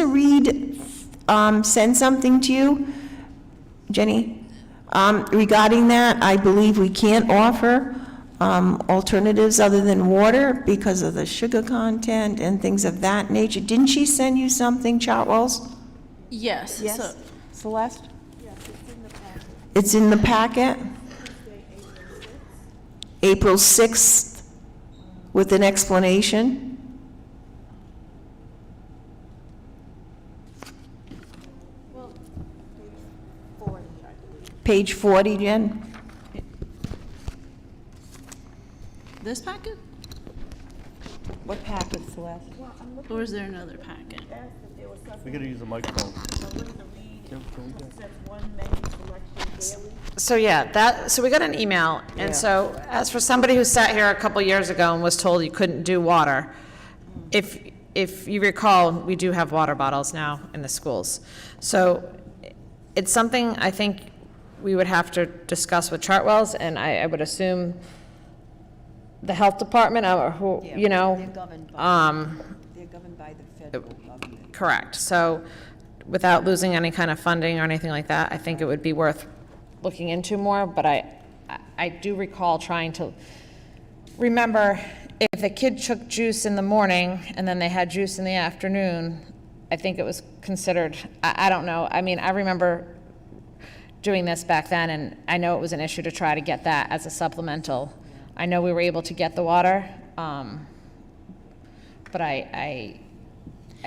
Reed send something to you, Jenny? Regarding that, I believe we can't offer alternatives other than water because of the sugar content and things of that nature. Didn't she send you something, Chartwells? Yes. Yes. So, Celeste? It's in the packet? April 6th, with an explanation? Page 40, Jen? This packet? What packet, Celeste? Or is there another packet? We gotta use the microphone. So yeah, so we got an email, and so as for somebody who sat here a couple years ago and was told you couldn't do water, if you recall, we do have water bottles now in the schools. So it's something I think we would have to discuss with Chartwells, and I would assume the health department, or who, Yeah, you know. They're governed by the federal government. Correct. So without losing any kind of funding or anything like that, I think it would be worth looking into more, but I do recall trying to remember if the kid took juice in the morning and then they had juice in the afternoon, I think it was considered, I don't know. I mean, I remember doing this back then, and I know it was an issue to try to get that as a supplemental. I know we were able to get the water, but I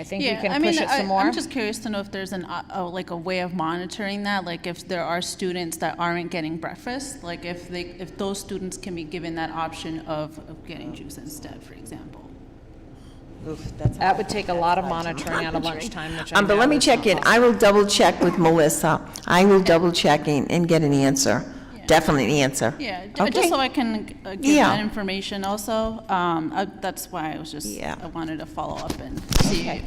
think we can push it some more. I'm just curious to know if there's like a way of monitoring that, like if there are students that aren't getting breakfast, like if those students can be given that option of getting juice instead, for example. That would take a lot of monitoring out of lunchtime, which I know But let me is check not in. possible. I will double check with Melissa. I will double check in and get an answer. Definitely an answer. Yeah, Okay. just so I can give Yeah. that information also. That's why I was just, I wanted to follow up and see if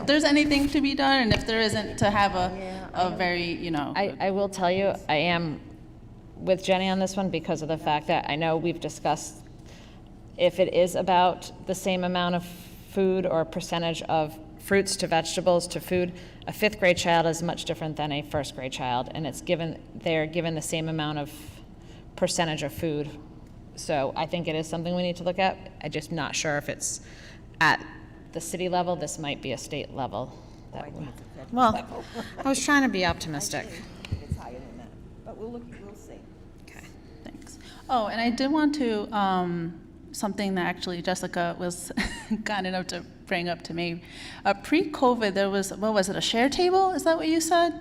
there's anything to be done, and if there isn't, to have a very, you know. I will tell you, I am with Jenny on this one because of the fact that I know we've discussed if it is about the same amount of food or percentage of fruits to vegetables to food, a fifth grade child is much different than a first grade child, and they're given the same amount of percentage of food. So I think it is something we need to look at. I'm just not sure if it's at the city level. This might be a state level. Well, I was trying to be optimistic. It's higher than that, but we'll see. Thanks. Oh, and I did want to, something that actually Jessica was kind enough to bring up to me. Pre-COVID, there was, what was it, a share table? Is that what you said?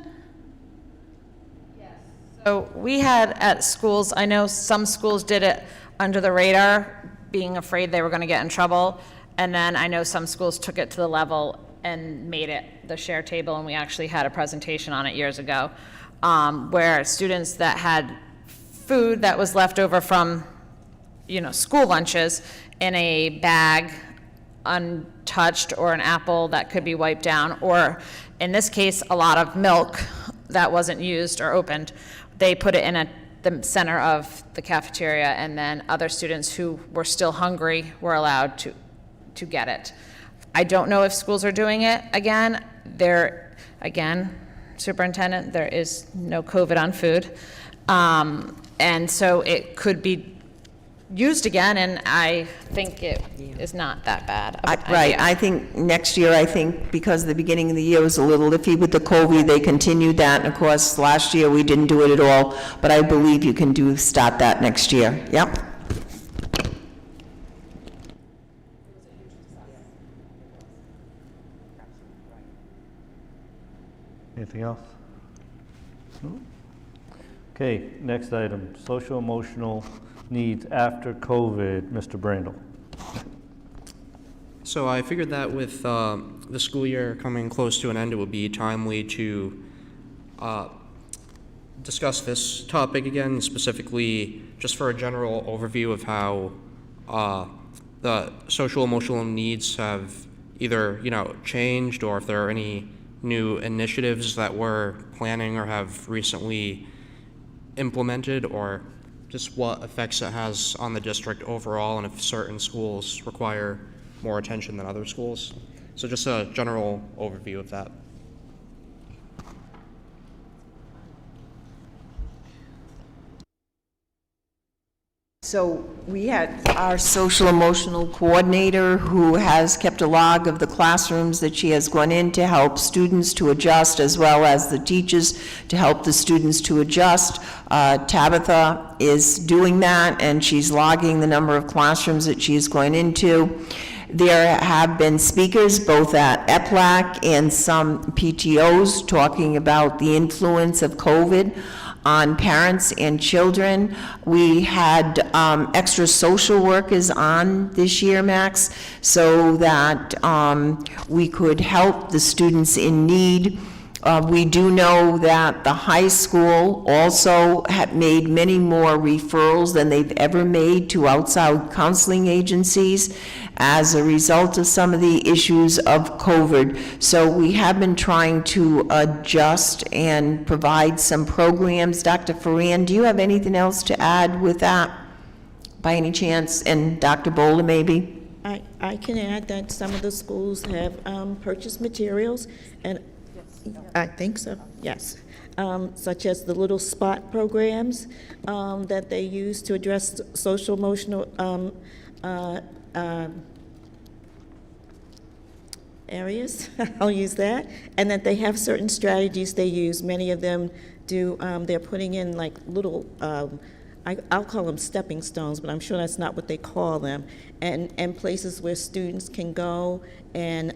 So we had at schools, I know some schools did it under the radar, being afraid they were going to get in trouble. And then I know some schools took it to the level and made it the share table, and we actually had a presentation on it years ago, where students that had food that was left over from, school lunches in a bag, untouched, or an apple that could be wiped down, or in this case, a lot of milk that wasn't used or opened, they put it in the center of the cafeteria, and then other students who were still hungry were allowed to get it. I don't know if schools are doing it again. Superintendent, there is no COVID on food. And so it could be used again, and I think it is not that bad. Right, I think next year, because the beginning of the year was a little iffy with the COVID, they continued that, and of course, last year, we didn't do it at all, but I believe you can start that next year, yep. Anything else? No? Okay, next item, social emotional needs after COVID, Mr. Brandel. So I figured that with the school year coming close to an end, it would be timely to discuss this topic again, specifically just for a general overview of how the social emotional needs have either, changed, or if there are any new initiatives that we're planning or have recently implemented, or just what effects it has on the district overall, and if certain schools require more attention than other schools. So just a general overview of that. So we had our social emotional coordinator who has kept a log of the classrooms that she has gone in to help students to adjust, as well as the teachers to help the students to adjust. Tabitha is doing that, and she's logging the number of classrooms that she's going into. There have been speakers both at EPLAC and some PTOs talking about the influence of COVID on parents and children. We had extra social workers on this year, Max, so that we could help the students in need. We do know that the high school also have made many more referrals than they've ever made to outside counseling agencies as a result of some of the issues of COVID. So we have been trying to adjust and provide some programs. Dr. Ferran, do you have anything else to add with that by any chance? And Dr. Bowler, maybe? I can add that some of the schools have purchased materials, and I think so, yes. Such as the little spot programs that they use to address social emotional areas, I'll use that, and that they have certain strategies they use. Many of them do, they're putting in like little, I'll call them stepping stones, but I'm sure that's not what they call them, and places where students can go and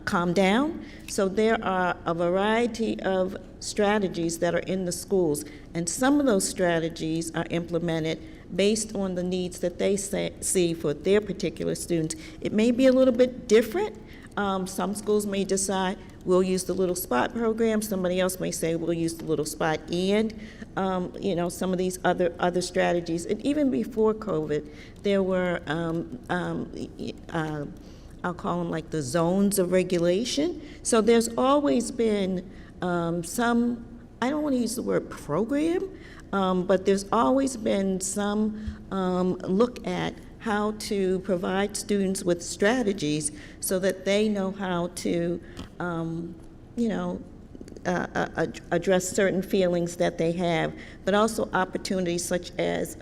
calm down. So there are a variety of strategies that are in the schools, and some of those strategies are implemented based on the needs that they see for their particular students. It may be a little bit different. Some schools may decide we'll use the little spot program. Somebody else may say we'll use the little spot and some of these other strategies. And even before COVID, there were I'll call them like the zones of regulation. So there's always been some, I don't want to use the word program, but there's always been some look at how to provide students with strategies so that they know how to, address certain feelings that they have, but also opportunities such as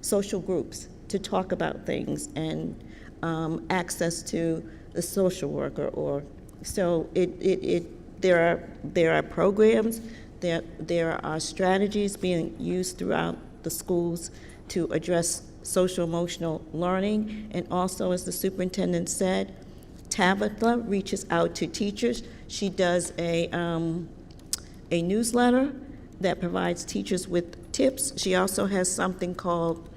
social groups to talk about things, and access to the social worker, or so there are programs, there are strategies being used throughout the schools to address social emotional learning. And also, as the superintendent said, Tabitha reaches out to teachers. She does a newsletter that provides teachers with tips. She also has something called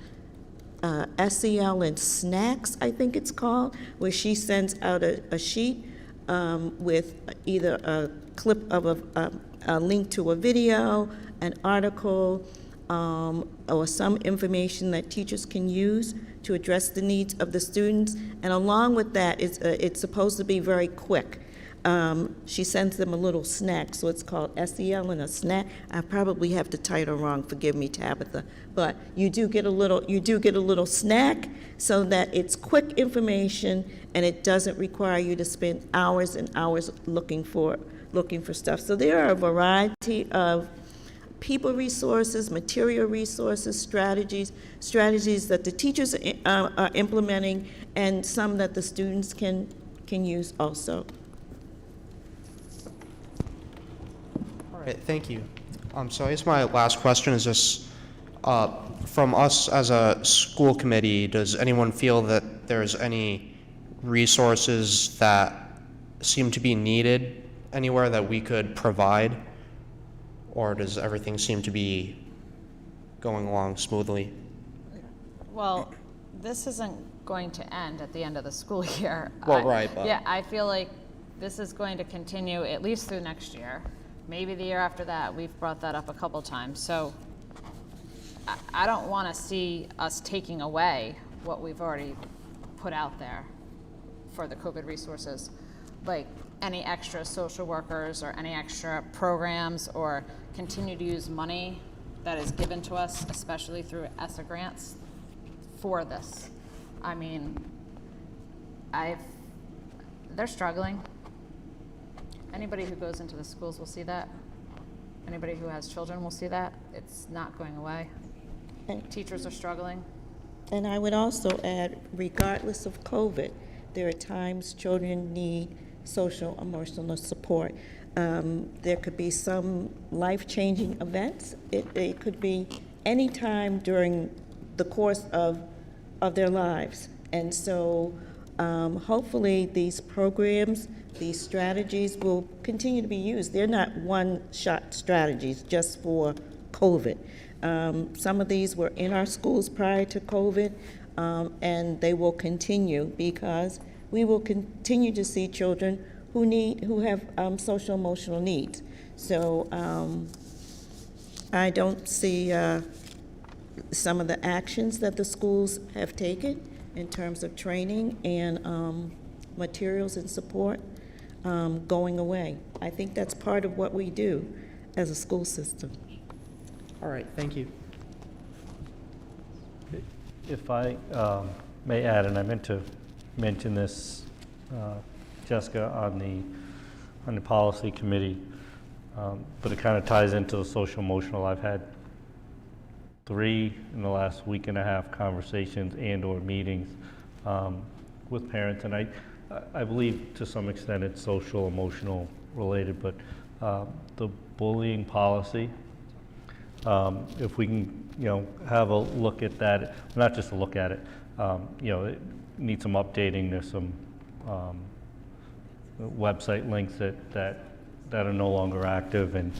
SEL and Snacks, I think it's called, where she sends out a sheet with either a clip of a link to a video, an article, or some information that teachers can use to address the needs of the students. And along with that, it's supposed to be very quick. She sends them a little snack, so it's called SEL and a snack. I probably have the title wrong, forgive me, Tabitha. But you do get a little snack so that it's quick information and it doesn't require you to spend hours and hours looking for stuff. So there are a variety of people resources, material resources, strategies that the teachers are implementing, and some that the students can use also. All right, thank you. So I guess my last question is this, from us as a school committee, does anyone feel that there's any resources that seem to be needed anywhere that we could provide? Or does everything seem to be going along smoothly? Well, this isn't going to end at the end of the school year. Well, right, but... Yeah, I feel like this is going to continue at least through next year. Maybe the year after that. We've brought that up a couple times. So I don't want to see us taking away what we've already put out there for the COVID resources, like any extra social workers or any extra programs, or continue to use money that is given to us, especially through ESSA grants, for this. I mean, they're struggling. Anybody who goes into the schools will see that. Anybody who has children will see that. It's not going away. Teachers are struggling. And I would also add, regardless of COVID, there are times children need social emotional support. There could be some life-changing events. It could be any time during the course of their lives. And so hopefully these programs, these strategies will continue to be used. They're not one-shot strategies just for COVID. Some of these were in our schools prior to COVID, and they will continue because we will continue to see children who have social emotional needs. So I don't see some of the actions that the schools have taken in terms of training and materials and support going away. I think that's part of what we do as a school system. All right, thank you. If I may add, and I meant to mention this, Jessica, on the policy committee, but it kind of ties into the social emotional. I've had 3 in the last week and a half conversations and/or meetings with parents, and I believe to some extent it's social emotional related, but the bullying policy, if we can, have a look at that, not just a look at it, it needs some updating. There's some website links that are no longer active, and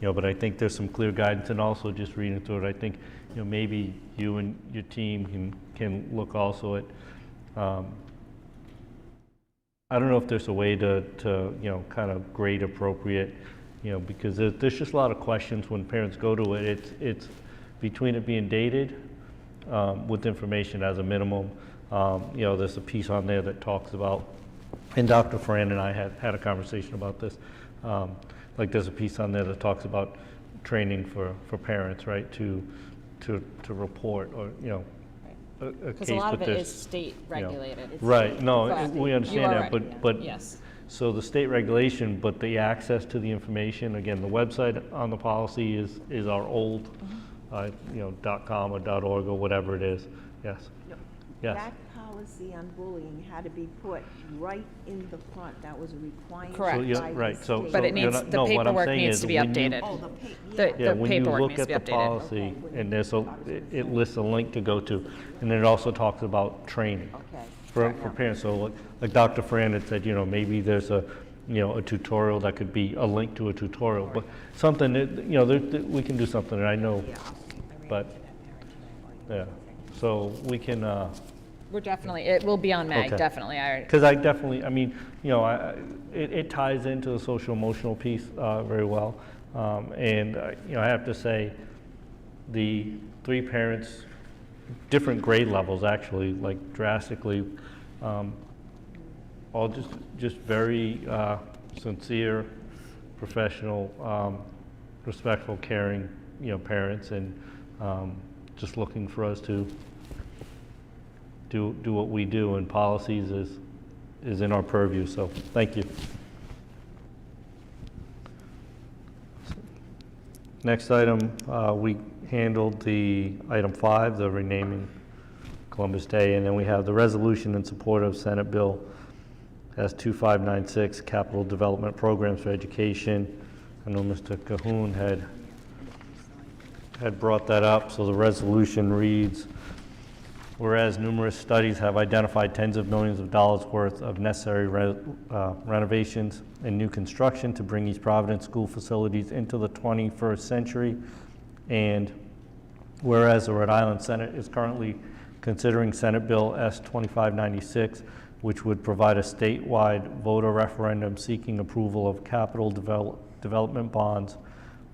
but I think there's some clear guidance, and also just reading through it, I think maybe you and your team can look also at. I don't know if there's a way to kind of grade appropriate, because there's just a lot of questions when parents go to it. It's between it being dated with information as a minimum. There's a piece on there that talks about, and Dr. Fran and I had a conversation about this. Like there's a piece on there that talks about training for parents, right, to report or Because a lot of it is state regulated. It's right. state. No, Exactly. we understand that, but yes. So the state regulation, but the access to the information, again, the website on the policy is our old, .com or .org or whatever it is. Yes. No. Yes. That policy policy on bullying had to be put right in the front. That was a requirement. Correct. So, yeah, by the right, so. state. But it so needs, you're not- the no, what I'm paperwork saying needs is to be when you- updated. Oh, Yeah, The when you paperwork look needs to at be the updated. policy, and there's a, it lists a link to go to, and it also talks about training Okay. for parents. So like Dr. Fran had said, maybe there's a, a tutorial that could be a link to a tutorial, but something that, we can do something, and I know, but, yeah, so we can, We're definitely, it will be on May, Okay. definitely. because I definitely, it ties into the social emotional piece very well. And, I have to say, the 3 parents, different grade levels actually, like drastically, all just very sincere, professional, respectful, caring, parents, and just looking for us to do what we do, and policies is in our purview, so thank you. Next item, we handled the item 5, the renaming Columbus Day, and then we have the resolution in support of Senate Bill S2596, Capital Development Programs for Education. I know Mr. Cahoon had brought that up, so the resolution reads, whereas numerous studies have identified tens of millions of dollars worth of necessary renovations and new construction to bring East Providence school facilities into the 21st century, and whereas the Rhode Island Senate is currently considering Senate Bill S2596, which would provide a statewide voter referendum seeking approval of capital development bonds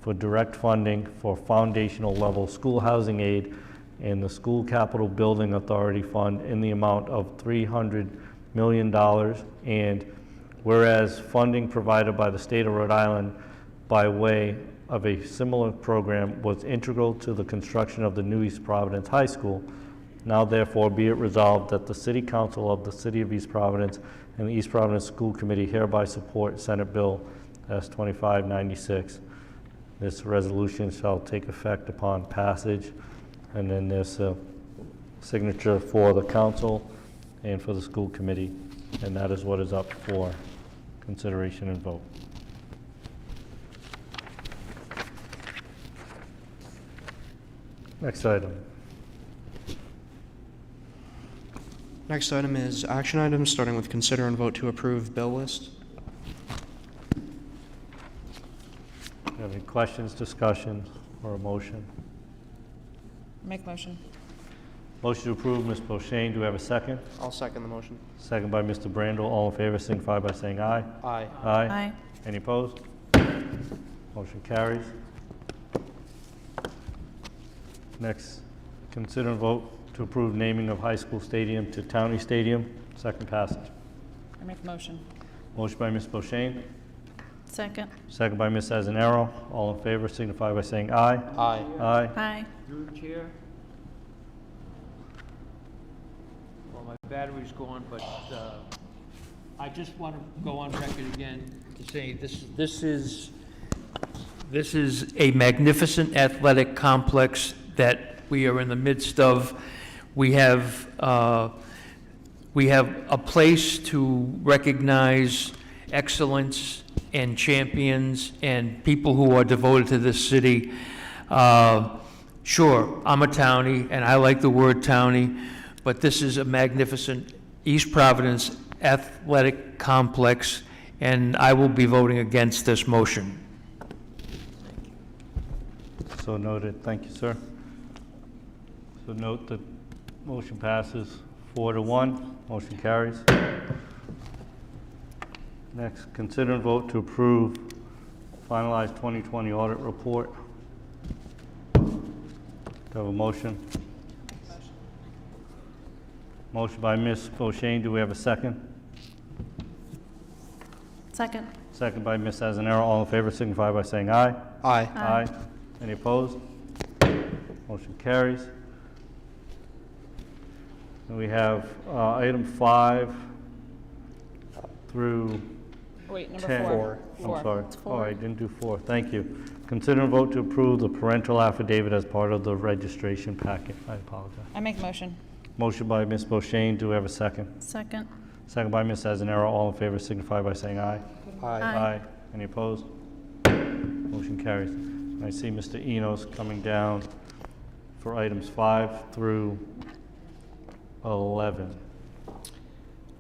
for direct funding for foundational level school housing aid and the School Capital Building Authority Fund in the amount of $300 million, and whereas funding provided by the state of Rhode Island by way of a similar program was integral to the construction of the new East Providence High School, now therefore be it resolved that the City Council of the City of East Providence and the East Providence School Committee hereby support Senate Bill S2596. This resolution shall take effect upon passage, and then there's a signature for the council and for the school committee, and that is what is up for consideration and vote. Next item. Next item is action items, starting with consider and vote to approve bill list. Have any questions, discussions, or a motion? Make motion. Motion to approve, Ms. Boshain. Do we have a second? I'll second the motion. Second by Mr. Brandel. All in favor signify by saying aye. Aye. Aye. Aye. Any opposed? Motion carries. Next, consider and vote to approve naming of high school stadium to Towney Stadium. Second passage. I make motion. Motion by Ms. Boshain. Second. Second by Ms. Azanero. All in favor signify by saying aye. Aye. Aye. Aye. Through the chair. Well, my battery's gone, but I just want to go on record again to say this is a magnificent athletic complex that we are in the midst of. We have a place to recognize excellence and champions and people who are devoted to this city. Sure, I'm a townie, and I like the word townie, but this is a magnificent East Providence athletic complex, and I will be voting against this motion. So noted. Thank you, sir. So note that motion passes 4-1. Motion carries. Next, consider and vote to approve finalized 2020 audit report. Do I have a motion? Motion by Ms. Boshain. Do we have a second? Second. Second by Ms. Azanero. All in favor signify by saying aye. Aye. Aye. Any opposed? Motion carries. And we have item 5 through Wait, number 10. 4. I'm sorry. It's Oh, 4. I didn't do 4. Thank you. Consider and vote to approve the parental affidavit as part of the registration packet. I apologize. I make motion. Motion by Ms. Boshain, do we have a second? Second. Second by Ms. Azanera, all in favor signify by saying aye. Aye. Any opposed? Motion carries. I see Mr. Enos coming down for items 5 through 11.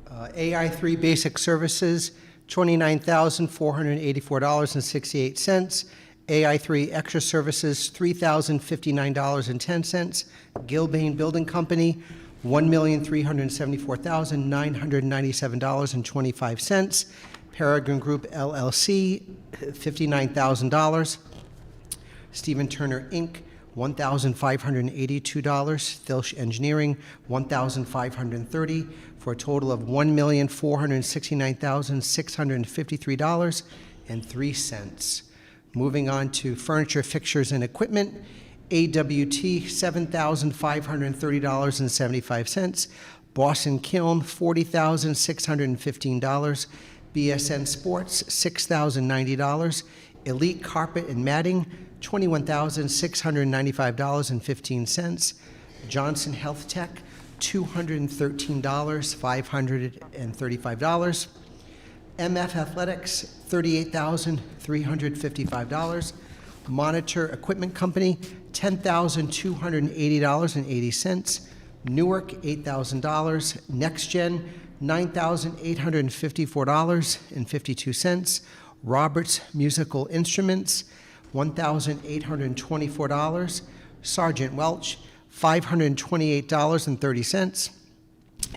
AI3 Basic Services, $29,484.68. AI3 Extra Services, $3,059.10. Gilbane Building Company, $1,374,997.25. Peregrine Group LLC, $59,000. Stephen Turner Inc., $1,582. Thilsch Engineering, $1,530, for a total of $1,469,653.03. Moving on to furniture, fixtures, and equipment, AWT, $7,530.75. Boston Kiln, $40,615. BSN Sports, $6,090. Elite Carpet and Matting, $21,695.15. Johnson Health Tech, $213,535. MF Athletics, $38,355. Monitor Equipment Company, $10,280.80. Newark, $8,000. NextGen, $9,854.52. Roberts Musical Instruments, $1,824. Sergeant Welch, $528.30.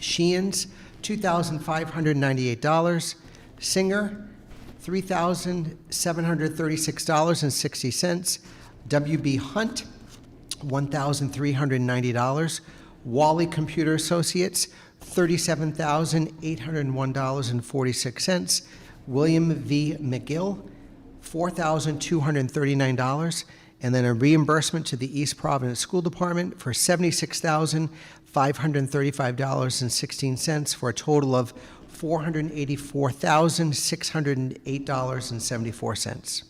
Sheehan's, $2,598. Singer, $3,736.60. WB Hunt, $1,390. Wally Computer Associates, $37,801.46. William V. McGill, $4,239. And then a reimbursement to the East Providence School Department for $76,535.16 for a total of $484,608.74.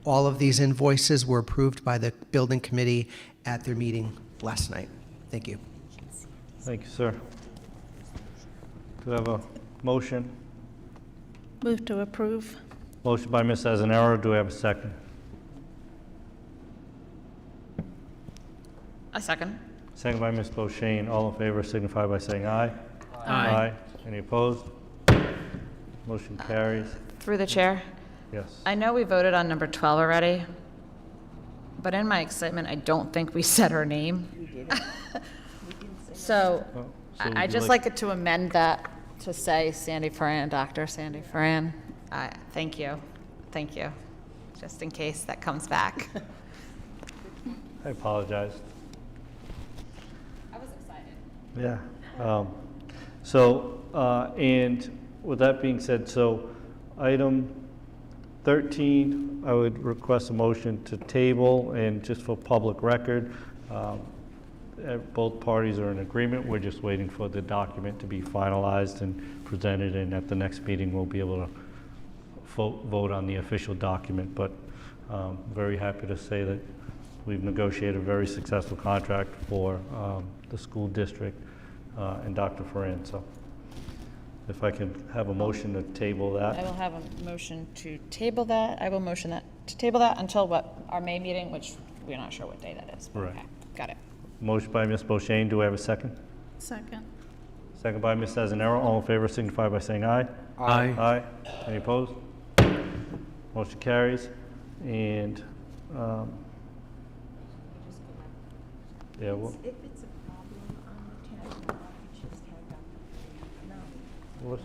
All of these invoices were approved by the building committee at their meeting last night. Thank you. Thank you, sir. Do we have a motion? Move to approve. Motion by Ms. Azanera, do we have a second? A second. Second by Ms. Boshain, all in favor signify by saying aye. Aye. Any opposed? Motion carries. Through the chair. Yes. I know we voted on number 12 already, but in my excitement, I don't think we said her name. So would I'd you just like it to amend that to say Sandy Ferran, Dr. Sandy Ferran. Thank you. Thank you. Just in case that comes back. I apologize. I was excited. Yeah. And with that being said, so item 13, I would request a motion to table, and just for public record, both parties are in agreement. We're just waiting for the document to be finalized and presented, and at the next meeting, we'll be able to vote on the official document. But very happy to say that we've negotiated a very successful contract for the school district and Dr. Ferran. So if I can have a motion to table that. I will have a motion to table that. I will motion that to table that until our May meeting, which we're not sure what day that is. Right. Okay, got it. Motion by Ms. Boshain, do I have a second? Second. Second by Ms. Azanera, all in favor signify by saying aye. Aye. Aye. Any opposed? Motion carries. And, yeah, well, If it's a problem, can I just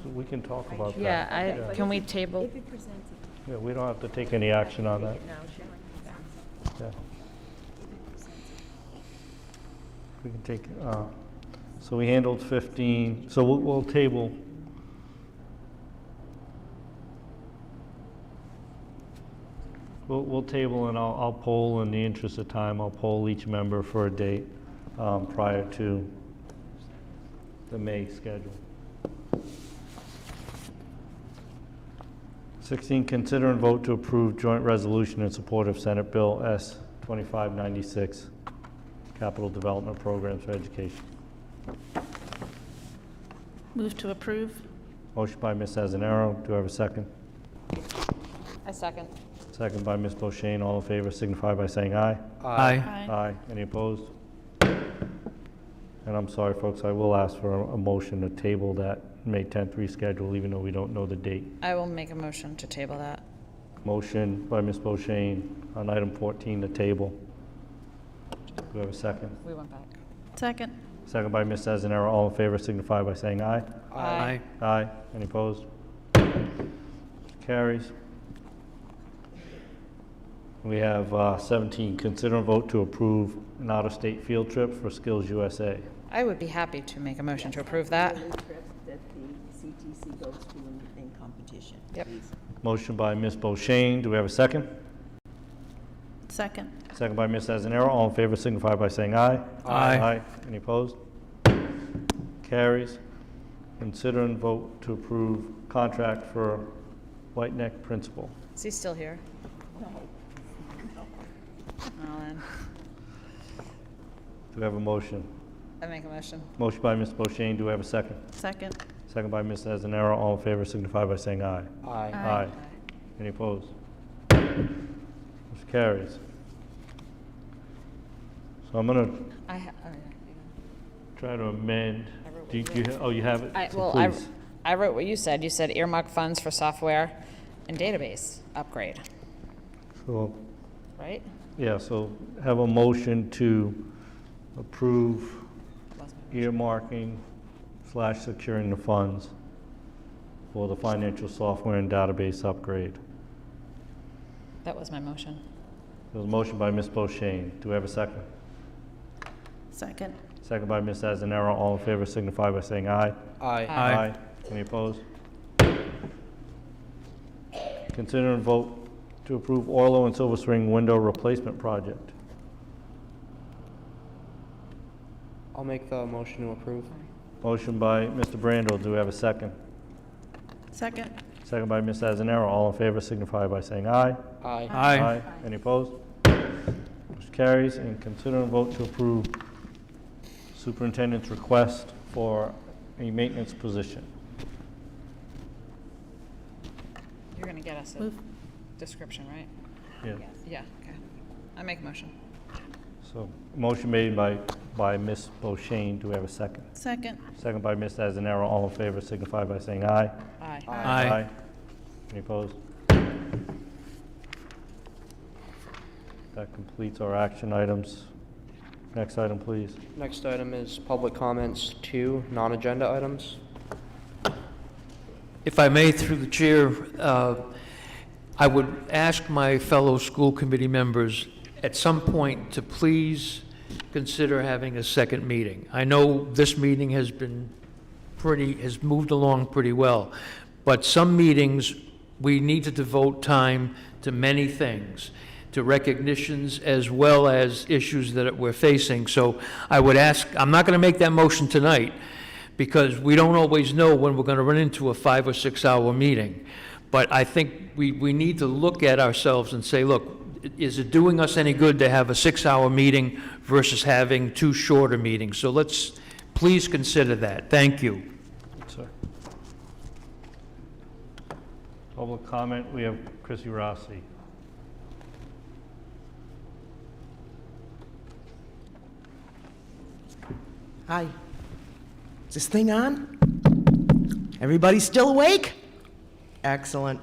have we can talk about that. Yeah, can we table? If it presents a Yeah, we don't have to take any action on that. Yeah. We can take, so we handled 15, so we'll table. We'll table, and I'll poll, in the interest of time, I'll poll each member for a date prior to the May schedule. 16, consider and vote to approve joint resolution in support of Senate Bill S. 2596, Capital Development Programs for Education. Move to approve. Motion by Ms. Azanero. Do I have a second? I second. Second by Ms. Boshain. All in favor signify by saying aye. Aye. Aye. Any opposed? And I'm sorry, folks, I will ask for a motion to table that May 10th reschedule, even though we don't know the date. I will make a motion to table that. Motion by Ms. Boshain on item 14 to table. Do we have a second? We went back. Second. Second by Ms. Azanero. All in favor signify by saying aye. Aye. Aye. Any opposed? Carries. We have 17, consider and vote to approve an out-of-state field trip for Skills USA. I would be happy to make a motion to approve that. That the CTC goes to in competition. Yep. Motion by Ms. Boshain. Do we have a second? Second. Second by Ms. Azanero. All in favor signify by saying aye. Aye. Any opposed? Carries. Consider and vote to approve contract for White Neck Principal. Is he still here? No. Well, then, Do we have a motion? I make a motion. Motion by Ms. Boshain. Do we have a second? Second. Second by Ms. Azanero. All in favor signify by saying aye. Aye. Aye. Any opposed? Motion carries. So I'm going to Oh, yeah. try to amend. I wrote Do what you, you wrote. oh, you have it? So Well, please. I wrote what you said. You said earmark funds for software and database upgrade, So, right? yeah, so have a motion to approve earmarking / securing the funds for the financial software and database upgrade. That was my motion. There was a motion by Ms. Boshain. Do we have a second? Second. Second by Ms. Azanero. All in favor signify by saying aye. Aye. Aye. Any opposed? Consider and vote to approve Orlo and Silver Spring window replacement project. I'll make the motion to approve. Motion by Mr. Brandel. Do we have a second? Second. Second by Ms. Azanero. All in favor signify by saying aye. Aye. Aye. Any opposed? Motion carries. And consider and vote to approve Superintendent's request for a maintenance position. You're going to get us a Move. description, right? Yeah. Yeah, okay. I make a motion. So, motion made by Ms. Boshain. Do we have a second? Second. Second by Ms. Azanero. All in favor signify by saying aye. Aye. Aye. Any opposed? That completes our action items. Next item, please. Next item is public comments, 2 non-agenda items. If I may, through the chair, I would ask my fellow school committee members at some point to please consider having a second meeting. I know this meeting has moved along pretty well, but some meetings, we need to devote time to many things, to recognitions as well as issues that we're facing. So I would ask, I'm not going to make that motion tonight, because we don't always know when we're going to run into a 5 or 6 hour meeting. But I think we need to look at ourselves and say, look, is it doing us any good to have a 6 hour meeting versus having 2 shorter meetings? So let's please consider that. Thank you. Sir. Public comment, we have Chrissy Rossi. Hi. Is this thing on? Everybody still awake? Excellent.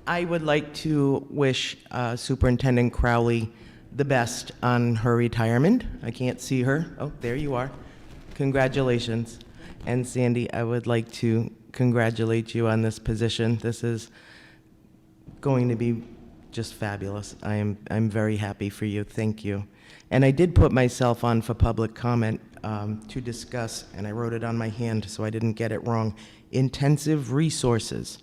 I would like to wish Superintendent Crowley the best on her retirement. I can't see her. Oh, there you are. Congratulations. And Sandy, I would like to congratulate you on this position. This is going to be just fabulous. I'm very happy for you. Thank you. And I did put myself on for public comment to discuss, and I wrote it on my hand so I didn't get it wrong, intensive resources.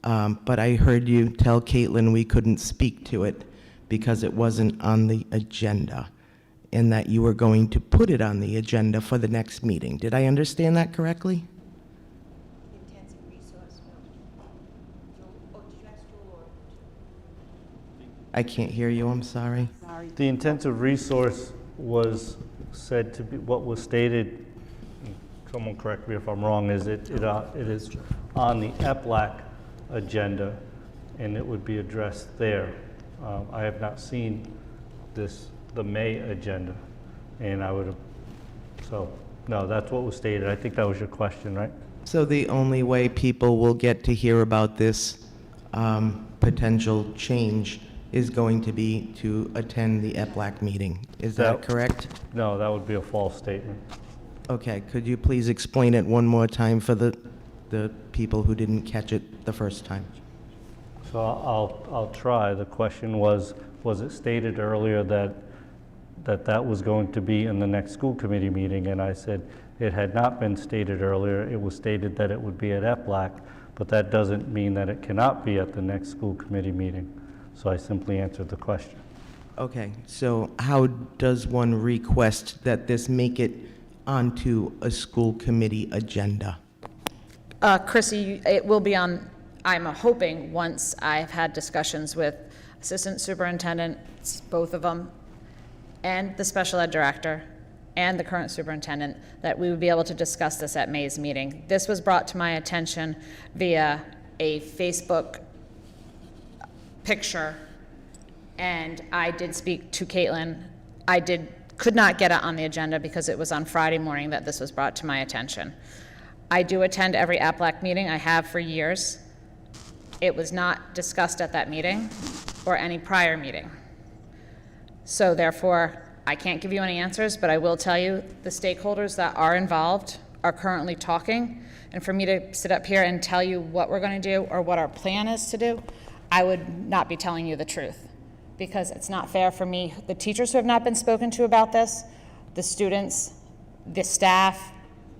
But I heard you tell Caitlin we couldn't speak to it because it wasn't on the agenda, and that you were going to put it on the agenda for the next meeting. Did I understand that correctly? Intensive resource. Oh, did you ask Joel or? I can't hear you, I'm sorry. The intensive resource was said to be, what was stated, someone correct me if I'm wrong, is it is on the EPLAC agenda, and it would be addressed there. I have not seen the May agenda, and I would have, so, no, that's what was stated. I think that was your question, right? So the only way people will get to hear about this potential change is going to be to attend the EPLAC meeting. Is that correct? No, that would be a false statement. Okay, could you please explain it one more time for the people who didn't catch it the first time? So I'll try. The question was it stated earlier that was going to be in the next school committee meeting? And I said it had not been stated earlier. It was stated that it would be at EPLAC, but that doesn't mean that it cannot be at the next school committee meeting. So I simply answered the question. Okay, so how does one request that this make it onto a school committee agenda? Chrissy, it will be on, I'm hoping, once I've had discussions with Assistant Superintendents, both of them, and the Special Ed Director, and the current Superintendent, that we would be able to discuss this at May's meeting. This was brought to my attention via a Facebook picture, and I did speak to Caitlin. Could not get it on the agenda because it was on Friday morning that this was brought to my attention. I do attend every EPLAC meeting. I have for years. It was not discussed at that meeting or any prior meeting. So therefore, I can't give you any answers, but I will tell you the stakeholders that are involved are currently talking. And for me to sit up here and tell you what we're going to do or what our plan is to do, I would not be telling you the truth, because it's not fair for me. The teachers who have not been spoken to about this, the students, the staff,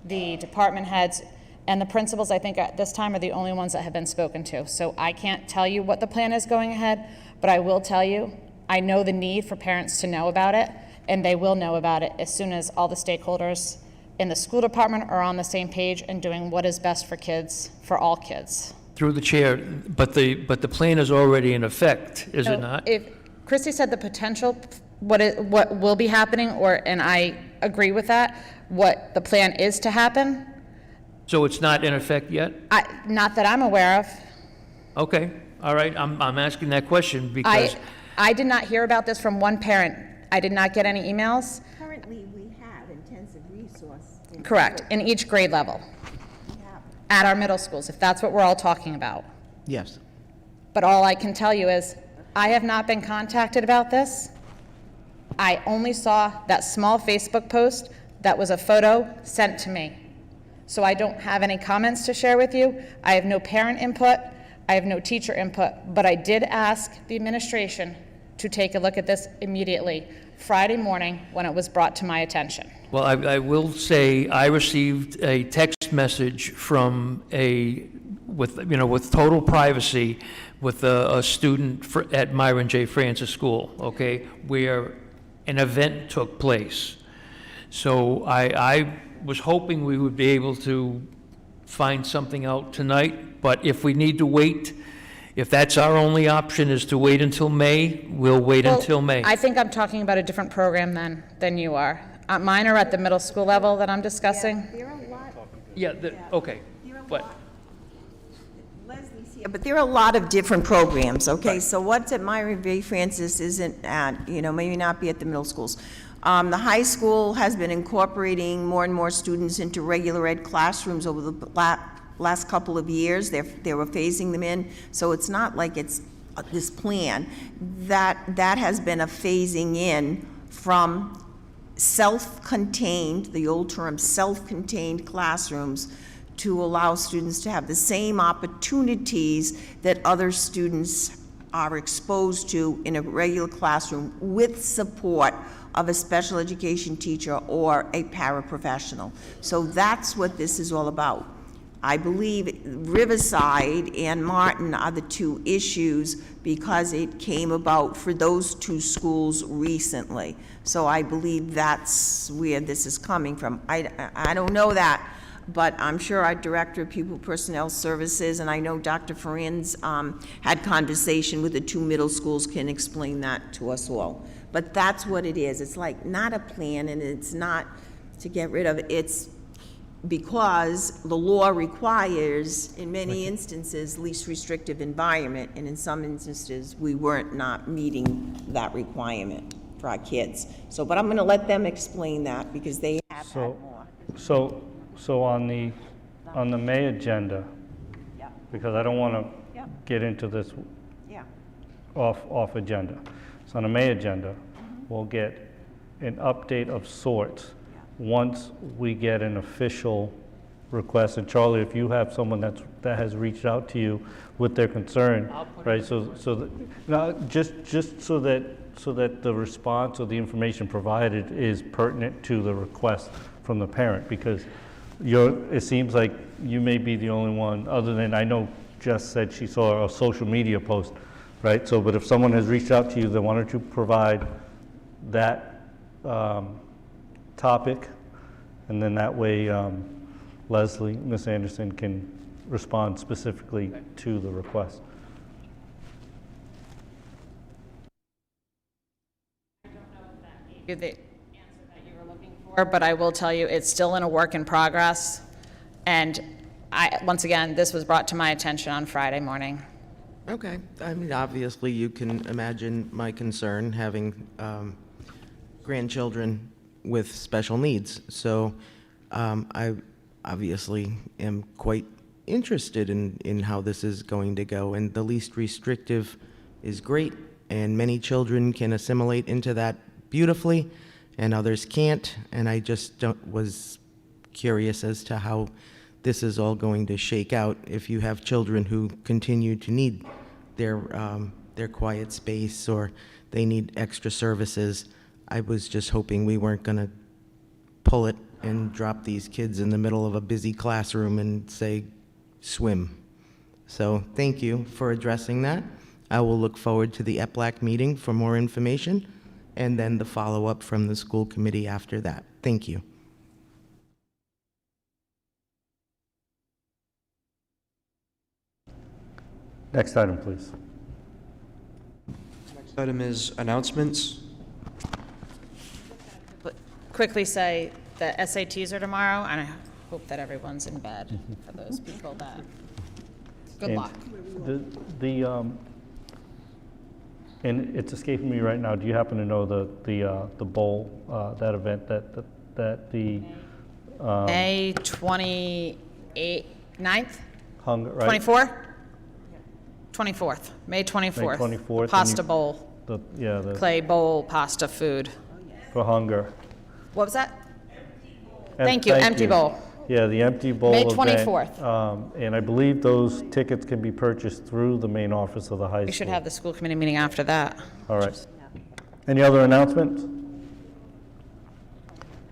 the department heads, and the principals, I think at this time, are the only ones that have been spoken to. So I can't tell you what the plan is going ahead, but I will tell you, I know the need for parents to know about it, and they will know about it as soon as all the stakeholders in the school department are on the same page and doing what is best for kids, for all kids. Through the chair, but the plan is already in effect, is it not? If Christy said the potential, what will be happening, and I agree with that, what the plan is to happen. So it's not in effect yet? Not that I'm aware of. Okay, all right, I'm asking that question because... I did not hear about this from one parent. I did not get any emails. Currently, we have intensive resource. Correct, in each grade level. At our middle schools, if that's what we're all talking about. Yes. But all I can tell you is, I have not been contacted about this. I only saw that small Facebook post that was a photo sent to me. So I don't have any comments to share with you. I have no parent input. I have no teacher input. But I did ask the administration to take a look at this immediately, Friday morning, when it was brought to my attention. Well, I will say I received a text message from with total privacy, with a student at Myron J. Francis School, okay, where an event took place. So I was hoping we would be able to find something out tonight, but if we need to wait, if that's our only option is to wait until May, we'll wait until May. I think I'm talking about a different program than you are. Mine are at the middle school level that I'm discussing. There are a lot. Yeah, okay, but... Leslie's here, but there are a lot of different programs, okay? So what's at Myron J. Francis isn't at, maybe not be at the middle schools. The high school has been incorporating more and more students into regular ed classrooms over the last couple of years. They were phasing them in, so it's not like it's this plan. That has been a phasing in from self-contained, the old term self-contained classrooms, to allow students to have the same opportunities that other students are exposed to in a regular classroom with support of a special education teacher or a paraprofessional. So that's what this is all about. I believe Riverside and Martin are the two issues because it came about for those two schools recently. So I believe that's where this is coming from. I don't know that, but I'm sure our Director of Pupil Personnel Services, and I know Dr. Ferrand's had conversation with the two middle schools, can explain that to us all. But that's what it is. It's like not a plan, and it's not to get rid of it. because the law requires, in many instances, least restrictive environment, and in some instances, we weren't not meeting that requirement for our kids. So, but I'm gonna let them explain that, because they have had more. So on the May agenda, because I don't want to get into this Yeah. off agenda. So on the May agenda, we'll get an update of sorts once we get an official request. And Charlie, if you have someone that has reached out to you with their concern, right? Now, just so that the response or the information provided is pertinent to the request from the parent, because it seems like you may be the only one, other than, I know Jess said she saw a social media post, right? So, but if someone has reached out to you, then why don't you provide that topic, and then that way Leslie, Ms. Anderson can respond specifically to the request. The answer that you were looking for, but I will tell you, it's still in a work in progress. And once again, this was brought to my attention on Friday morning. Okay. I mean, obviously, you can imagine my concern having grandchildren with special needs. So I obviously am quite interested in how this is going to go. And the least restrictive is great, and many children can assimilate into that beautifully, and others can't. And I just was curious as to how this is all going to shake out if you have children who continue to need their quiet space, or they need extra services. I was just hoping we weren't going to pull it and drop these kids in the middle of a busy classroom and say, swim. So thank you for addressing that. I will look forward to the EPLAC meeting for more information, and then the follow-up from the school committee after that. Thank you. Next item, please. Next item is announcements. Quickly say the SATs are tomorrow, and I hope that everyone's in bed for those people that, good And luck. And it's escaping me right now. Do you happen to know the bowl, that event that the May 28th, 9th? hunger, right? 24? 24th, May 24th. May 24th. Pasta bowl, The clay bowl, pasta food. for hunger. What was that? Thank you, empty bowl. Yeah, the empty bowl May event. 24th. And I believe those tickets can be purchased through the main office of the high school. We should have the school committee meeting after that. All right. Any other announcements?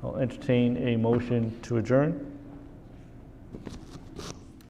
I'll entertain a motion to adjourn.